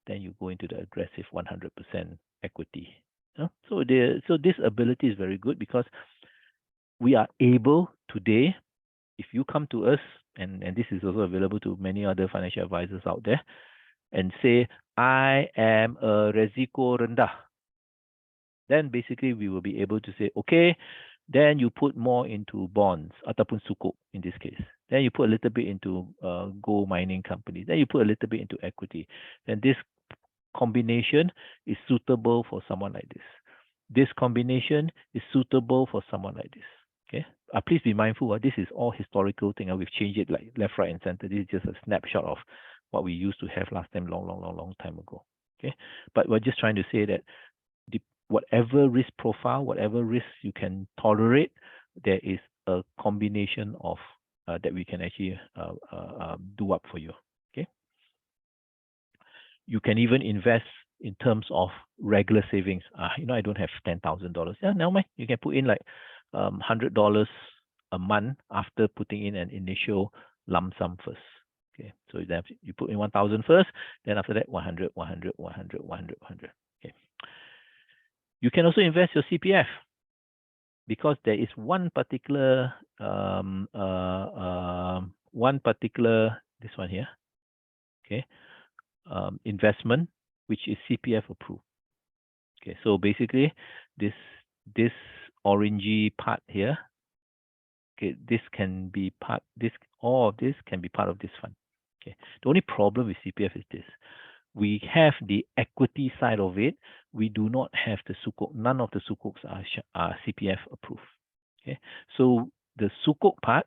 then you go into the aggressive 100% equity. So this ability is very good because we are able today, if you come to us, and this is also available to many other financial advisors out there, and say, I am a resiko rendah, then basically we will be able to say, okay, then you put more into bonds, ataupun sukuk in this case. Then you put a little bit into gold mining companies. Then you put a little bit into equity. Then this combination is suitable for someone like this. This combination is suitable for someone like this. Okay. Please be mindful. This is all historical thing. We've changed it like left, right, and center. This is just a snapshot of what we used to have last time, long time ago. Okay. But we're just trying to say that whatever risk profile, whatever risk you can tolerate, there is a combination of that we can actually do up for you. Okay. You can even invest in terms of regular savings. I don't have $10,000. Yeah, never mind. You can put in like $100 a month after putting in an initial lump sum first. Okay, so you put in 1,000 first, then after that 100, 100, 100, 100, 100. Okay. You can also invest your CPF because there is one particular this one here. Okay. Investment which is CPF approved. Okay, so basically this orangey part here, okay, this can be part of this fund. Okay, the only problem with CPF is this: we have the equity side of it. We do not have the sukuk. None of the sukuks are CPF approved. Okay, so the sukuk part,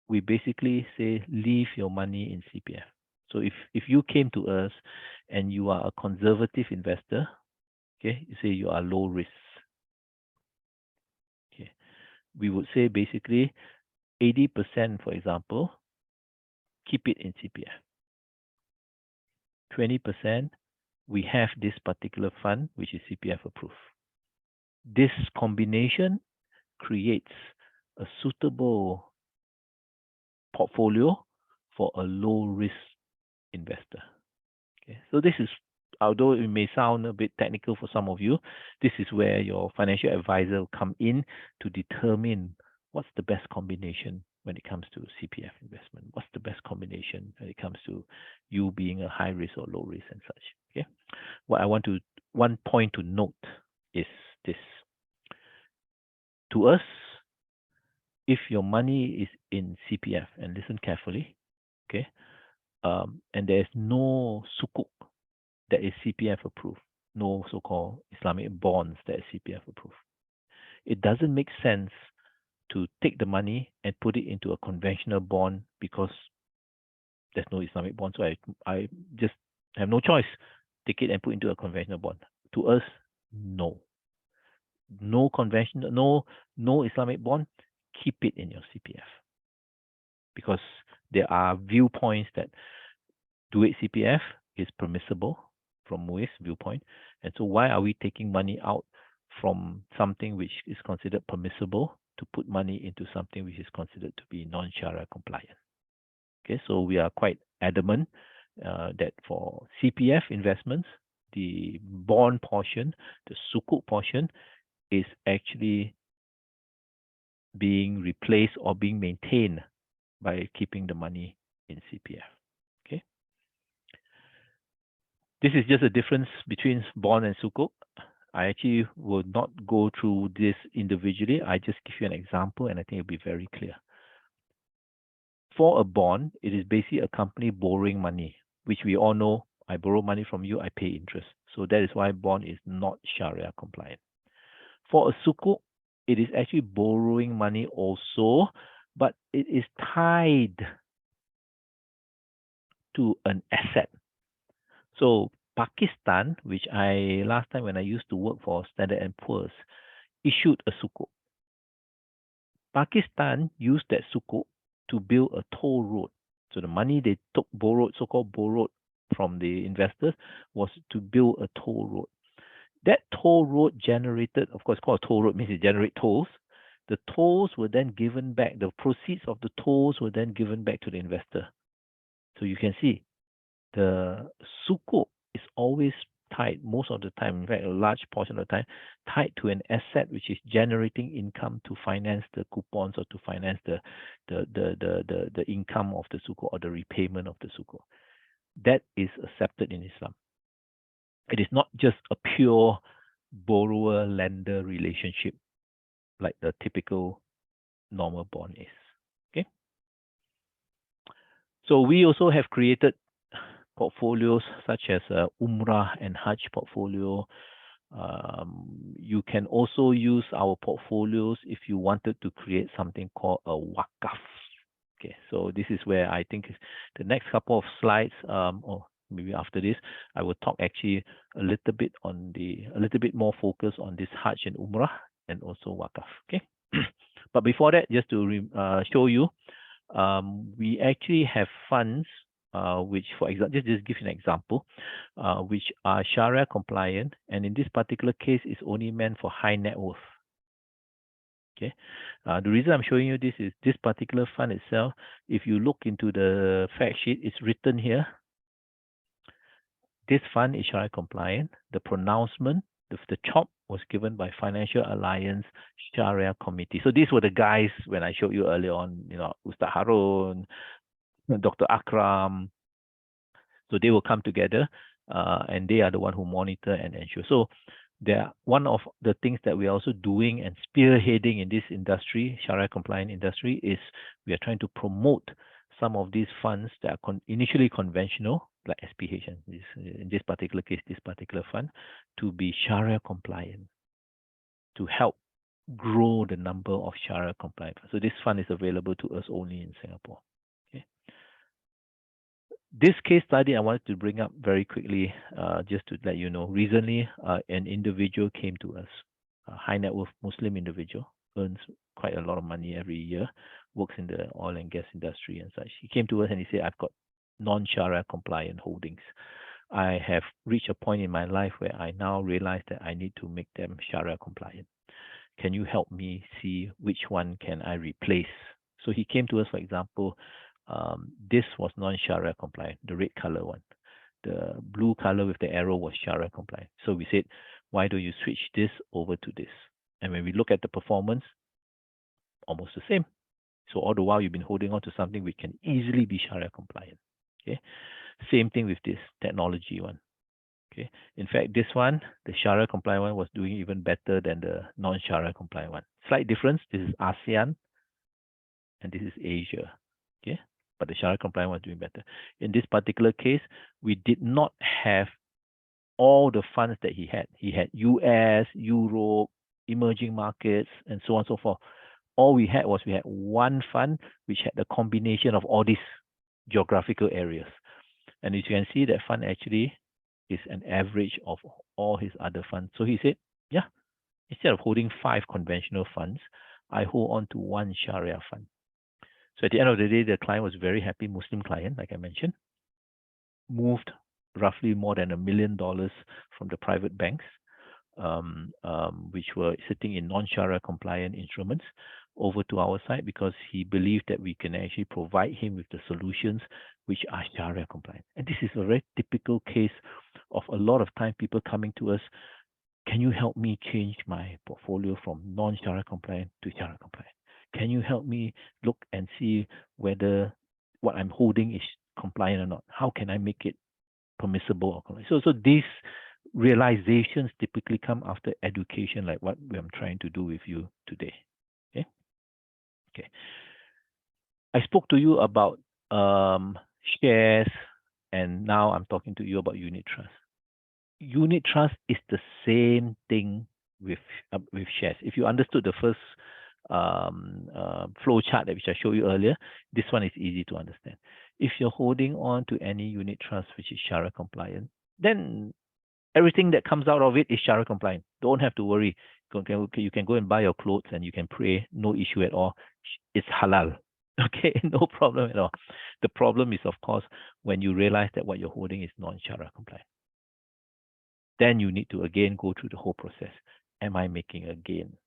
we basically say leave your money in CPF. So if you came to us and you are a conservative investor, okay, you say you are low risk. Okay, we would say basically 80%, for example, keep it in CPF. 20%, we have this particular fund which is CPF approved. This combination creates a suitable portfolio for a low risk investor. Okay, so this is, although it may sound a bit technical for some of you, this is where your financial advisor will come in to determine what's the best combination when it comes to CPF investment. What's the best combination when it comes to you being a high risk or low risk and such. Okay, one point to note is this: to us, if your money is in CPF, and listen carefully, okay, and there is no sukuk that is CPF approved, no so-called Islamic bonds that is CPF approved, it doesn't make sense to take the money and put it into a conventional bond because there's no Islamic bond. So I just have no choice. Take it and put into a conventional bond. To us, no. No conventional, no Islamic bond. Keep it in your CPF. Because there are viewpoints that do it CPF is permissible from Muiz's viewpoint. And so why are we taking money out from something which is considered permissible to put money into something which is considered to be non-Sharia compliant? Okay, so we are quite adamant that for CPF investments, the bond portion, the sukuk portion, is actually being replaced or being maintained by keeping the money in CPF. Okay, this is just a difference between bond and sukuk. I actually will not go through this individually. I just give you an example, and I think it'll be very clear. For a bond, it is basically a company borrowing money, which we all know. I borrow money from you, I pay interest. So that is why bond is not Sharia compliant. For a sukuk, it is actually borrowing money also, but it is tied to an asset. So Pakistan, which last time when I used to work for Standard & Poor's, issued a sukuk. Pakistan used that sukuk to build a toll road. So the money they so-called borrowed from the investors was to build a toll road. That toll road generated, of course, called a toll road means it generates tolls. The tolls were then given back. The proceeds of the tolls were then given back to the investor. So you can see the sukuk is always tied, most of the time, in fact, a large portion of the time, tied to an asset which is generating income to finance the coupons or to finance the income of the sukuk or the repayment of the sukuk. That is accepted in Islam. It is not just a pure borrower-lender relationship like the typical normal bond is. Okay. So we also have created portfolios such as Umrah and Hajj portfolio. You can also use our portfolios if you wanted to create something called a Waqaf. Okay, so this is where I think the next couple of slides, or maybe after this, I will talk actually a little bit more focus on this Hajj and Umrah and also Waqaf. Okay, but before that, just to show you, we actually have funds which, for example, just give you an example, which are Sharia compliant, and in this particular case, is only meant for high net worth. Okay, the reason I'm showing you this is this particular fund itself. If you look into the fact sheet, it's written here. This fund is Sharia compliant. The pronouncement, the CHOP was given by Financial Alliance Sharia Committee. So these were the guys when I showed you earlier on, Ustaz Harun, Dr. Akram. So they will come together and they are the one who monitor and ensure. So one of the things that we are also doing and spearheading in this industry, Sharia compliant industry, is we are trying to promote some of these funds that are initially conventional, like SPH, and in this particular case, this particular fund, to be Sharia compliant, to help grow the number of Sharia compliant. So this fund is available to us only in Singapore. Okay. This case study I wanted to bring up very quickly, just to let you know. Recently, an individual came to us, a high net worth Muslim individual, earns quite a lot of money every year, works in the oil and gas industry and such. He came to us and he said, I've got non-Sharia compliant holdings. I have reached a point in my life where I now realize that I need to make them Sharia compliant. Can you help me see which one can I replace? So he came to us, for example, this was non-Sharia compliant, the red color one. The blue color with the arrow was Sharia compliant. So we said, why don't you switch this over to this? And when we look at the performance, almost the same. So all the while you've been holding on to something which can easily be Sharia compliant. Okay. Same thing with this technology one. Okay. In fact, this one, the Sharia compliant one, was doing even better than the non-Sharia compliant one. Slight difference. This is ASEAN and this is Asia. Okay. But the Sharia compliant was doing better. In this particular case, we did not have all the funds that he had. He had US, Europe, emerging markets, and so on and so forth. All we had was one fund which had the combination of all these geographical areas. And as you can see, that fund actually is an average of all his other funds. So he said, yeah, instead of holding 5 conventional funds, I hold on to one Sharia fund. So at the end of the day, the client was very happy, Muslim client, like I mentioned, moved roughly more than $1 million from the private banks, which were sitting in non-Sharia compliant instruments, over to our side, because he believed that we can actually provide him with the solutions which are Sharia compliant. And this is a very typical case of a lot of time people coming to us, can you help me change my portfolio from non-Sharia compliant to Sharia compliant? Can you help me look and see whether what I'm holding is compliant or not? How can I make it permissible or compliant? So these realizations typically come after education, like what I'm trying to do with you today. Okay. I spoke to you about shares, and now I'm talking to you about unit trust. Unit trust is the same thing with shares. If you understood the first flow chart which I showed you earlier, this one is easy to understand. If you're holding on to any unit trust which is Sharia compliant, then everything that comes out of it is Sharia compliant. Don't have to worry. You can go and buy your clothes and you can pray, no issue at all. It's halal. Okay, no problem at all. The problem is, of course, when you realize that what you're holding is non-Sharia compliant. Then you need to again go through the whole process. Am I making a gain?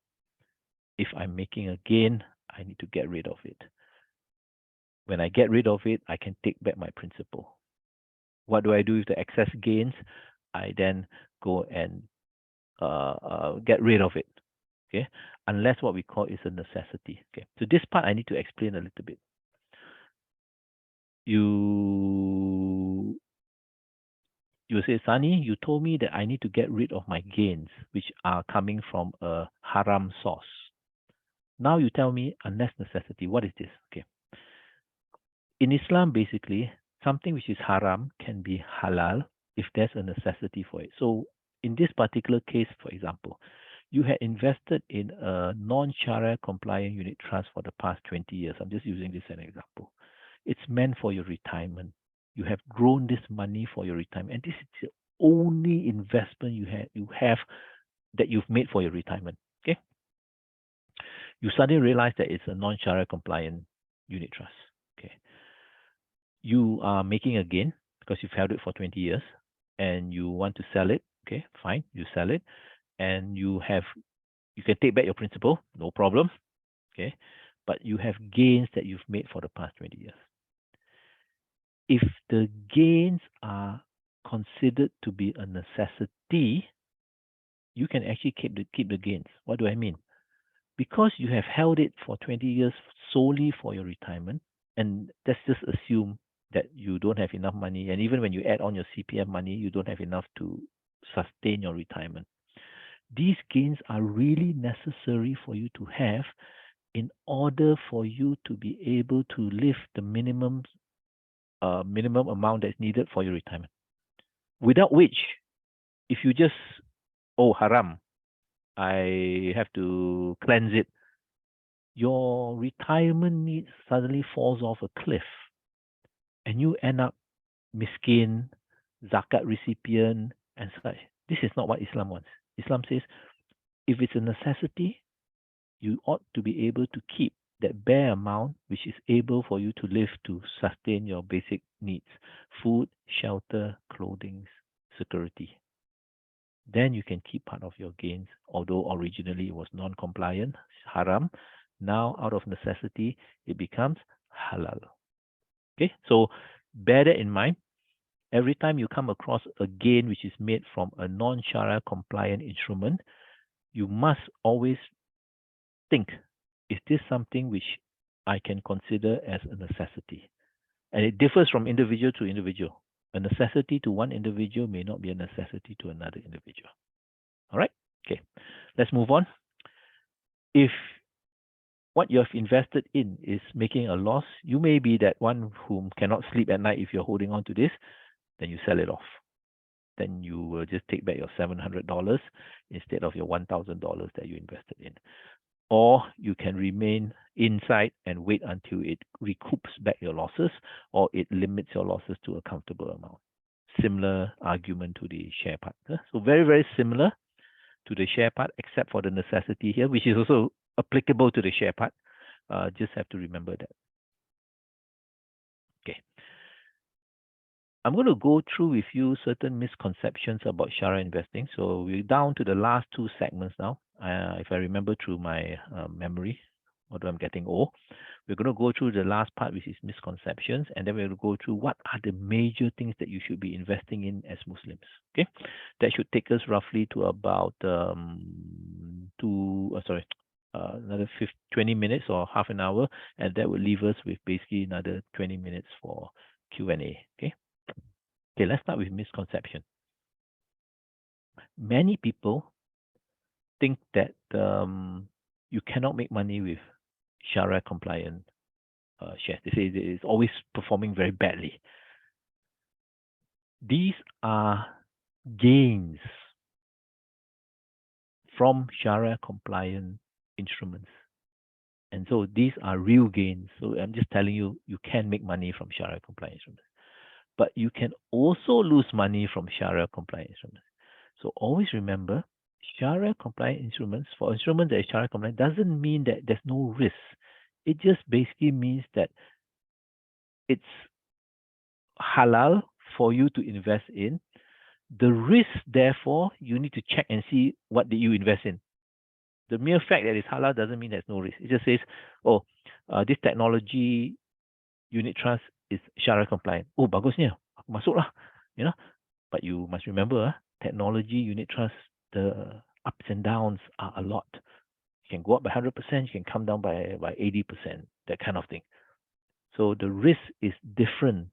If I'm making a gain, I need to get rid of it. When I get rid of it, I can take back my principal. What do I do with the excess gains? I then go and get rid of it. Okay, unless what we call is a necessity. Okay, so this part I need to explain a little bit. You say, Sani, you told me that I need to get rid of my gains, which are coming from a haram source. Now you tell me unless necessity. What is this? Okay. In Islam, basically, something which is haram can be halal if there's a necessity for it. So in this particular case, for example, you had invested in a non-Sharia compliant unit trust for the past 20 years. I'm just using this as an example. It's meant for your retirement. You have grown this money for your retirement. And this is the only investment you have that you've made for your retirement. Okay. You suddenly realize that it's a non-Sharia compliant unit trust. Okay. you are making a gain because you've held it for 20 years and you want to sell it. Okay, fine, you sell it, and you can take back your principal, no problem. Okay, but you have gains that you've made for the past 20 years. If the gains are considered to be a necessity, you can actually keep the gains. What do I mean? Because you have held it for 20 years solely for your retirement, and let's just assume that you don't have enough money, and even when you add on your CPF money, you don't have enough to sustain your retirement. These gains are really necessary for you to have in order for you to be able to live the minimum amount that's needed for your retirement. Without which, if you just, haram, I have to cleanse it, your retirement needs suddenly falls off a cliff and you end up miskin, zakat recipient, and such. This is not what Islam wants. Islam says if it's a necessity, you ought to be able to keep that bare amount which is able for you to live to sustain your basic needs: food, shelter, clothing, security. Then you can keep part of your gains, although originally it was non-compliant, haram. Now, out of necessity, it becomes halal. Okay, so bear that in mind. Every time you come across a gain which is made from a non-Sharia compliant instrument, you must always think, is this something which I can consider as a necessity? And it differs from individual to individual. A necessity to one individual may not be a necessity to another individual. All right? Okay, let's move on. If what you have invested in is making a loss, you may be that one whom cannot sleep at night if you're holding on to this, then you sell it off. Then you will just take back your $700 instead of your $1,000 that you invested in. Or you can remain inside and wait until it recoups back your losses, or it limits your losses to a comfortable amount. Similar argument to the share part. So very, very similar to the share part, except for the necessity here, which is also applicable to the share part. Just have to remember that. Okay. I'm going to go through with you certain misconceptions about Sharia investing. So we're down to the last two segments now. If I remember through my memory, although I'm getting old, we're going to go through the last part, which is misconceptions, and then we're going to go through what are the major things that you should be investing in as Muslims. Okay, that should take us roughly to about another 20 minutes or half an hour, and that will leave us with basically another 20 minutes for Q&A. Okay, let's start with misconception. Many people think that you cannot make money with Sharia compliant shares. They say it's always performing very badly. These are gains from Sharia compliant instruments. And so these are real gains. So I'm just telling you, you can make money from Sharia compliant instruments. But you can also lose money from Sharia compliant instruments. So always remember, Sharia compliant instruments, for instruments that is Sharia compliant, doesn't mean that there's no risk. It just basically means that it's halal for you to invest in. The risk, therefore, you need to check and see what did you invest in. The mere fact that it's halal doesn't mean there's no risk. It just says, this technology unit trust is Sharia compliant. Oh, bagusnya, masuklah, you know. But you must remember, technology unit trust, the ups and downs are a lot. You can go up by 100%, you can come down by 80%, that kind of thing. So the risk is different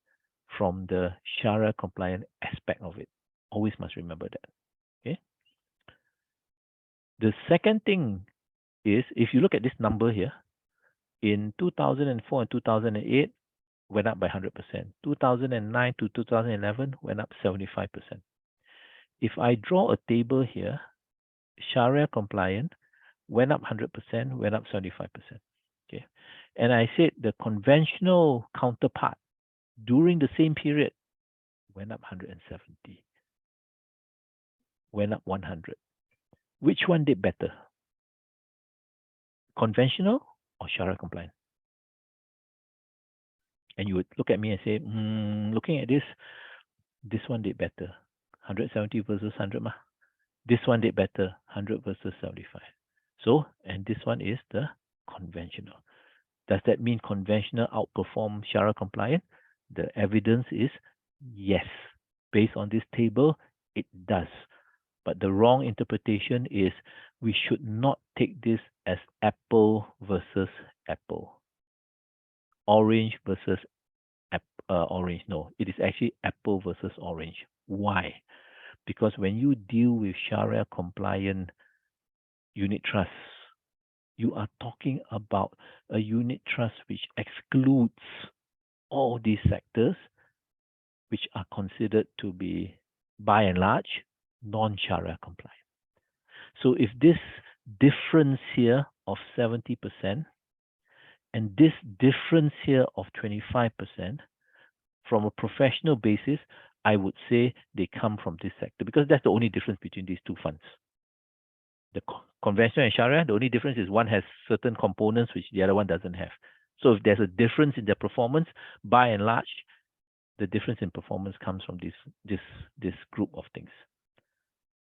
from the Sharia compliant aspect of it. Always must remember that. Okay. The second thing is, if you look at this number here, in 2004 and 2008, went up by 100%. 2009 to 2011 went up 75%. If I draw a table here, Sharia compliant went up 100%, went up 75%. Okay, and I said the conventional counterpart during the same period went up 170, went up 100. Which one did better? Conventional or Sharia compliant? and you would look at me and say, looking at this one did better. 170 versus 100 mah. This one did better. 100 versus 75. So, and this one is the conventional. Does that mean conventional outperform Sharia compliant? The evidence is yes. Based on this table, it does. But the wrong interpretation is we should not take this as apple versus apple. Orange versus orange. No, it is actually apple versus orange. Why? Because when you deal with Sharia compliant unit trusts, you are talking about a unit trust which excludes all these sectors which are considered to be, by and large, non-Sharia compliant. So if this difference here of 70% and this difference here of 25%, from a professional basis, I would say they come from this sector because that's the only difference between these two funds. The conventional and Sharia, the only difference is one has certain components which the other one doesn't have. So if there's a difference in their performance, by and large, the difference in performance comes from this group of things.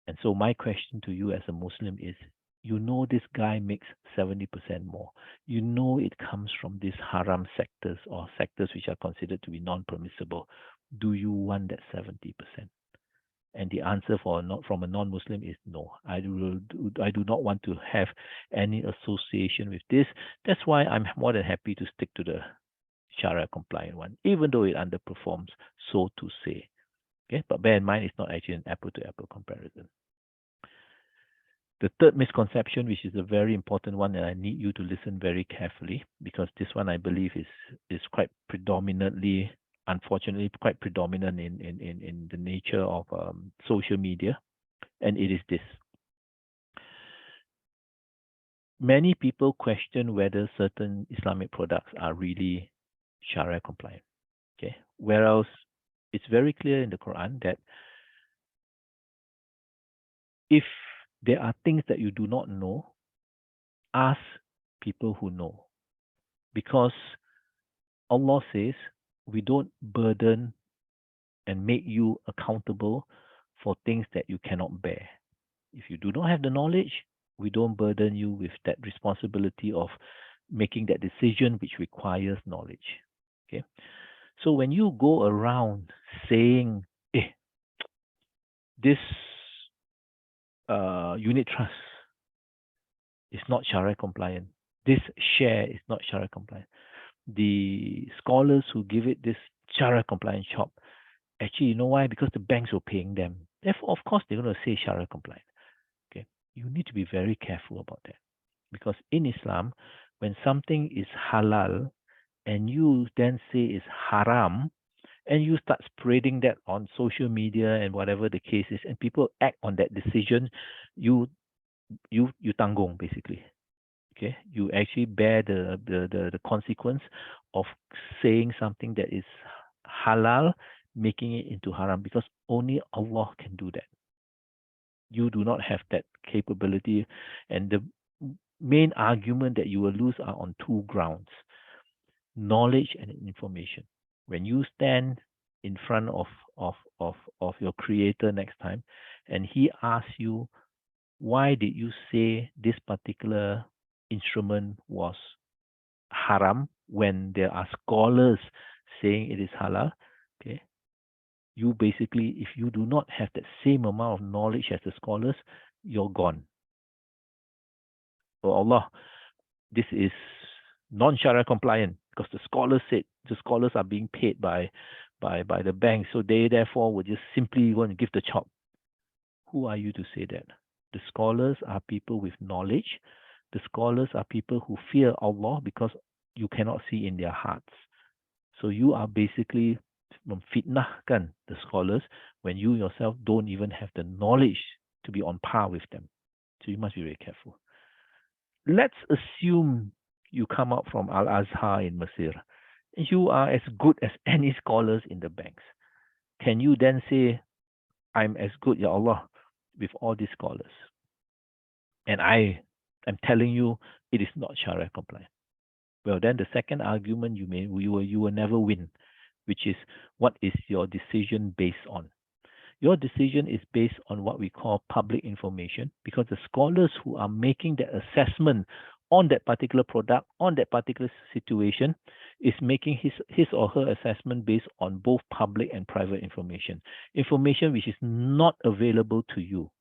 And so my question to you as a Muslim is, you know this guy makes 70% more. You know it comes from these haram sectors or sectors which are considered to be non-permissible. Do you want that 70%? And the answer from a non-Muslim is no. I do not want to have any association with this. That's why I'm more than happy to stick to the Sharia compliant one, even though it underperforms, so to say. Okay, but bear in mind it's not actually an apple-to-apple comparison. The third misconception, which is a very important one, and I need you to listen very carefully, because this one I believe is quite predominantly, unfortunately, quite predominant in the nature of social media, and it is this. Many people question whether certain Islamic products are really Sharia compliant. Okay, whereas it's very clear in the Quran that if there are things that you do not know, ask people who know. Because Allah says we don't burden and make you accountable for things that you cannot bear. If you do not have the knowledge, we don't burden you with that responsibility of making that decision which requires knowledge. Okay. So when you go around saying, this unit trust is not Sharia compliant, this share is not Sharia compliant, the scholars who give it this Sharia compliant shop, actually, you know why? Because the banks were paying them. Therefore, of course, they're going to say Sharia compliant. Okay, you need to be very careful about that, because in Islam, when something is halal and you then say it's haram, and you start spreading that on social media and whatever the case is, and people act on that decision, you tanggung basically. Okay, you actually bear the consequence of saying something that is halal, making it into haram, because only Allah can do that. You do not have that capability, and the main argument that you will lose are on two grounds: knowledge and information. When you stand in front of your creator next time, and he asks you, why did you say this particular instrument was haram when there are scholars saying it is halal? Okay, you basically, if you do not have that same amount of knowledge as the scholars, you're gone. Oh Allah, this is non-Sharia compliant because the scholars said the scholars are being paid by the bank, so they therefore will just simply go and give the chop. Who are you to say that? The scholars are people with knowledge. The scholars are people who fear Allah because you cannot see in their hearts. So you are basically memfitnahkan the scholars when you yourself don't even have the knowledge to be on par with them. So you must be very careful. Let's assume you come out from Al-Azhar in Masir. You are as good as any scholars in the banks. Can you then say, I'm as good, Ya Allah, with all these scholars? And I am telling you, it is not Sharia compliant. Well, then the second argument you will never win, which is what is your decision based on? Your decision is based on what we call public information, because the scholars who are making the assessment on that particular product, on that particular situation, is making his or her assessment based on both public and private information which is not available to you.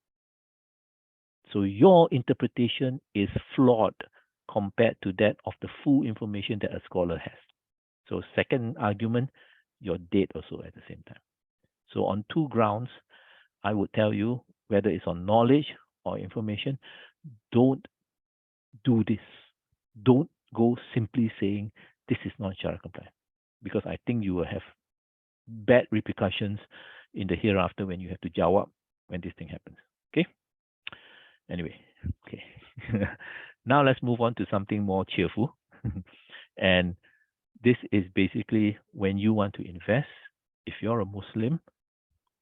So your interpretation is flawed compared to that of the full information that a scholar has. So second argument, you're dead also at the same time. So on two grounds, I would tell you, whether it's on knowledge or information, don't do this. Don't go simply saying this is not Sharia compliant, because I think you will have bad repercussions in the hereafter when you have to jawab when this thing happens. Okay? Anyway, okay. Now let's move on to something more cheerful. And this is basically when you want to invest. If you're a Muslim,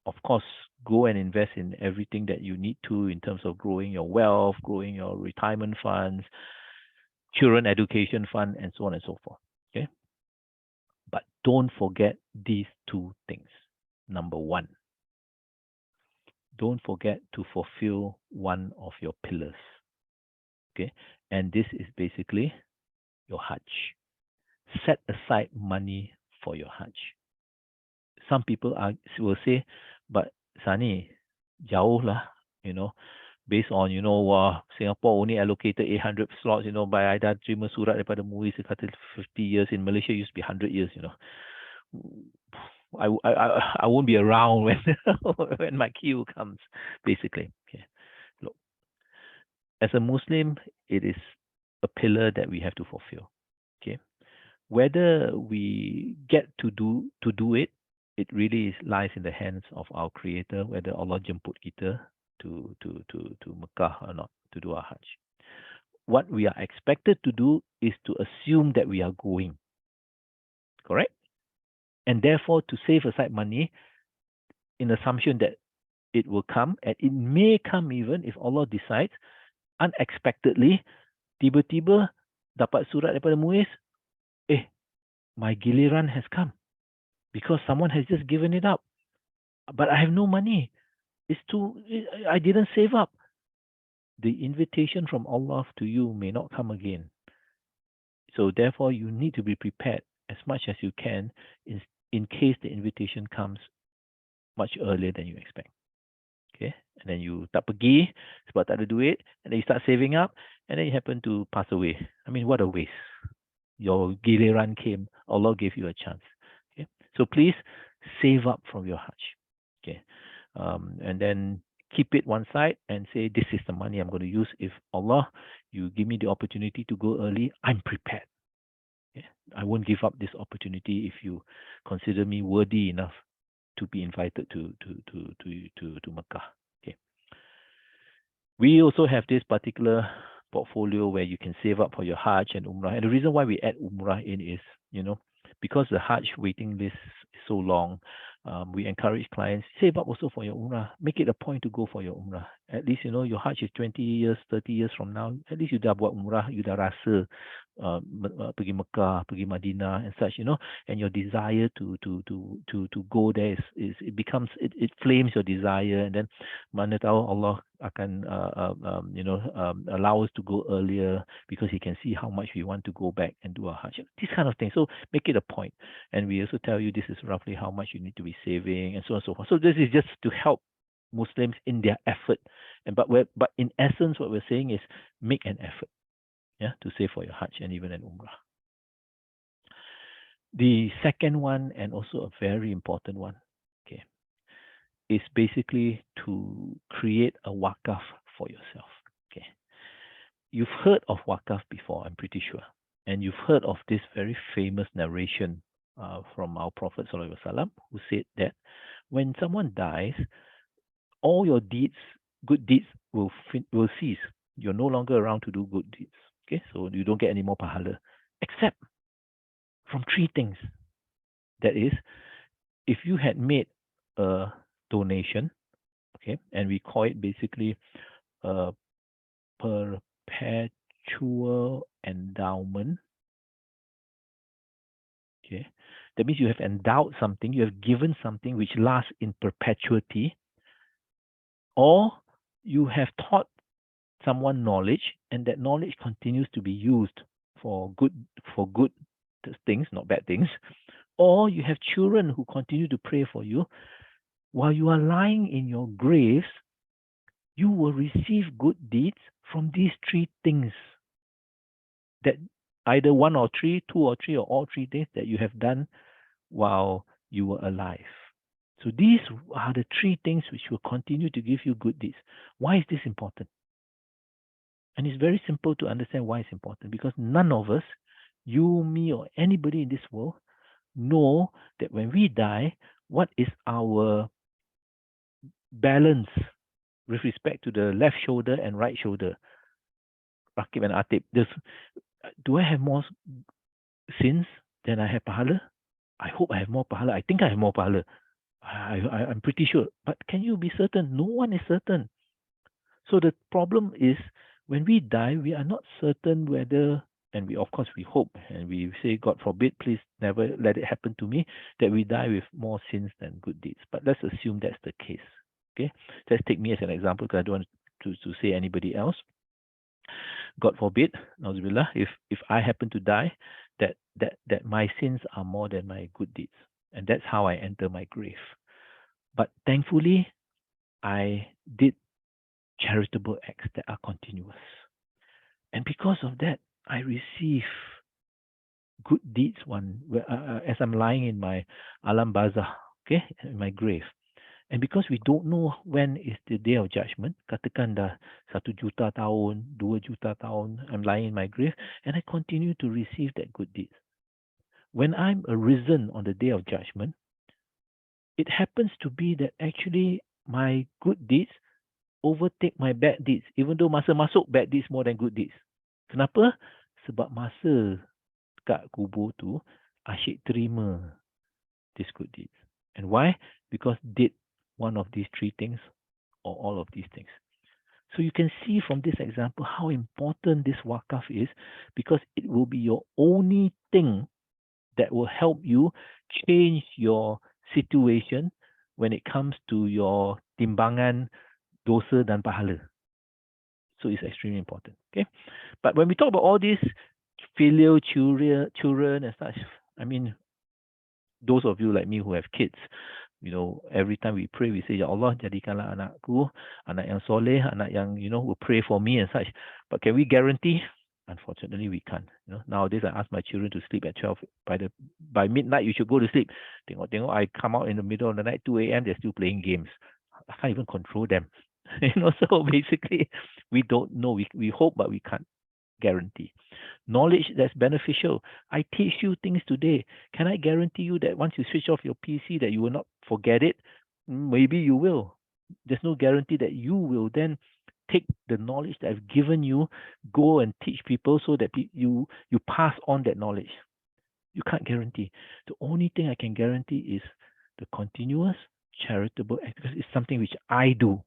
of course, go and invest in everything that you need to in terms of growing your wealth, growing your retirement funds, children education fund, and so on and so forth. Okay. But don't forget these two things. Number one, don't forget to fulfill one of your pillars. Okay. And this is basically your Hajj. Set aside money for your Hajj. Some people will say, but Sani, jauh lah, based on, Singapore only allocated 800 slots, by I dah terima surat daripada MUIS, dia kata 50 years. In Malaysia, it used to be 100 years, I won't be around when when my queue comes, basically. Okay. Look, as a Muslim, it is a pillar that we have to fulfill. Okay. Whether we get to do it, it really lies in the hands of our Creator, whether Allah jemput kita to Mecca or not, to do our Hajj. What we are expected to do is to assume that we are going. Correct? And therefore, to save aside money in assumption that it will come, and it may come even if Allah decides unexpectedly, tiba-tiba dapat surat daripada MUIS, my giliran has come because someone has just given it up. But I have no money. I didn't save up. The invitation from Allah to you may not come again. So therefore, you need to be prepared as much as you can in case the invitation comes much earlier than you expect. Okay, and then you tak pergi sebab tak ada duit, and then you start saving up, and then you happen to pass away. I mean, what a waste. Your giliran came, Allah gave you a chance. Okay, so please save up from your Hajj. Okay, and then keep it one side and say, this is the money I'm going to use. If Allah, you give me the opportunity to go early, I'm prepared. Okay? I won't give up this opportunity if you consider me worthy enough to be invited to Mecca. Okay. We also have this particular portfolio where you can save up for your Hajj and Umrah. And the reason why we add Umrah in is, because the Hajj waiting list is so long, we encourage clients, save up also for your Umrah. Make it a point to go for your Umrah. At least, your Hajj is 20 years, 30 years from now. At least you dah buat Umrah, you dah rasa pergi Mekah, pergi Madinah and such, and your desire to go there is it flames your desire, and then mana tahu Allah akan allow us to go earlier because He can see how much we want to go back and do our Hajj. This kind of thing. So make it a point, and we also tell you this is roughly how much you need to be saving, and so on and so forth. So this is just to help Muslims in their effort, but in essence, what we're saying is make an effort. To save for your Hajj and even an Umrah. The second one, and also a very important one, okay, is basically to create a wakaf for yourself. Okay, you've heard of wakaf before, I'm pretty sure, and you've heard of this very famous narration from our Prophet ﷺ, who said that when someone dies, all your deeds, good deeds, will cease. You're no longer around to do good deeds. Okay, so you don't get any more pahala, except from three things. That is, if you had made a donation, okay, and we call it basically a perpetual endowment, Okay, that means you have endowed something, you have given something which lasts in perpetuity, or you have taught someone knowledge, and that knowledge continues to be used for good things, not bad things, or you have children who continue to pray for you while you are lying in your graves. You will receive good deeds from these three things, that either one or three, two or three, or all three things that you have done while you were alive. So these are the three things which will continue to give you good deeds. Why is this important? And it's very simple to understand why it's important, because none of us, you, me, or anybody in this world, know that when we die, what is our balance with respect to the left shoulder and right shoulder. Rakib and Atib. Do I have more sins than I have pahala? I hope I have more pahala. I think I have more pahala. I'm pretty sure. But can you be certain? No one is certain. So the problem is, when we die, we are not certain whether, and we, of course, we hope, and we say, God forbid, please never let it happen to me, that we die with more sins than good deeds. But let's assume that's the case. Okay, let's take me as an example, because I don't want to say anybody else. God forbid, Nauzubillah, if I happen to die, that my sins are more than my good deeds, and that's how I enter my grave. But thankfully, I did charitable acts that are continuous, and because of that, I receive good deeds. As I'm lying in my alam barzah, okay, in my grave. And because we don't know when is the day of judgment, katakan dah 1 juta tahun, 2 juta tahun, I'm lying in my grave, and I continue to receive that good deeds. When I'm arisen on the day of judgment, it happens to be that actually my good deeds overtake my bad deeds, even though masa masuk bad deeds more than good deeds. Kenapa? Sebab masa kat kubur tu, asyik terima these good deeds. And why? Because did one of these three things or all of these things. So you can see from this example how important this wakaf is, because it will be your only thing that will help you change your situation when it comes to your timbangan dosa dan pahala. So it's extremely important. Okay, but when we talk about all these filial children and such, I mean, those of you like me who have kids, every time we pray, we say, Ya Allah, jadikanlah anakku anak yang soleh, anak yang, will pray for me and such. But can we guarantee? Unfortunately, we can't. Nowadays, I ask my children to sleep at 12. By midnight, you should go to sleep. Tengok, I come out in the middle of the night, 2 a.m., they're still playing games. I can't even control them. So basically, we don't know. We hope, but we can't guarantee. Knowledge that's beneficial. I teach you things today. Can I guarantee you that once you switch off your PC that you will not forget it? Maybe you will. There's no guarantee that you will then take the knowledge that I've given you, go and teach people so that you pass on that knowledge. You can't guarantee. The only thing I can guarantee is the continuous charitable act, because it's something which I do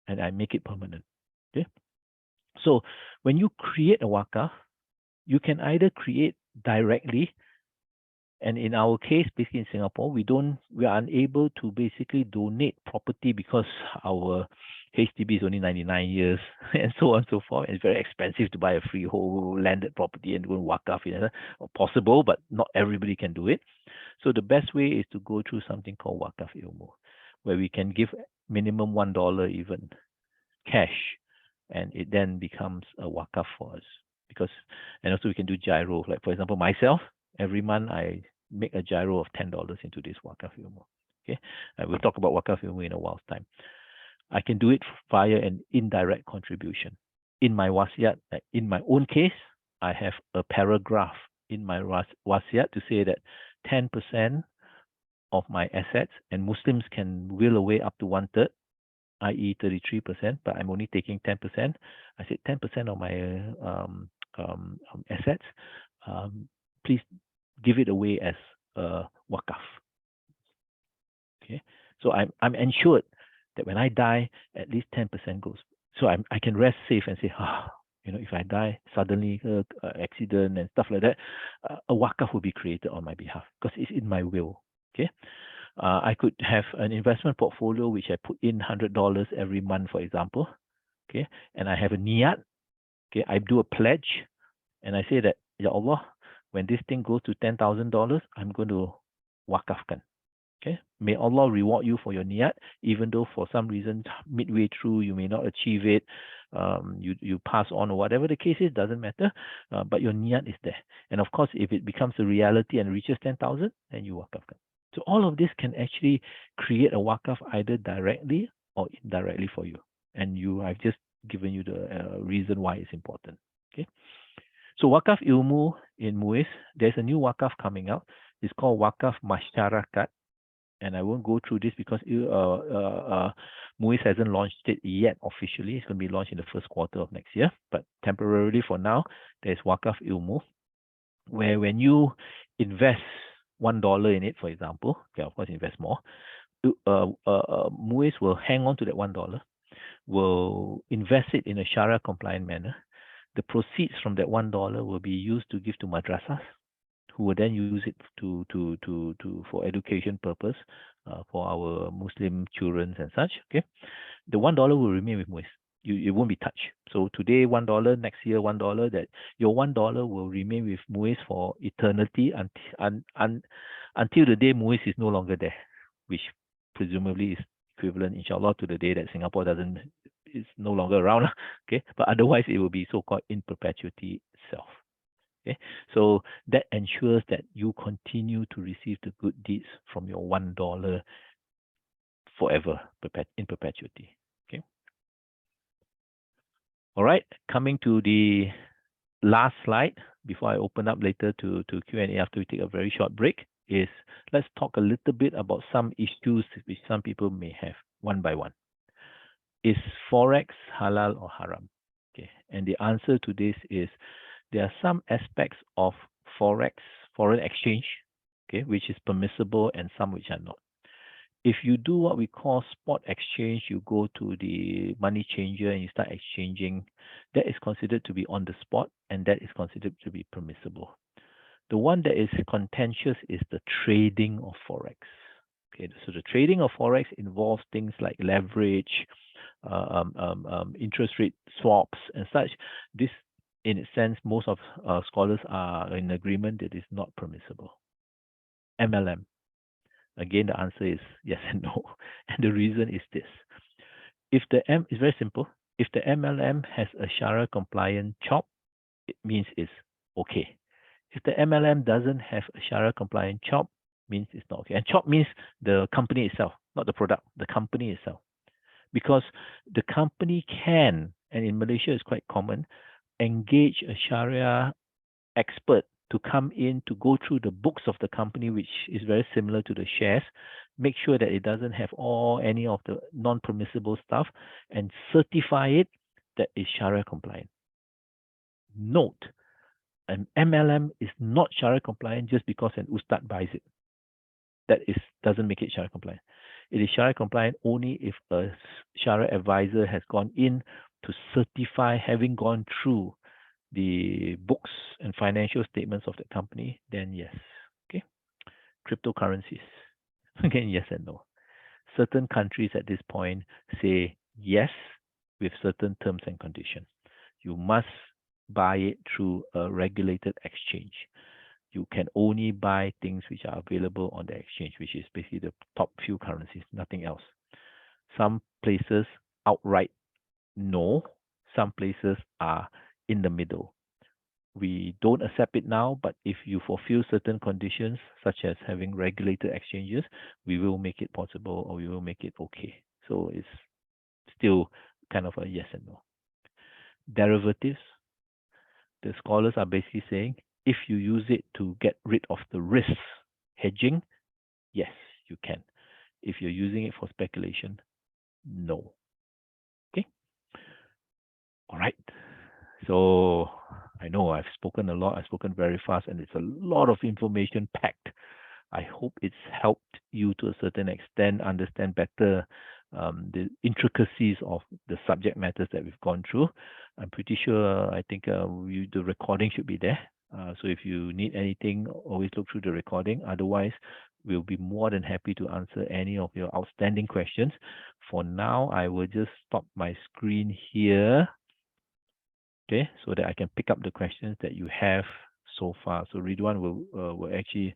and I make it permanent. Okay. So when you create a wakaf, you can either create directly, and in our case, basically in Singapore, we are unable to basically donate property because our HDB is only 99 years and so on and so forth. And it's very expensive to buy a freehold landed property and do wakaf. Possible, but not everybody can do it. So the best way is to go through something called wakaf ilmu, where we can give minimum $1 even cash, and it then becomes a wakaf for us. And also we can do gyro. Like for example, myself, every month I make a gyro of $10 into this wakaf ilmu. Okay, we'll talk about wakaf ilmu in a while's time. I can do it via an indirect contribution. In my wasiat, in my own case, I have a paragraph in my wasiat to say that 10% of my assets, and Muslims can will away up to 1/3, i.e. 33%, but I'm only taking 10%. I said 10% of my assets, please give it away as wakaf. Okay, so I'm ensured that when I die, at least 10% goes. So I can rest safe and say, if I die suddenly, accident and stuff like that, a wakaf will be created on my behalf because it's in my will. Okay. I could have an investment portfolio which I put in $100 every month, for example. Okay. And I have a niyat. Okay. I do a pledge and I say that, Ya Allah, when this thing goes to $10,000, I'm going to wakafkan. Okay. May Allah reward you for your niyat, even though for some reason midway through you may not achieve it, you pass on or whatever the case is, doesn't matter. But your niyat is there. And of course, if it becomes a reality and reaches 10,000, then you wakafkan. So all of this can actually create a wakaf either directly or indirectly for you. And I've just given you the reason why it's important. Okay. So wakaf ilmu in MUIS, there's a new wakaf coming out. It's called wakaf masyarakat. And I won't go through this because MUIS hasn't launched it yet officially. It's going to be launched in the first quarter of next year. But temporarily for now, there's wakaf ilmu, where when you invest $1 in it, for example, okay, of course, invest more, MUIS will hang on to that $1, will invest it in a Sharia compliant manner. The proceeds from that $1 will be used to give to madrasas, who will then use it for education purpose for our Muslim children and such. Okay, the $1 will remain with MUIS. It won't be touched. So today $1, next year $1. That your $1 will remain with MUIS for eternity until the day MUIS is no longer there, which presumably is equivalent, inshallah, to the day that Singapore is no longer around. Okay, but otherwise it will be so-called in perpetuity itself. Okay, so that ensures that you continue to receive the good deeds from your $1 forever, in perpetuity. Okay. All right, coming to the last slide before I open up later to Q&A after we take a very short break is let's talk a little bit about some issues which some people may have one by one. Is Forex halal or haram? Okay, and the answer to this is there are some aspects of Forex, foreign exchange, okay, which is permissible and some which are not. If you do what we call spot exchange, you go to the money changer and you start exchanging, that is considered to be on the spot and that is considered to be permissible. The one that is contentious is the trading of Forex. Okay, so the trading of Forex involves things like leverage, interest rate swaps and such. This, in a sense, most of scholars are in agreement that is not permissible. MLM. Again, the answer is yes and no. And the reason is this. It's very simple. If the MLM has a Sharia compliant chop, it means it's okay. If the MLM doesn't have a Sharia compliant chop, means it's not okay. And chop means the company itself, not the product, the company itself. Because the company can, and in Malaysia it's quite common, engage a Sharia expert to come in to go through the books of the company, which is very similar to the shares, make sure that it doesn't have any of the non-permissible stuff, and certify it that is Sharia compliant. Note, an MLM is not Sharia compliant just because an ustad buys it. That doesn't make it Sharia compliant. It is Sharia compliant only if a Sharia advisor has gone in to certify, having gone through the books and financial statements of the company, then yes. Okay. Cryptocurrencies. Again, yes and no. Certain countries at this point say yes with certain terms and conditions. You must buy it through a regulated exchange. You can only buy things which are available on the exchange, which is basically the top few currencies, nothing else. Some places outright no. Some places are in the middle. We don't accept it now, but if you fulfill certain conditions, such as having regulated exchanges, we will make it possible or we will make it okay. So it's still kind of a yes and no. Derivatives, the scholars are basically saying, if you use it to get rid of the risks, hedging, yes, you can. If you're using it for speculation, no. Okay. All right. So I know I've spoken a lot. I've spoken very fast, and it's a lot of information packed. I hope it's helped you to a certain extent understand better the intricacies of the subject matters that we've gone through. I'm pretty sure, I think the recording should be there. So if you need anything, always look through the recording. Otherwise, we'll be more than happy to answer any of your outstanding questions. For now, I will just stop my screen here, okay, so that I can pick up the questions that you have so far. So Ridwan will actually,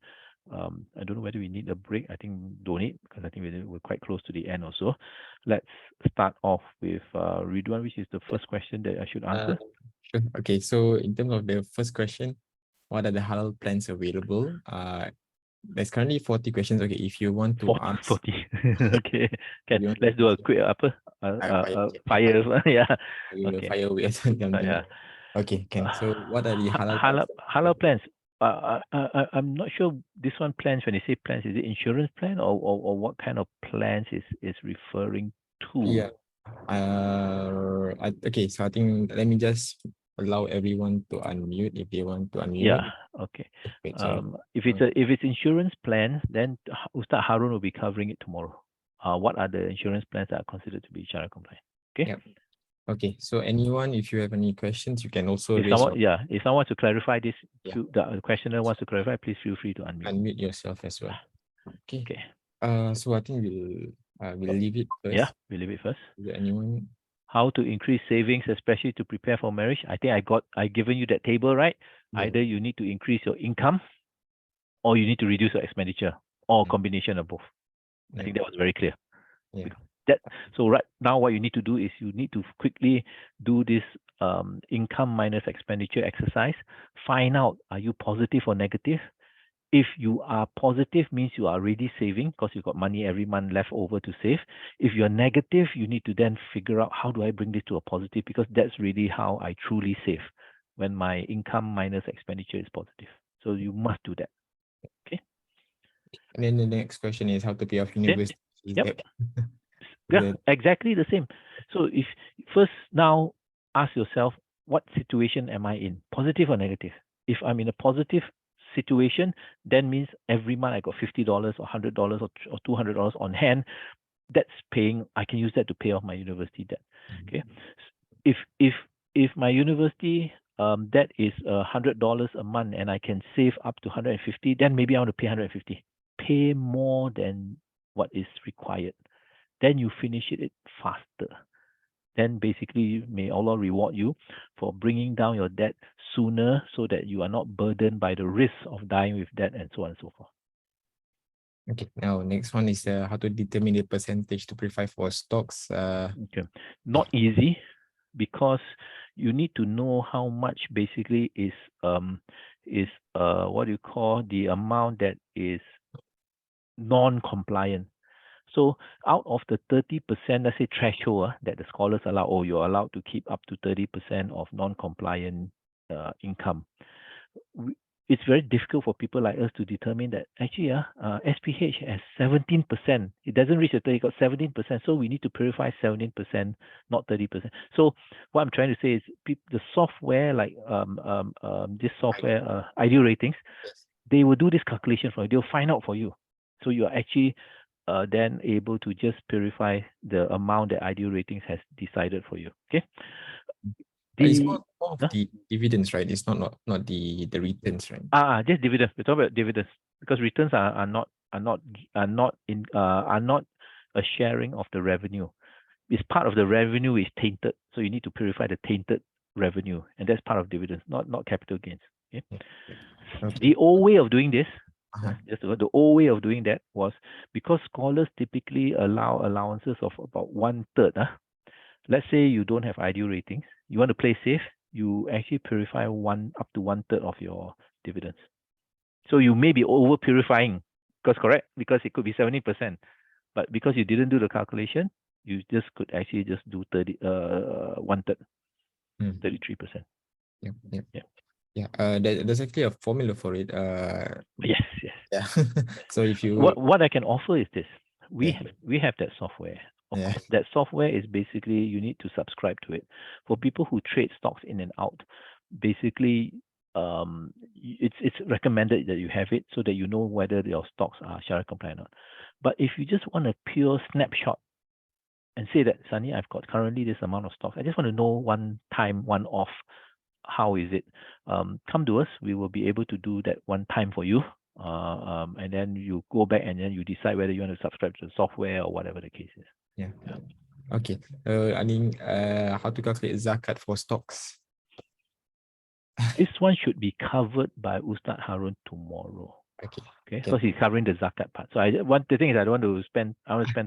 I don't know whether we need a break. I think don't need, because I think we're quite close to the end also. Let's start off with Ridwan, which is the first question that I should answer. Sure. Okay, so in terms of the first question, what are the halal plans available? There's currently 40 questions. Okay, if you want to ask, 40. Okay, you can want let's to do a ask, quick fire, fire. Yeah. we'll Okay. fire away or something. Yeah. Okay, can. So what are the halal plans? Halal plans. I'm not sure this one plans. When you say plans, is it insurance plan or what kind of plans is referring to? Yeah. Okay, so I think let me just allow everyone to unmute if they want to unmute. Yeah. Okay. Wait, sorry. If it's insurance plans, then Ustad Harun will be covering it tomorrow. What are the insurance plans that are considered to be Sharia compliant? Okay. Yep. Okay. So anyone, if you have any questions, you can also If someone wants to clarify this, the questioner wants to clarify, please feel free to unmute yourself as well. Okay. Okay. So I think we'll leave it first. Yeah, we'll leave it first. Is there anyone? How to increase savings, especially to prepare for marriage? I think I given you that table, right? Yeah. Either you need to increase your income, or you need to reduce your expenditure, or a combination of both. I think that was very clear. Yeah. So right now, what you need to do is you need to quickly do this income minus expenditure exercise. Find out, are you positive or negative? If you are positive, means you are already saving because you've got money every month left over to save. If you're negative, you need to then figure out, how do I bring this to a positive? Because that's really how I truly save, when my income minus expenditure is positive. So you must do that. Okay. And then the next question is how to pay off university. Yep. Yeah, exactly the same. So if first now ask yourself, what situation am I in? Positive or negative? If I'm in a positive situation, then means every month I got $50 or $100 or $200 on hand. That's paying. I can use that to pay off my university debt. Okay. If my university debt is $100 a month and I can save up to 150, then maybe I want to pay 150. Pay more than what is required. Then you finish it faster. Then basically, may Allah reward you for bringing down your debt sooner, so that you are not burdened by the risk of dying with debt and so on and so forth. Okay, now next one is how to determine the percentage to prefer for stocks. Okay, not easy, because you need to know how much basically is what do you call the amount that is non-compliant. So out of the 30%, let's say threshold that the scholars allow, you're allowed to keep up to 30% of non-compliant income. It's very difficult for people like us to determine that actually SPH has 17%. It doesn't reach the 30, it got 17%. So we need to purify 17%, not 30%. So what I'm trying to say is the software, like this software, Ideal Ratings, they will do this calculation for you. They'll find out for you. So you're actually then able to just purify the amount that Ideal Ratings has decided for you. Okay. It's more of the dividends, right? It's not the returns, right? Just dividends. We're talking about dividends, because returns are not a sharing of the revenue. It's part of the revenue is tainted, so you need to purify the tainted revenue, and that's part of dividends, not capital gains. Okay. The old way of doing this. Just the old way of doing that was, because scholars typically allow allowances of about 1/3. Let's say you don't have Ideal Ratings, you want to play safe, you actually purify up to 1/3 of your dividends. So you may be over purifying, because it could be 70%, but because you didn't do the calculation, you just could actually just do 1/3, 33%. Yeah. There's actually a formula for it. Yes. Yeah. So if you what I can offer is this. We have that software. Of course, that software is basically, you need to subscribe to it. For people who trade stocks in and out, basically it's recommended that you have it, so that you know whether your stocks are Sharia compliant or not. But if you just want a pure snapshot, and say that, Sani, I've got currently this amount of stocks. I just want to know one time, one off, how is it? Come to us. We will be able to do that one time for you. And then you go back and then you decide whether you want to subscribe to the software or whatever the case is. Yeah. Okay. I think how to calculate zakat for stocks? This one should be covered by Ustad Harun tomorrow. Okay. Okay, so he's covering the zakat part. So the thing is, I want to spend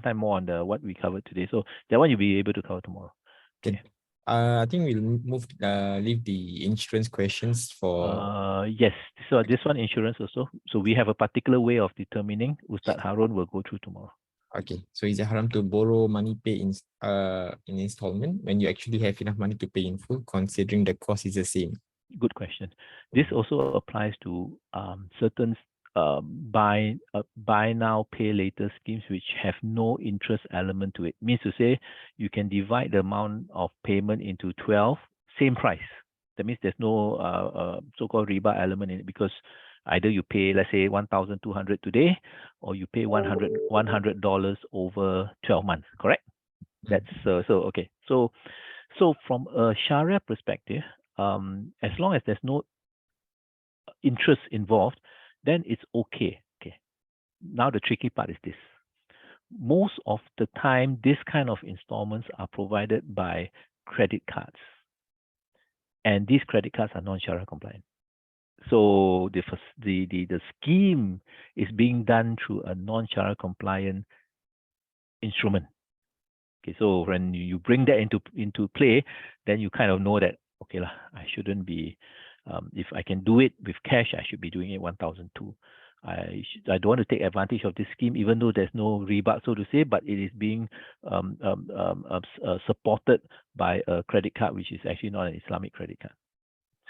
time more on the what we covered today. So that one you'll be able to cover tomorrow. Okay. I think we'll leave the insurance questions for. Yes. So this one insurance also. So we have a particular way of determining. Ustad Harun will go through tomorrow. Okay. So is it haram to borrow money pay in installment when you actually have enough money to pay in full, considering the cost is the same? Good question. This also applies to certain buy now, pay later schemes which have no interest element to it. Means to say you can divide the amount of payment into 12, same price. That means there's no so-called riba element in it, because either you pay, let's say, 1,200 today, or you pay $100 over 12 months. Correct? That's okay. So from a Sharia perspective, as long as there's no interest involved, then it's okay. Okay. Now the tricky part is this. Most of the time, this kind of installments are provided by credit cards. And these credit cards are non-Sharia compliant. So the scheme is being done through a non-Sharia compliant instrument. Okay, so when you bring that into play, then you kind of know that, okay lah, I shouldn't be, if I can do it with cash, I should be doing it 1,002. I don't want to take advantage of this scheme, even though there's no riba, so to say, but it is being supported by a credit card, which is actually not an Islamic credit card.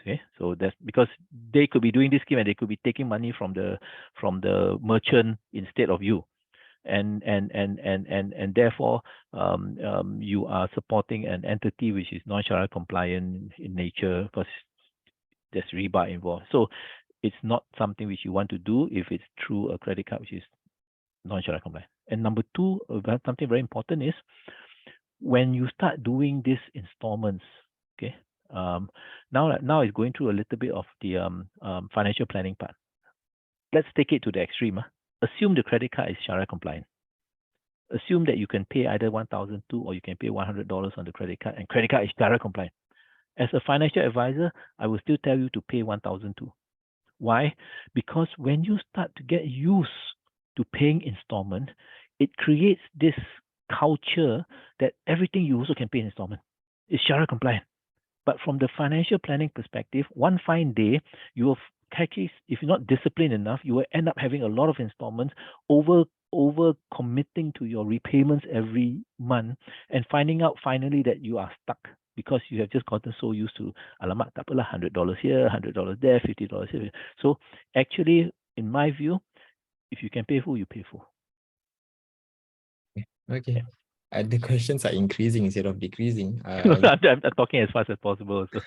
Okay, so that's because they could be doing this scheme and they could be taking money from the merchant instead of you. And therefore you are supporting an entity which is non-Sharia compliant in nature, because there's riba involved. So it's not something which you want to do if it's through a credit card which is non-Sharia compliant. And number two, something very important is when you start doing these installments, okay, now it's going through a little bit of the financial planning part. Let's take it to the extreme. Assume the credit card is Sharia compliant. Assume that you can pay either 1,002 or you can pay $100 on the credit card, and credit card is Sharia compliant. As a financial advisor, I will still tell you to pay 1,002. Why? Because when you start to get used to paying installment, it creates this culture that everything you also can pay in installment. It's Sharia compliant. But from the financial planning perspective, one fine day, you will actually, if you're not disciplined enough, you will end up having a lot of installments, over committing to your repayments every month, and finding out finally that you are stuck because you have just gotten so used to, alamak, tak apalah, $100 here, $100 there, $50 here. So actually, in my view, if you can pay full, you pay full. Okay. Yeah. The questions are increasing instead of decreasing. I'm talking as fast as possible. So.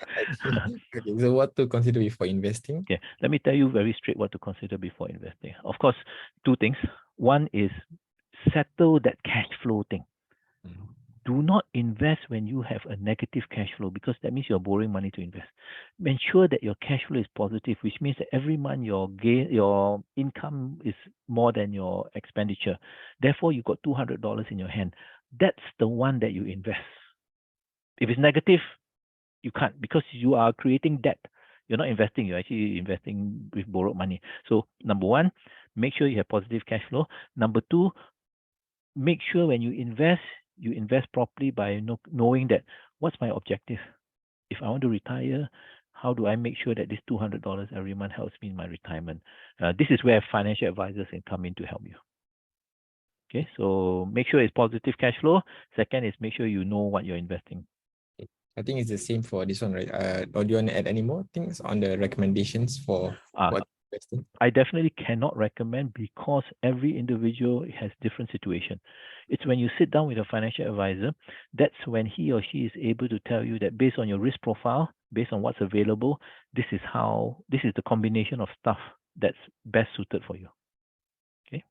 Okay, so what to consider before investing? Okay, let me tell you very straight what to consider before investing. Of course, two things. One is settle that cash flow thing. Do not invest when you have a negative cash flow, because that means you're borrowing money to invest. Ensure that your cash flow is positive, which means that every month your income is more than your expenditure. Therefore, you got $200 in your hand. That's the one that you invest. If it's negative, you can't, because you are creating debt. You're not investing, you're actually investing with borrowed money. So number one, make sure you have positive cash flow. Number two, make sure when you invest properly by knowing that what's my objective. If I want to retire, how do I make sure that this $200 every month helps me in my retirement? This is where financial advisors can come in to help you. Okay, so make sure it's positive cash flow. Second is make sure you know what you're investing. I think it's the same for this one, right? Or do you want to add any more things on the recommendations for what investing? I definitely cannot recommend, because every individual has different situation. It's when you sit down with a financial advisor, that's when he or she is able to tell you that based on your risk profile, based on what's available, this is the combination of stuff that's best suited for you. Okay.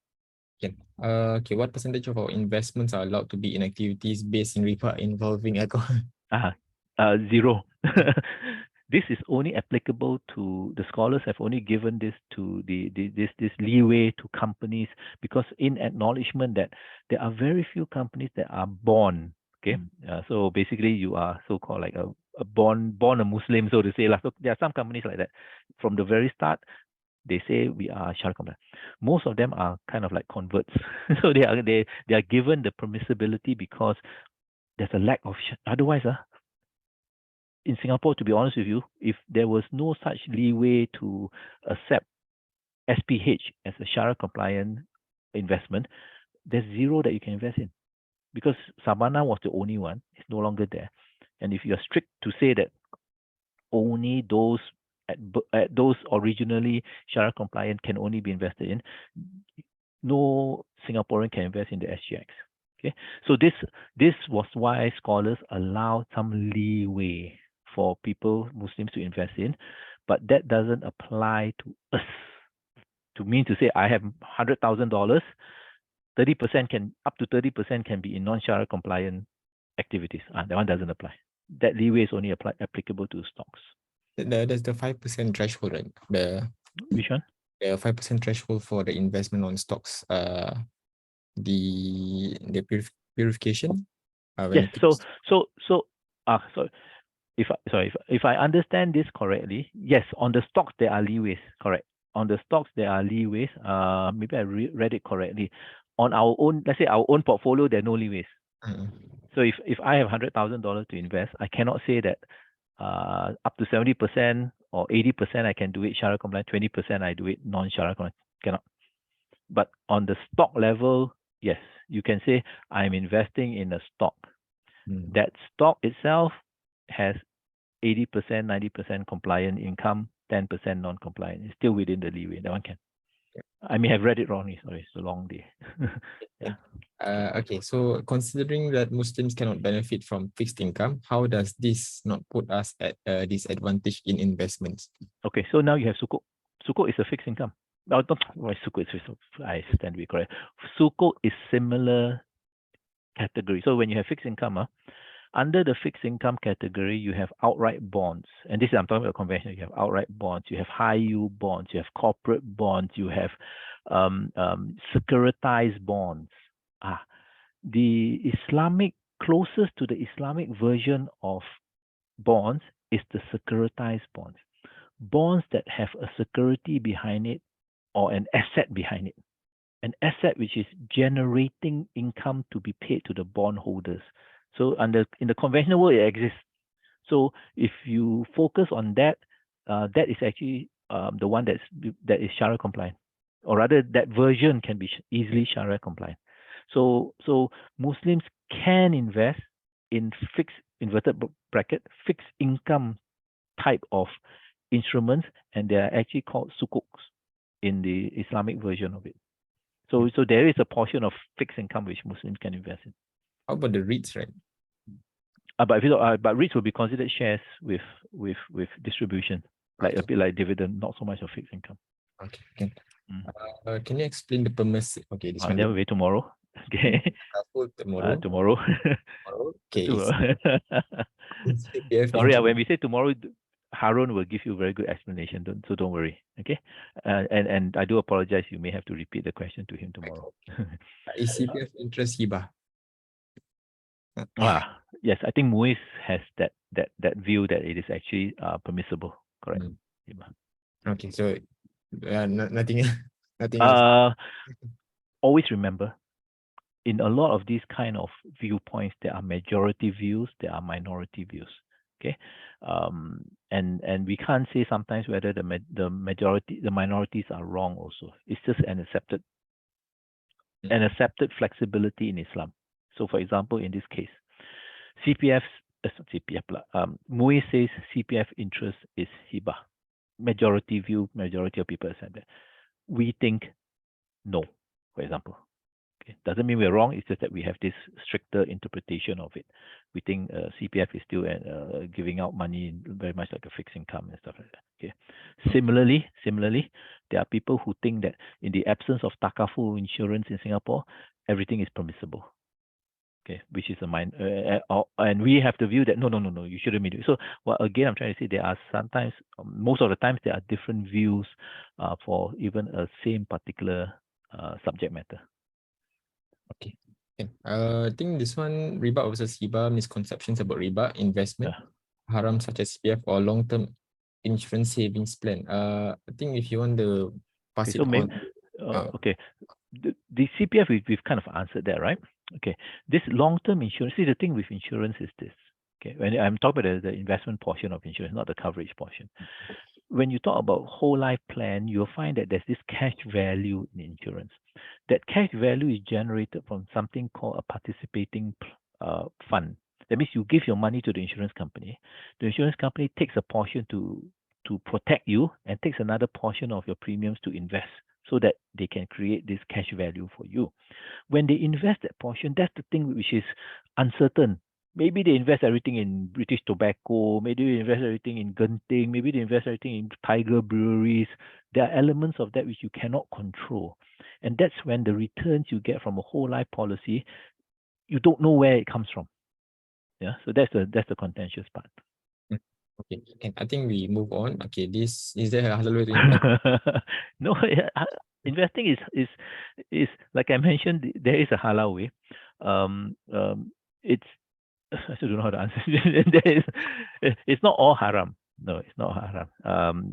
Okay, what percentage of our investments are allowed to be in activities based in riba involving alcohol? Zero. This is only applicable to the scholars have only given this to this leeway to companies because in acknowledgement that there are very few companies that are born. Okay, so basically you are so-called like a born a Muslim, so to say. So there are some companies like that. From the very start, they say we are Sharia compliant. Most of them are kind of like converts, so they are given the permissibility because there's a lack of otherwise in Singapore, to be honest with you, if there was no such leeway to accept SPH as a Sharia compliant investment, there's zero that you can invest in because Sabana was the only one. It's no longer there. And if you're strict to say that only those at those originally Sharia compliant can only be invested in, no Singaporean can invest in the SGX. Okay, so this was why scholars allowed some leeway for people, Muslims, to invest in, but that doesn't apply to us. To mean to say I have $100,000, 30% can up to 30% can be in non-Sharia compliant activities. That one doesn't apply. That leeway is only applicable to stocks. There's the 5% threshold, right? Which one? The 5% threshold for the investment on stocks. The purification. Yes. So sorry. If I understand this correctly, yes, on the stocks there are leeways. Correct. On the stocks there are leeways. Maybe I read it correctly. On our own, let's say our own portfolio, there are no leeways. So if I have $100,000 to invest, I cannot say that up to 70% or 80% I can do it Sharia compliant, 20% I do it non-Sharia compliant. Cannot. But on the stock level, yes, you can say I'm investing in a stock. That stock itself has 80%, 90% compliant income, 10% non-compliant. It's still within the leeway. That one can. I may have read it wrongly. Sorry, it's a long day. Yeah. Okay, so considering that Muslims cannot benefit from fixed income, how does this not put us at a disadvantage in investments? Okay, so now you have Sukuk. Sukuk is a fixed income. No, why Sukuk is fixed? I stand to be correct. Sukuk is similar category. So when you have fixed income, under the fixed income category, you have outright bonds. And this is, I'm talking about conventional. You have outright bonds, you have high yield bonds, you have corporate bonds, you have securitized bonds. The closest to the Islamic version of bonds is the securitized bonds. Bonds that have a security behind it or an asset behind it. An asset which is generating income to be paid to the bondholders. So in the conventional world, it exists. So if you focus on that, that is actually the one that is Sharia compliant, or rather that version can be easily Sharia compliant. So Muslims can invest in fixed inverted bracket fixed income type of instruments, and they are actually called sukuks in the Islamic version of it. So there is a portion of fixed income which Muslims can invest in. How about the REITs, right? But REITs will be considered shares with distribution, like a bit like dividend, not so much of fixed income. Okay. Can you explain the permissive? Okay, this one. Then we'll wait tomorrow. Okay. Tomorrow. Tomorrow. Okay. Sorry, when we say tomorrow, Harun will give you a very good explanation. Don't worry. Okay. And I do apologize. You may have to repeat the question to him tomorrow. Is CPF interest hibah? Yes, I think MUIS has that view that it is actually permissible. Correct. Okay, so nothing else. Always remember, in a lot of these kind of viewpoints, there are majority views, there are minority views. Okay, and we can't say sometimes whether the minorities are wrong. Also, it's just an accepted flexibility in Islam. So, for example, in this case, MUIS says CPF interest is hibah. Majority view, majority of people accept that. We think no, for example. Okay. Doesn't mean we're wrong. It's just that we have this stricter interpretation of it. We think CPF is still giving out money very much like a fixed income and stuff like that. Okay. Similarly, There are people who think that in the absence of takaful insurance in Singapore, everything is permissible. Okay, which is a mind, and we have the view that no, you shouldn't be doing. So, well, again, I'm trying to say there are sometimes, most of the times, there are different views for even a same particular subject matter. Okay. I think this one, riba versus hiba, misconceptions about riba, investment, haram such as CPF or long-term insurance savings plan. I think if you want to pass Okay, it so maybe, on. okay, the CPF, we've kind of answered that, right? Okay, this long-term insurance, see, the thing with insurance is this. Okay, when I'm talking about the investment portion of insurance, not the coverage portion. When you talk about whole life plan, you'll find that there's this cash value in insurance. That cash value is generated from something called a participating fund. That means you give your money to the insurance company. The insurance company takes a portion to protect you and takes another portion of your premiums to invest so that they can create this cash value for you. When they invest that portion, that's the thing which is uncertain. Maybe they invest everything in British Tobacco, maybe they invest everything in Genting, maybe they invest everything in Tiger Breweries. There are elements of that which you cannot control. And that's when the returns you get from a whole life policy, you don't know where it comes from. Yeah. So that's the contentious part. Okay, I think we move on. Okay, is there a halal way to invest? No, investing is like I mentioned, there is a halal way. It's I still don't know how to answer. It's not all haram. No, it's not haram.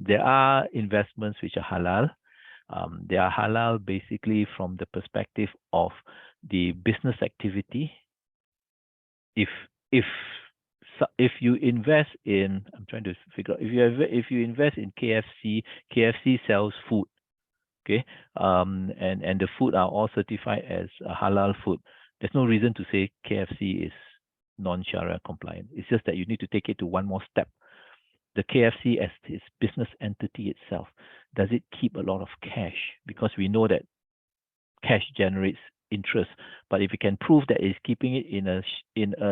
There are investments which are halal. They are halal basically from the perspective of the business activity. If you invest in, I'm trying to figure out, if you invest in KFC sells food, okay, and the food are all certified as halal food. There's no reason to say KFC is non-Sharia compliant. It's just that you need to take it to one more step. The KFC as its business entity itself, does it keep a lot of cash? Because we know that cash generates interest, but if you can prove that it's keeping it in a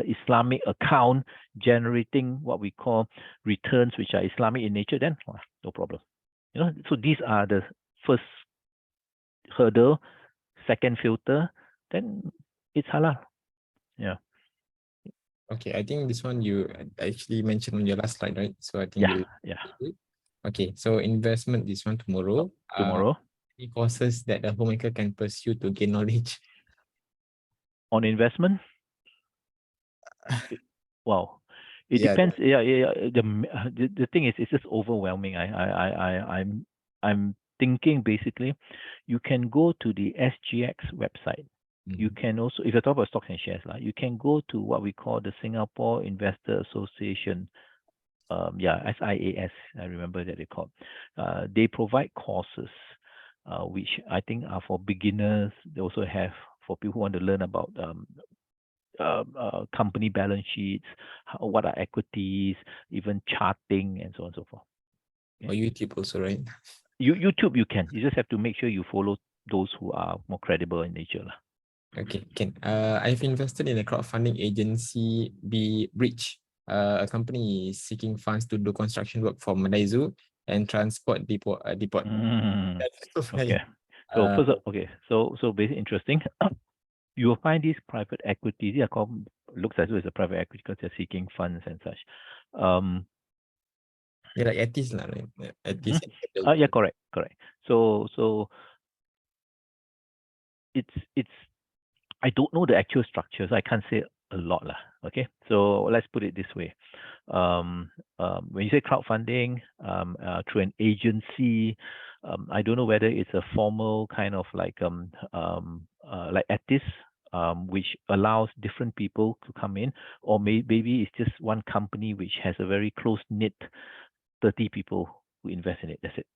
Islamic account, generating what we call returns which are Islamic in nature, then no problem. So these are the first hurdle. Second filter, then it's halal. Yeah. Okay, I think this one you actually mentioned on your last slide, right? So I think yeah. Okay, so investment, this one tomorrow. Any courses that the homemaker can pursue to gain knowledge on investment? Wow, it depends. Yeah. The thing is, it's just overwhelming. I'm thinking basically, you can go to the SGX website. You can also, if you talk about stocks and shares, you can go to what we call the Singapore Investor Association. SIAS, I remember that they call. They provide courses, which I think are for beginners. They also have for people who want to learn about company balance sheets, what are equities, even charting, and so on and so forth. Or YouTube also, right? YouTube, you can. You just have to make sure you follow those who are more credible in nature. Okay, Ken. I've invested in a crowdfunding agency, Bridge. A company is seeking funds to do construction work for Mandai Zoo and transport depot. Okay. So first, so basically interesting. You will find these private equities. They are called, looks as though it's a private equity because they're seeking funds and such. Yeah, like ETIs, right? ETIs. Yeah, correct. So it's I don't know the actual structures. I can't say a lot lah. Okay, so let's put it this way. When you say crowdfunding through an agency, I don't know whether it's a formal kind of like ETIS, which allows different people to come in, or maybe it's just one company which has a very close knit 30 people who invest in it. That's it.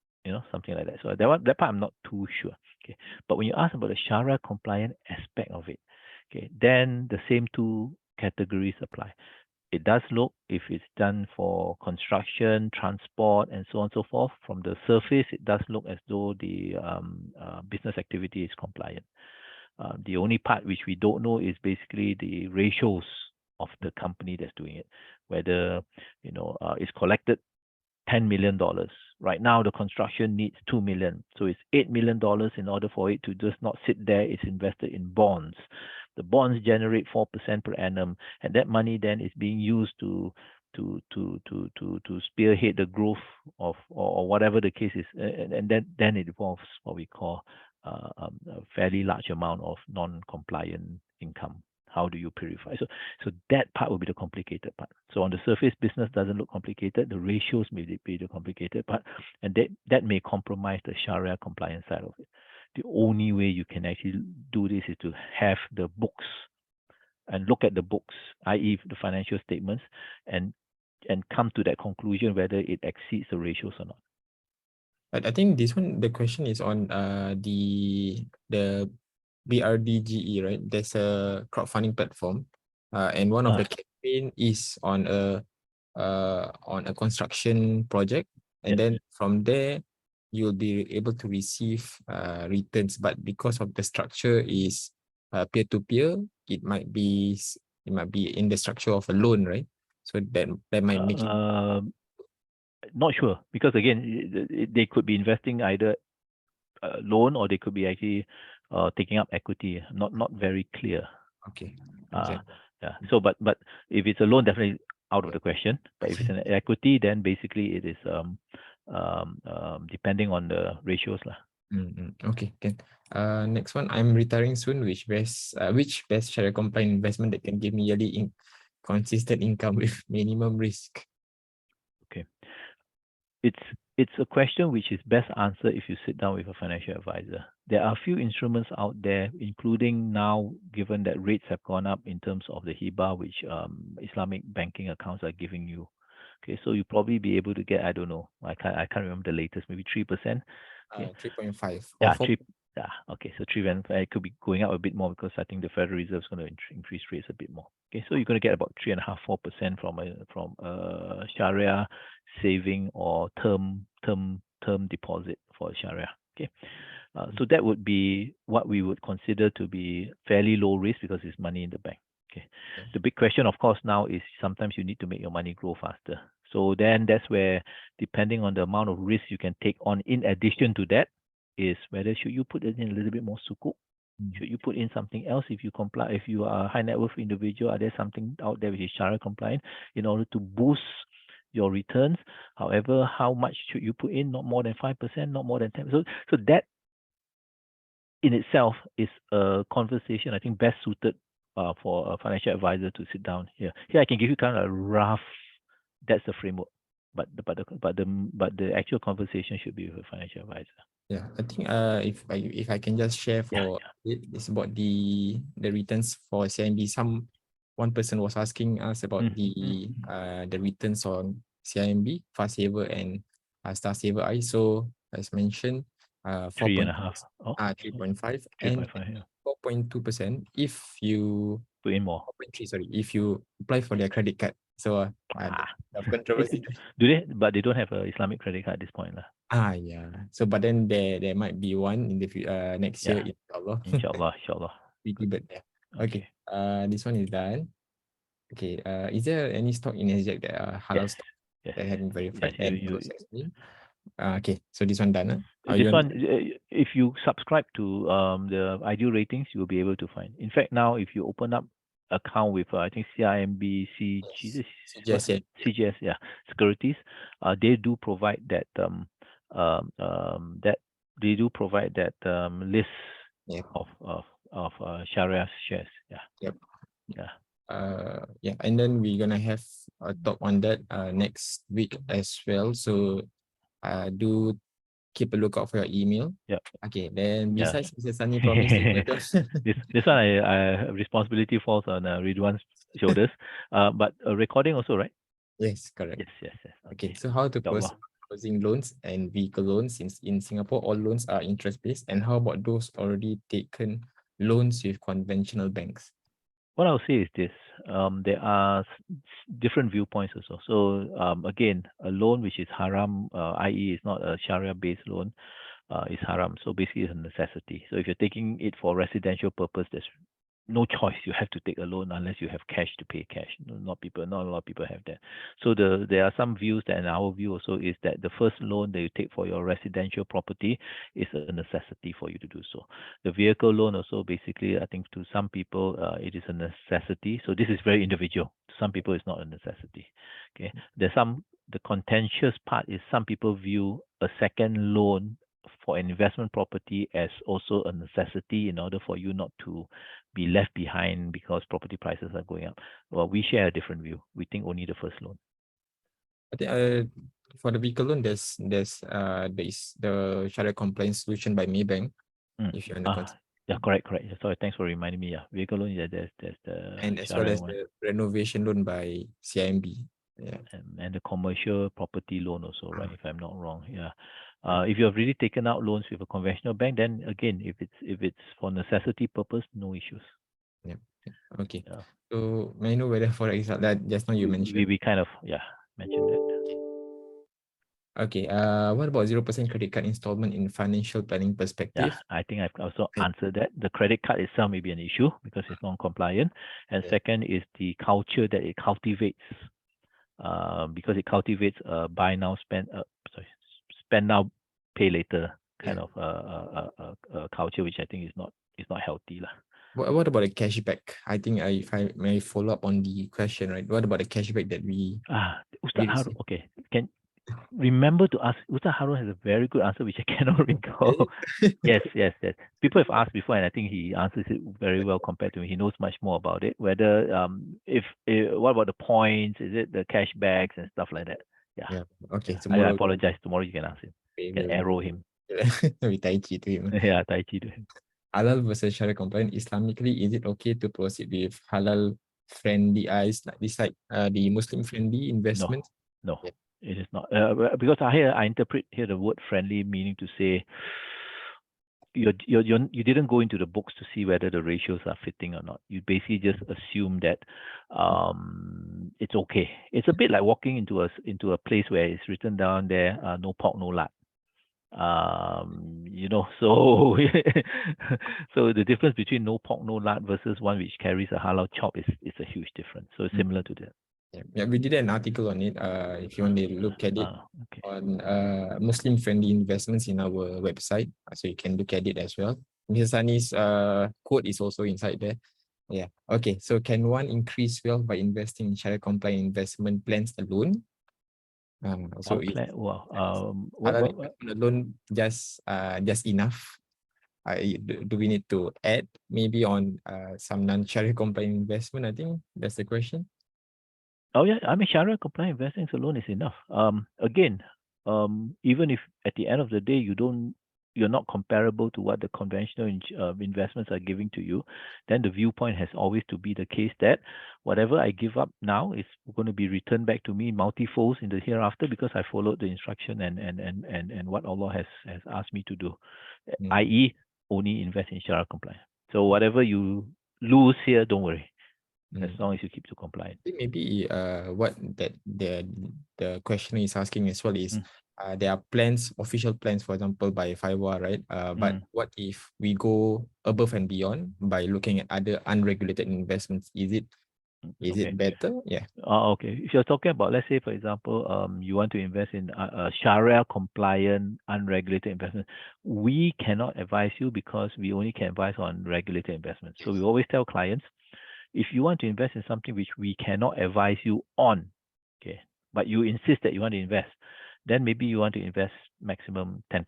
Something like that. So that part I'm not too sure. Okay, but when you ask about the Sharia compliant aspect of it, okay, then the same two categories apply. It does look, if it's done for construction, transport, and so on and so forth, from the surface, it does look as though the business activity is compliant. The only part which we don't know is basically the ratios of the company that's doing it, whether it's collected $10 million. Right now, the construction needs $2 million. So it's $8 million in order for it to just not sit there. It's invested in bonds. The bonds generate 4% per annum, and that money then is being used to spearhead the growth of or whatever the case is, and then it involves what we call a fairly large amount of non-compliant income. How do you purify? So that part will be the complicated part. So on the surface, business doesn't look complicated. The ratios may be the complicated part, and that may compromise the Sharia compliance side of it. The only way you can actually do this is to have the books and look at the books, i.e. the financial statements, and come to that conclusion whether it exceeds the ratios or not. But I think this one, the question is on the BRDGE, right? There's a crowdfunding platform, and one of the campaign is on a construction project, and then from there you'll be able to receive returns. But because of the structure is peer-to-peer, it might be in the structure of a loan, right? So that might make it. Not sure, because again, they could be investing either loan or they could be actually taking up equity. Not very clear. Okay. Yeah. So, but if it's a loan, definitely out of the question. But if it's an equity, then basically it is depending on the ratios lah. Okay. Can next one, I'm retiring soon. Which best Sharia compliant investment that can give me yearly consistent income with minimum risk? Okay. It's a question which is best answered if you sit down with a financial advisor. There are a few instruments out there, including now, given that rates have gone up in terms of the hibah, which Islamic banking accounts are giving you. Okay, so you probably be able to get, I don't know, I can't remember the latest, maybe 3%. Okay. 3.5. Yeah, 3. Yeah, okay, so 3.5. It could be going up a bit more because I think the Federal Reserve is going to increase rates a bit more. Okay, so you're going to get about 3.5-4% from a Sharia saving or term deposit for a Sharia. Okay, so that would be what we would consider to be fairly low risk because it's money in the bank. Okay, the big question, of course, now is sometimes you need to make your money grow faster. So then that's where, depending on the amount of risk you can take on, in addition to that, is whether should you put it in a little bit more sukuk? Should you put in something else if you comply? If you are a high net worth individual, are there something out there which is Sharia compliant in order to boost your returns? However, how much should you put in? Not more than 5%, not more than 10%. So that in itself is a conversation I think best suited for a financial advisor to sit down here. Here I can give you kind of a rough. That's the framework, but the actual conversation should be with a financial advisor. Yeah, I think if I can just share it's about the returns for CIMB. One person was asking us about the returns on CIMB, Fast Saver and Star Saver I. So as mentioned, 3.5, 3.5 and 4.2% if you put in more. 4.3, sorry, if you apply for their credit card. So controversy. Do they? But they don't have a Islamic credit card at this point lah. Yeah. So but then there might be one in the next year, inshallah. Inshallah. Pretty bad there. Okay. This one is done. Okay. Is there any stock in SGX that are halal stock that have been verified and processed? Okay. So this one done. This one, if you subscribe to the ideal ratings, you will be able to find. In fact, now if you open up account with I think CIMB, CGS, securities, they do provide that they do provide that list of Sharia shares. And then we're gonna have a talk on that next week as well. So do keep a lookout for your email. Okay. Then besides Mr. Sani promising this one, I responsibility falls on Ridwan's shoulders. But a recording also, right? Yes, correct. Yes. Okay. So how to proceed housing loans and vehicle loans? Since in Singapore all loans are interest based, and how about those already taken loans with conventional banks? What I'll say is this: there are different viewpoints also. So again, a loan which is haram, i.e., is not a Sharia-based loan, is haram. So basically, it's a necessity. So if you're taking it for residential purpose, that's no choice. You have to take a loan unless you have cash to pay cash. Not a lot of people have that. So there are some views that, and our view also is that the first loan that you take for your residential property is a necessity for you to do so. The vehicle loan also, basically, I think to some people it is a necessity. So this is very individual. To some people it's not a necessity. Okay. The contentious part is some people view a second loan for an investment property as also a necessity in order for you not to be left behind because property prices are going up. Well, we share a different view. We think only the first loan. I think for the vehicle loan, there's the Sharia compliance solution by Maybank. If you're yeah, correct. Sorry, thanks for reminding me. Yeah, vehicle loan. Yeah, there's the and as well Sharia as one. the renovation loan by CIMB. Yeah. And the commercial property loan also, right? If I'm not wrong. Yeah. If you have really taken out loans with a conventional bank, then again, if it's for necessity purpose, no issues. Yeah. Okay. Yeah. So may I know whether for example that just now you mentioned? We kind of mentioned that. Okay. What about 0% credit card installment in financial planning perspective? Yeah, I think I've also answered that. The credit card itself may be an issue because it's non-compliant, and second is the culture that it cultivates. Because it cultivates buy now, spend now, pay later kind of culture, which I think is not healthy lah. What about the cashback? I think if I may follow up on the question, right? What about the cashback that Ustaz Harun, okay, can remember to ask. Ustaz Harun has a very good answer which I cannot recall. Yes. People have asked before, and I think he answers it very well compared to me. He knows much more about it. Whether if what about the points? Is it the cashbacks and stuff like that? Yeah. Okay. I apologize. Tomorrow you can ask him. You can arrow him. We tai chi to him. Yeah, tai chi to him. Halal versus Sharia compliant. Islamically, is it okay to proceed with halal friendly eyes like this, like the Muslim friendly investment? No, it is not. Because I interpret here the word friendly meaning to say you didn't go into the books to see whether the ratios are fitting or not. You basically just assume that it's okay. It's a bit like walking into a place where it's written down there no pork, no lard. So so the difference between no pork, no lard versus one which carries a halal chop is a huge difference. So it's similar to that. Yeah, we did an article on it. If you want to look at it on Muslim friendly investments in our website, so you can look at it as well. Mr. Sani's quote is also inside there. Yeah. Okay. So can one increase wealth by investing in Sharia compliant investment plans alone? So alone just enough? Do we need to add maybe on some non-Sharia compliant investment? I think that's the question. Oh yeah, I mean Sharia compliant investing alone is enough. Again, even if at the end of the day you're not comparable to what the conventional investments are giving to you, then the viewpoint has always to be the case that whatever I give up now is going to be returned back to me multifolds in the hereafter because I followed the instruction and what Allah has asked me to do, i.e. only invest in Sharia compliant. So whatever you lose here, don't worry. As long as you keep to compliant. Maybe what that the questioner is asking as well is there are plans, official plans, for example, by FIWA, right? But what if we go above and beyond by looking at other unregulated investments? Is it better? Yeah. Okay. If you're talking about, let's say, for example, you want to invest in a Sharia compliant unregulated investment, we cannot advise you because we only can advise on regulated investments. So we always tell clients, if you want to invest in something which we cannot advise you on, okay, but you insist that you want to invest, then maybe you want to invest maximum 10%.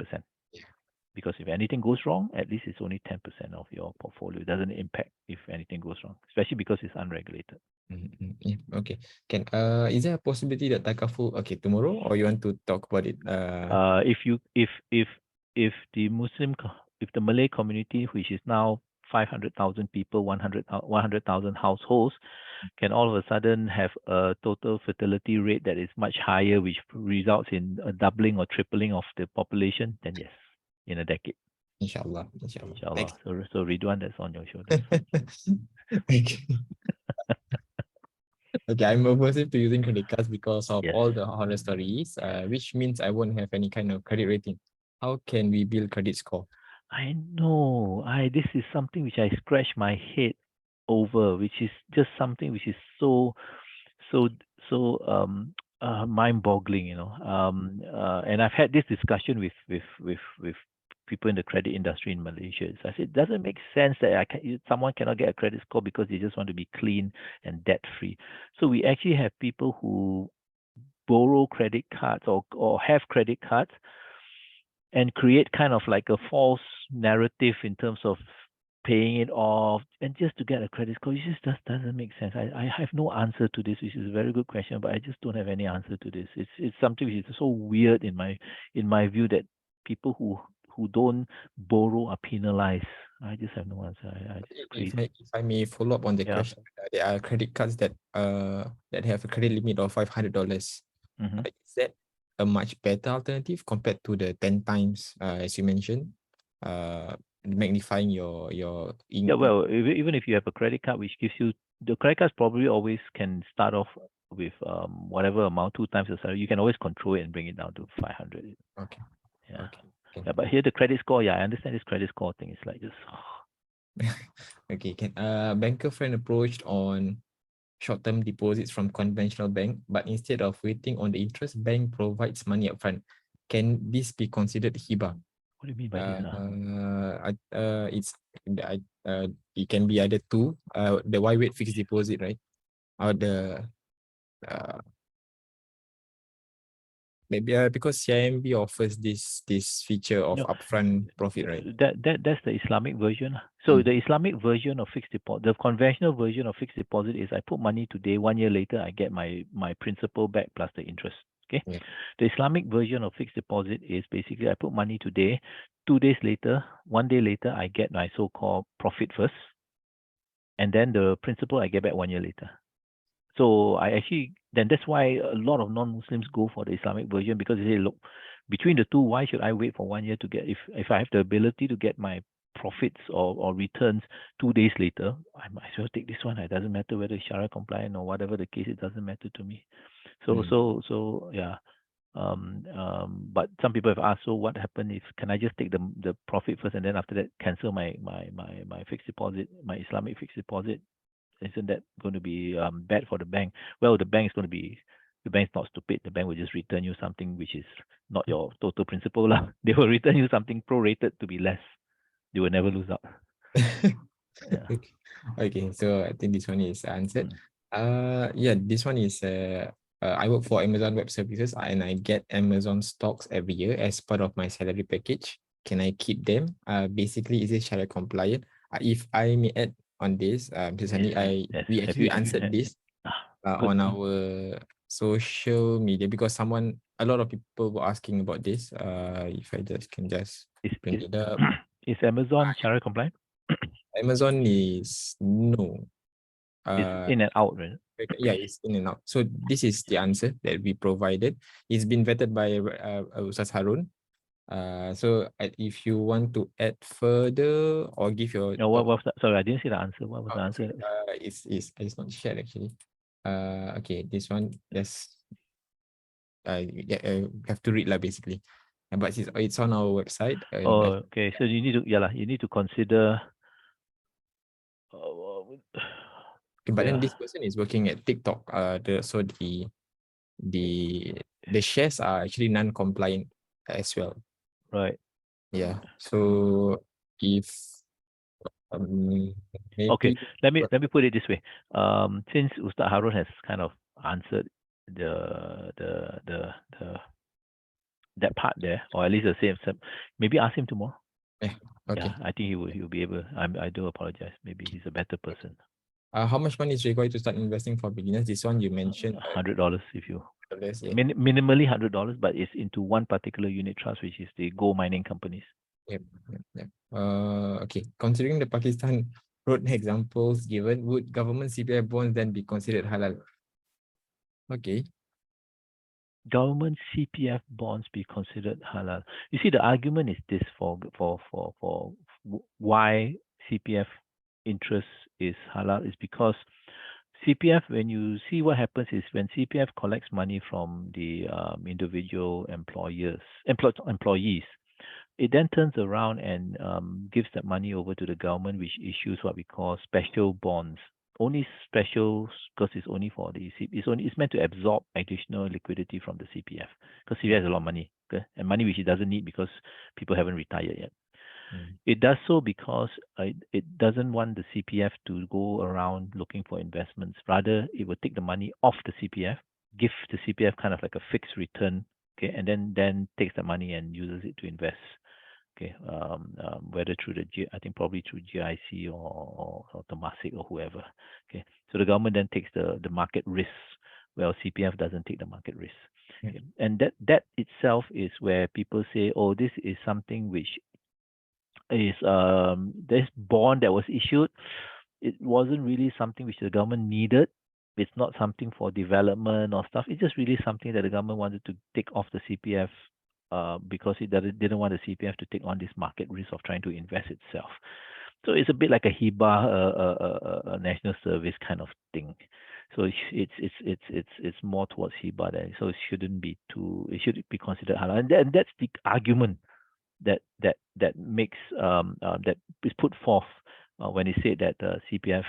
Because if anything goes wrong, at least it's only 10% of your portfolio. It doesn't impact if anything goes wrong, especially because it's unregulated. Yeah, okay. Is there a possibility that takaful tomorrow, or you want to talk about it? If the Malay community, which is now 500,000 people, 100,000 households, can all of a sudden have a total fertility rate that is much higher, which results in a doubling or tripling of the population, then yes, in a decade. Inshallah. So Ridwan, that's on your shoulders. Okay, I'm aversive to using credit cards because of all the horror stories, which means I won't have any kind of credit rating. How can we build credit score? I know. This is something which I scratch my head over, which is just something which is so so so mind-boggling, and I've had this discussion with people in the credit industry in Malaysia. So I said, it doesn't make sense that someone cannot get a credit score because they just want to be clean and debt-free. So we actually have people who borrow credit cards or have credit cards and create kind of like a false narrative in terms of paying it off and just to get a credit score. It just doesn't make sense. I have no answer to this, which is a very good question, but I just don't have any answer to this. It's something which is so weird in my view that people who don't borrow are penalized. I just have no answer. It's crazy. If I may follow up on the Yeah. question, there are credit cards that have a credit limit of $500. Mm-hmm. Is that a much better alternative compared to the 10 times, as you mentioned, magnifying your Yeah, well, even if you have a credit card which gives you the credit cards probably always can start off with whatever amount 2 times the salary. You can always control it and bring it down to 500. Okay. Yeah. Okay. Yeah, but here the credit score, I understand this credit score thing is like just Okay. Can banker friend approached on short-term deposits from conventional bank, but instead of waiting on the interest, bank provides money upfront. Can this be considered hibah? what do you mean by this? It can be either two, the why wait fixed deposit, right? Or the maybe because CIMB offers this feature of No, upfront profit, right? that's the Islamic version. So Mm. the Islamic version of fixed deposit, the conventional version of fixed deposit is I put money today, 1 year later I get my principal back plus the interest. Okay. Yeah. The Islamic version of fixed deposit is basically I put money today, 2 days later, 1 day later I get my so-called profit first, and then the principal I get back 1 year later. So that's why a lot of non-Muslims go for the Islamic version, because they say, look, between the two, why should I wait for 1 year to get, if I have the ability to get my profits or returns 2 days later, I might as well take this one. It doesn't matter whether it's Sharia compliant or whatever the case, it doesn't matter to me. So yeah. But some people have asked, so what happened if can I just take the profit first and then after that cancel my fixed deposit, my Islamic fixed deposit? Isn't that going to be bad for the bank? Well, the bank's not stupid. The bank will just return you something which is not your total principal lah. They will return you something prorated to be less. They will never lose out. Yeah. Okay, so I think this one is answered. Mm. Yeah, this one is I work for Amazon Web Services and I get Amazon stocks every year as part of my salary package. Can I keep them? Basically, is it Sharia compliant? If I may add on this, Sani, Yes. we Have actually you answered this good. on our social media because a lot of people were asking about this. If I can bring it up. Is Amazon Sharia compliant? Amazon is no. It's in and out, right? Yeah, it's in and out. So this is the answer that we provided. It's been vetted by Ustaz Harun. So if you want to add further or give your No, what was that? Sorry, I didn't see the answer. What was the answer? it's not shared actually. Okay, this one have to read lah basically. But it's on our website. Oh, okay. So you need to consider. But then this person is working at TikTok. The shares are actually non-compliant as well. Right. Yeah. So if maybe Okay, let me put it this way. Since Ustaz Harun has kind of answered the that part there, or at least the same, maybe ask him tomorrow. Yeah. Okay. Yeah, I think he'll be able. I do apologize. Maybe he's a better person. How much money is required to start investing for beginners? This one you mentioned. $100 if you Yeah. minimally $100, but it's into one particular unit trust, which is the gold mining companies. Yep. Okay. Considering the Pakistan road examples given, would government CPF bonds then be considered halal? Okay. Government CPF bonds be considered halal? You see, the argument is this for why CPF interest is halal is because CPF, when you see what happens is when CPF collects money from the individual employees, it then turns around and gives that money over to the government, which issues what we call special bonds. Only special because it's only for the it's meant to absorb additional liquidity from the CPF, because CPF has a lot of money, okay? And money which it doesn't need because people haven't retired yet. It does so because it doesn't want the CPF to go around looking for investments. Rather, it will take the money off the CPF, give the CPF kind of like a fixed return, okay, and then takes the money and uses it to invest. Okay, whether through I think probably through GIC or Temasek or whoever. Okay, so the government then takes the market risk, while CPF doesn't take the market risk. Okay? And that itself is where people say, oh, this is something which is this bond that was issued. It wasn't really something which the government needed. It's not something for development or stuff. It's just really something that the government wanted to take off the CPF because it didn't want the CPF to take on this market risk of trying to invest itself. So it's a bit like a HIBA, a national service kind of thing. So it's more towards HIBA there. So it shouldn't be it should be considered halal. And that's the argument that makes that is put forth when they say that CPF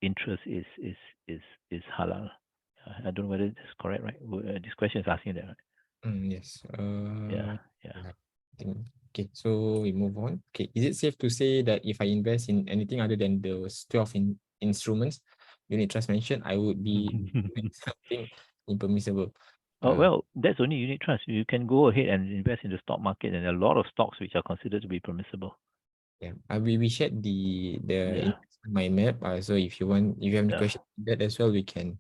interest is halal. I don't know whether this is correct, right? This question is asking that, right? Yes. Yeah. Okay, so we move on. Okay, is it safe to say that if I invest in anything other than those 12 instruments unit trust mentioned, I would be doing something impermissible? Well, that's only unit trust. You can go ahead and invest in the stock market, and there are a lot of stocks which are considered to be permissible. Yeah, we shared the Yeah. mind map. So if you have any Yeah. questions on that as well, we can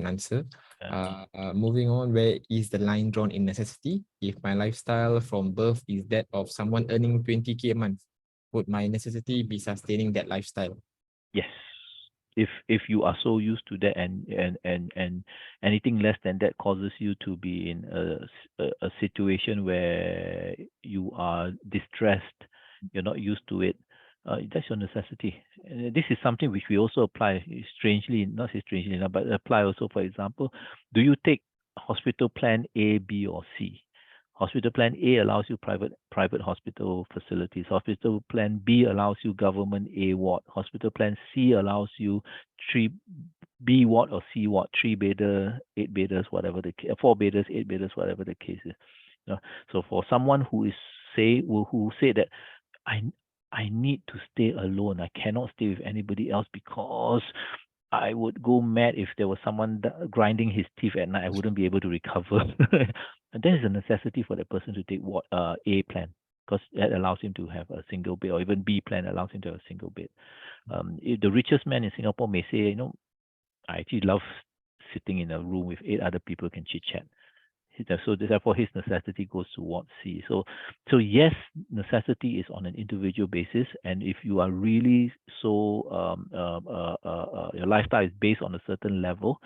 answer. Yeah. Moving on, where is the line drawn in necessity? If my lifestyle from birth is that of someone earning 20K a month, would my necessity be sustaining that lifestyle? Yes. If you are so used to that, and anything less than that causes you to be in a situation where you are distressed, you're not used to it, that's your necessity. This is something which we also apply, not strangely, but apply also. For example, do you take hospital plan A, B, or C? Hospital plan A allows you private hospital facilities. Hospital plan B allows you government A ward. Hospital plan C allows you 3 B ward or C ward, 3 bedder, 8 bedders, whatever the case, 4 bedders, 8 bedders, whatever the case is. So for someone who say that I need to stay alone, I cannot stay with anybody else because I would go mad if there was someone grinding his teeth at night. I wouldn't be able to recover. And that is a necessity for that person to take A plan, because that allows him to have a single bed, or even B plan allows him to have a single bed. If the richest man in Singapore may say, I actually love sitting in a room with 8 other people can chit chat. So therefore, his necessity goes towards C. So yes, necessity is on an individual basis, and if you are really so your lifestyle is based on a certain level,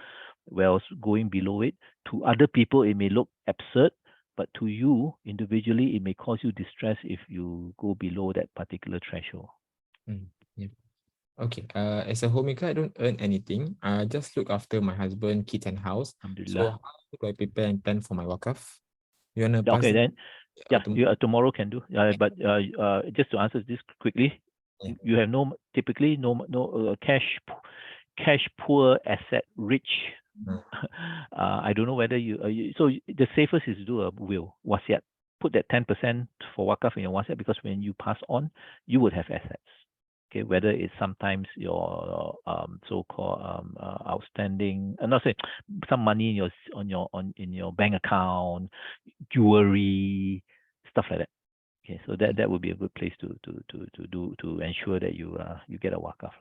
whereas going below it, to other people it may look absurd, but to you individually it may cause you distress if you go below that particular threshold. Yeah. Okay. As a homemaker, I don't earn anything. I just look after my husband, kids, and house. So how do I prepare and plan for my wakaf? You wanna pass? Okay, then tomorrow can do. But just to answer this quickly, you have typically no cash poor, asset rich. I don't know whether so the safest is to do a will, wasiat. Put that 10% for wakaf in your wasiat, because when you pass on, you would have assets. Okay, whether it's sometimes your so-called outstanding, not say some money in your bank account, jewelry, stuff like that. Okay, so that would be a good place to ensure that you get a wakaf.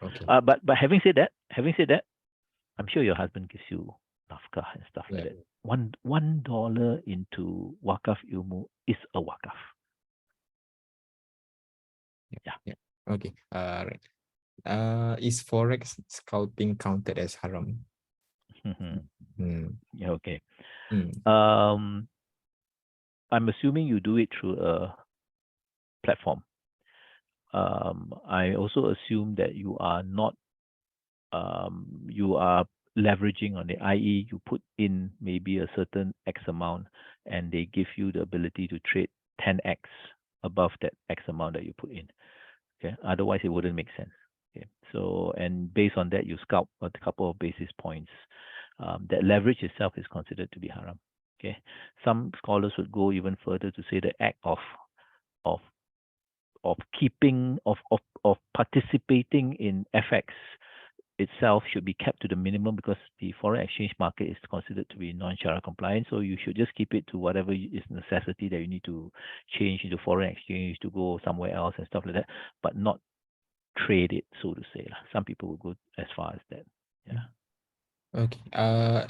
Okay. But having said that, I'm sure your husband gives you nafkah and stuff like that. $1 into wakaf ilmu is a wakaf. Yeah. Okay. Right. Is forex scalping counted as haram? Yeah. Okay. I'm assuming you do it through a platform. I also assume that you are not leveraging on it, i.e., you put in maybe a certain X amount and they give you the ability to trade 10x above that X amount that you put in. Okay, otherwise it wouldn't make sense. Okay, so and based on that, you scalp a couple of basis points. That leverage itself is considered to be haram. Okay, some scholars would go even further to say the act of keeping of participating in FX itself should be kept to the minimum, because the foreign exchange market is considered to be non-Sharia compliant. So you should just keep it to whatever is necessity that you need to change into foreign exchange to go somewhere else and stuff like that, but not trade it, so to say. Some people will go as far as that. Yeah. Okay.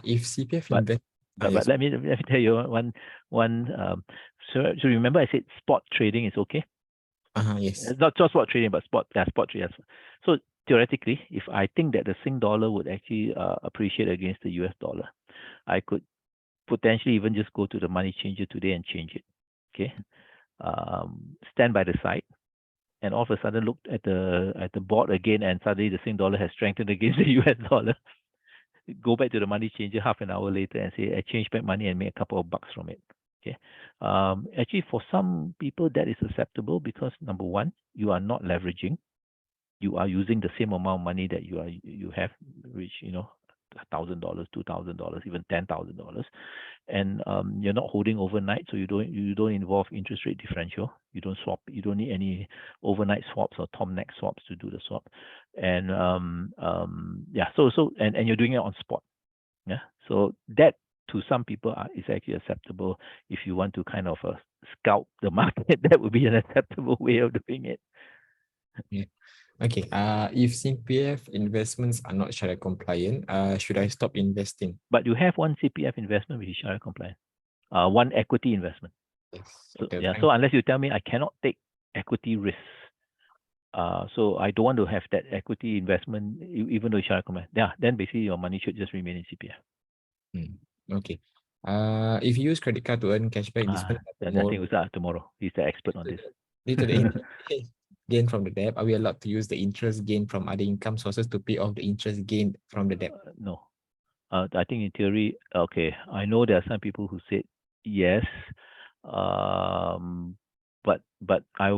If CPF But invest, but let me tell you one. So remember I said spot trading is okay. Yes. It's not just spot trading, but spot trading. So theoretically, if I think that the Sing dollar would actually appreciate against the US dollar, I could potentially even just go to the money changer today and change it. Okay, stand by the side, and all of a sudden look at the board again, and suddenly the Sing dollar has strengthened against the US dollar. Go back to the money changer half an hour later and say I change back money and make a couple of bucks from it. Okay, actually for some people that is acceptable, because number one, you are not leveraging. You are using the same amount of money that you have, which $1,000, $2,000, even $10,000, and you're not holding overnight, so you don't involve interest rate differential. You don't swap. You don't need any overnight swaps or Tom neck swaps to do the swap, and yeah. So and you're doing it on spot. Yeah. So that to some people is actually acceptable. If you want to kind of scalp the market, that would be an acceptable way of doing it. Yeah. Okay. If CPF investments are not Sharia compliant, should I stop investing? But you have one CPF investment which is Sharia compliant. One equity investment. Yes. So yeah. So unless you tell me I cannot take equity risks, so I don't want to have that equity investment, even though it's Sharia compliant. Yeah. Then basically your money should just remain in CPF. Okay. If you use credit card to earn cashback, this one Then I think it was tomorrow. He's the expert on this. due to the interest gain from the debt, are we allowed to use the interest gain from other income sources to pay off the interest gained from the debt? No. I think in theory, okay, I know there are some people who said yes, but I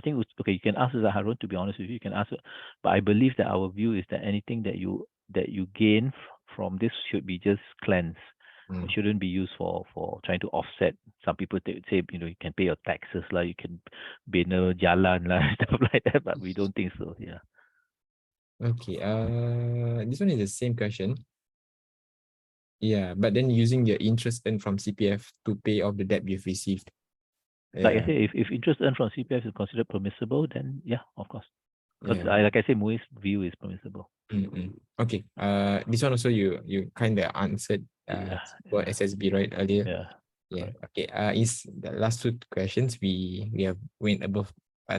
think okay. You can ask Harun. To be honest with you, you can ask, but I believe that our view is that anything that you gain from this should be just cleansed. It shouldn't be used for trying to offset. Some people say you can pay your taxes you can bina jalan stuff like that, but we don't think so. Yeah. Okay. This one is the same question. Yeah, but then using your interest earned from CPF to pay off the debt you've received. Like I say, if interest earned from CPF is considered permissible, then yeah, of course. Because like I say, Mui's view is permissible. Okay. This one also you kind of answered for SSB right earlier. Yeah. Okay. Is the last two questions we have went above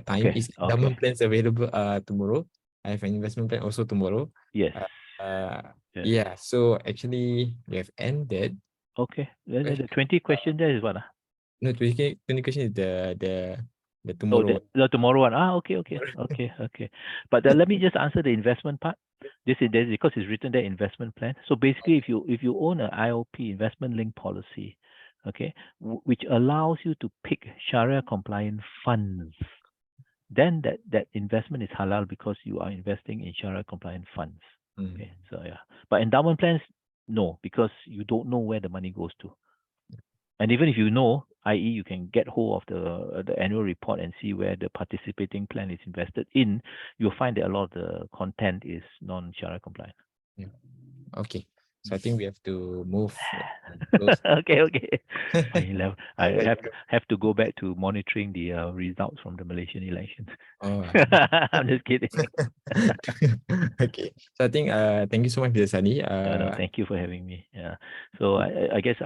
time. Okay. Is endowment plans available tomorrow? I have an investment plan also tomorrow. Yes. Yeah. So actually we have ended. Okay. Then the 20 question there is what? No, 20 question is the tomorrow. The tomorrow one. Okay. But let me just answer the investment part. This is because it's written there investment plan. So basically, if you own an IOP, investment linked policy, okay, which allows you to pick Sharia compliant funds, then that investment is halal because you are investing in Sharia compliant funds. Okay, so yeah. But endowment plans, no, because you don't know where the money goes to. And even if you know, i.e., you can get hold of the annual report and see where the participating plan is invested in, you'll find that a lot of the content is non-Sharia compliant. Yeah. Okay. So I think we have to move. Okay. I have to go back to monitoring the results from the Malaysian elections. Oh, I'm just kidding. Okay. So I think thank you so much, Sani. No, thank you for having me. Yeah. So I guess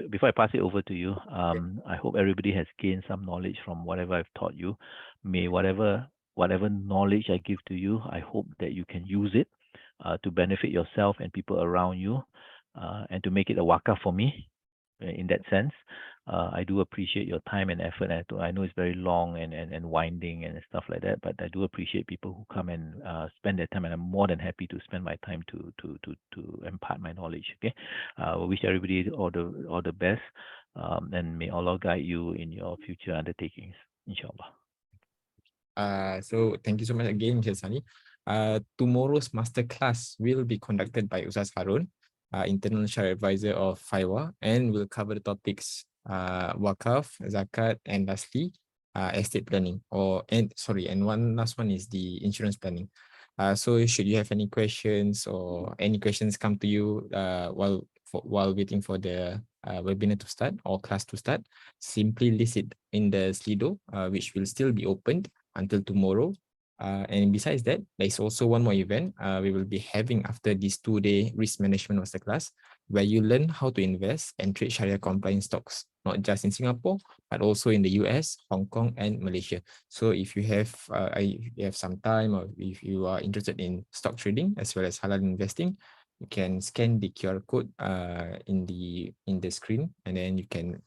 before I pass it over to you, I hope everybody has gained some knowledge from whatever I've taught you. May whatever knowledge I give to you, I hope that you can use it to benefit yourself and people around you, and to make it a wakaf for me in that sense. I do appreciate your time and effort. I know it's very long and winding and stuff like that, but I do appreciate people who come and spend their time, and I'm more than happy to spend my time to impart my knowledge. Okay, I wish everybody all the best, and may Allah guide you in your future undertakings, inshallah. So thank you so much again, Mr. Sani. Tomorrow's masterclass will be conducted by Ustaz Harun, internal Sharia advisor of FIWA, and will cover the topics wakaf, zakat, and lastly, estate planning. And one last one is the insurance planning. So should you have any questions or any questions come to you while waiting for the webinar to start or class to start, simply list it in the Slido, which will still be opened until tomorrow. And besides that, there is also one more event we will be having after this 2-day risk management masterclass, where you learn how to invest and trade Sharia compliant stocks, not just in Singapore, but also in the US, Hong Kong, and Malaysia. So if you have some time, or if you are interested in stock trading as well as halal investing, you can scan the QR code in the screen, and then you can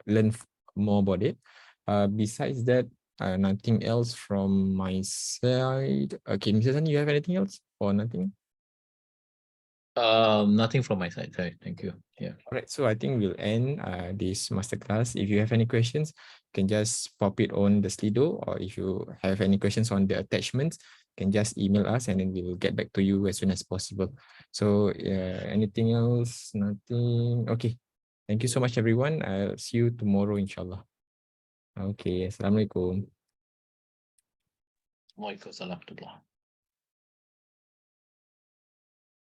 learn more about it. Besides that, nothing else from my side. Okay, Mr. Sani, you have anything else or nothing? Nothing from my side. Sorry, thank you. Yeah. All right, so I think we'll end this masterclass. If you have any questions, you can just pop it on the Slido, or if you have any questions on the attachments, you can just email us and then we'll get back to you as soon as possible. So anything else? Nothing. Okay. Thank you so much, everyone. I'll see you tomorrow, inshallah. Okay, Assalamualaikum. Waalaikumsalam.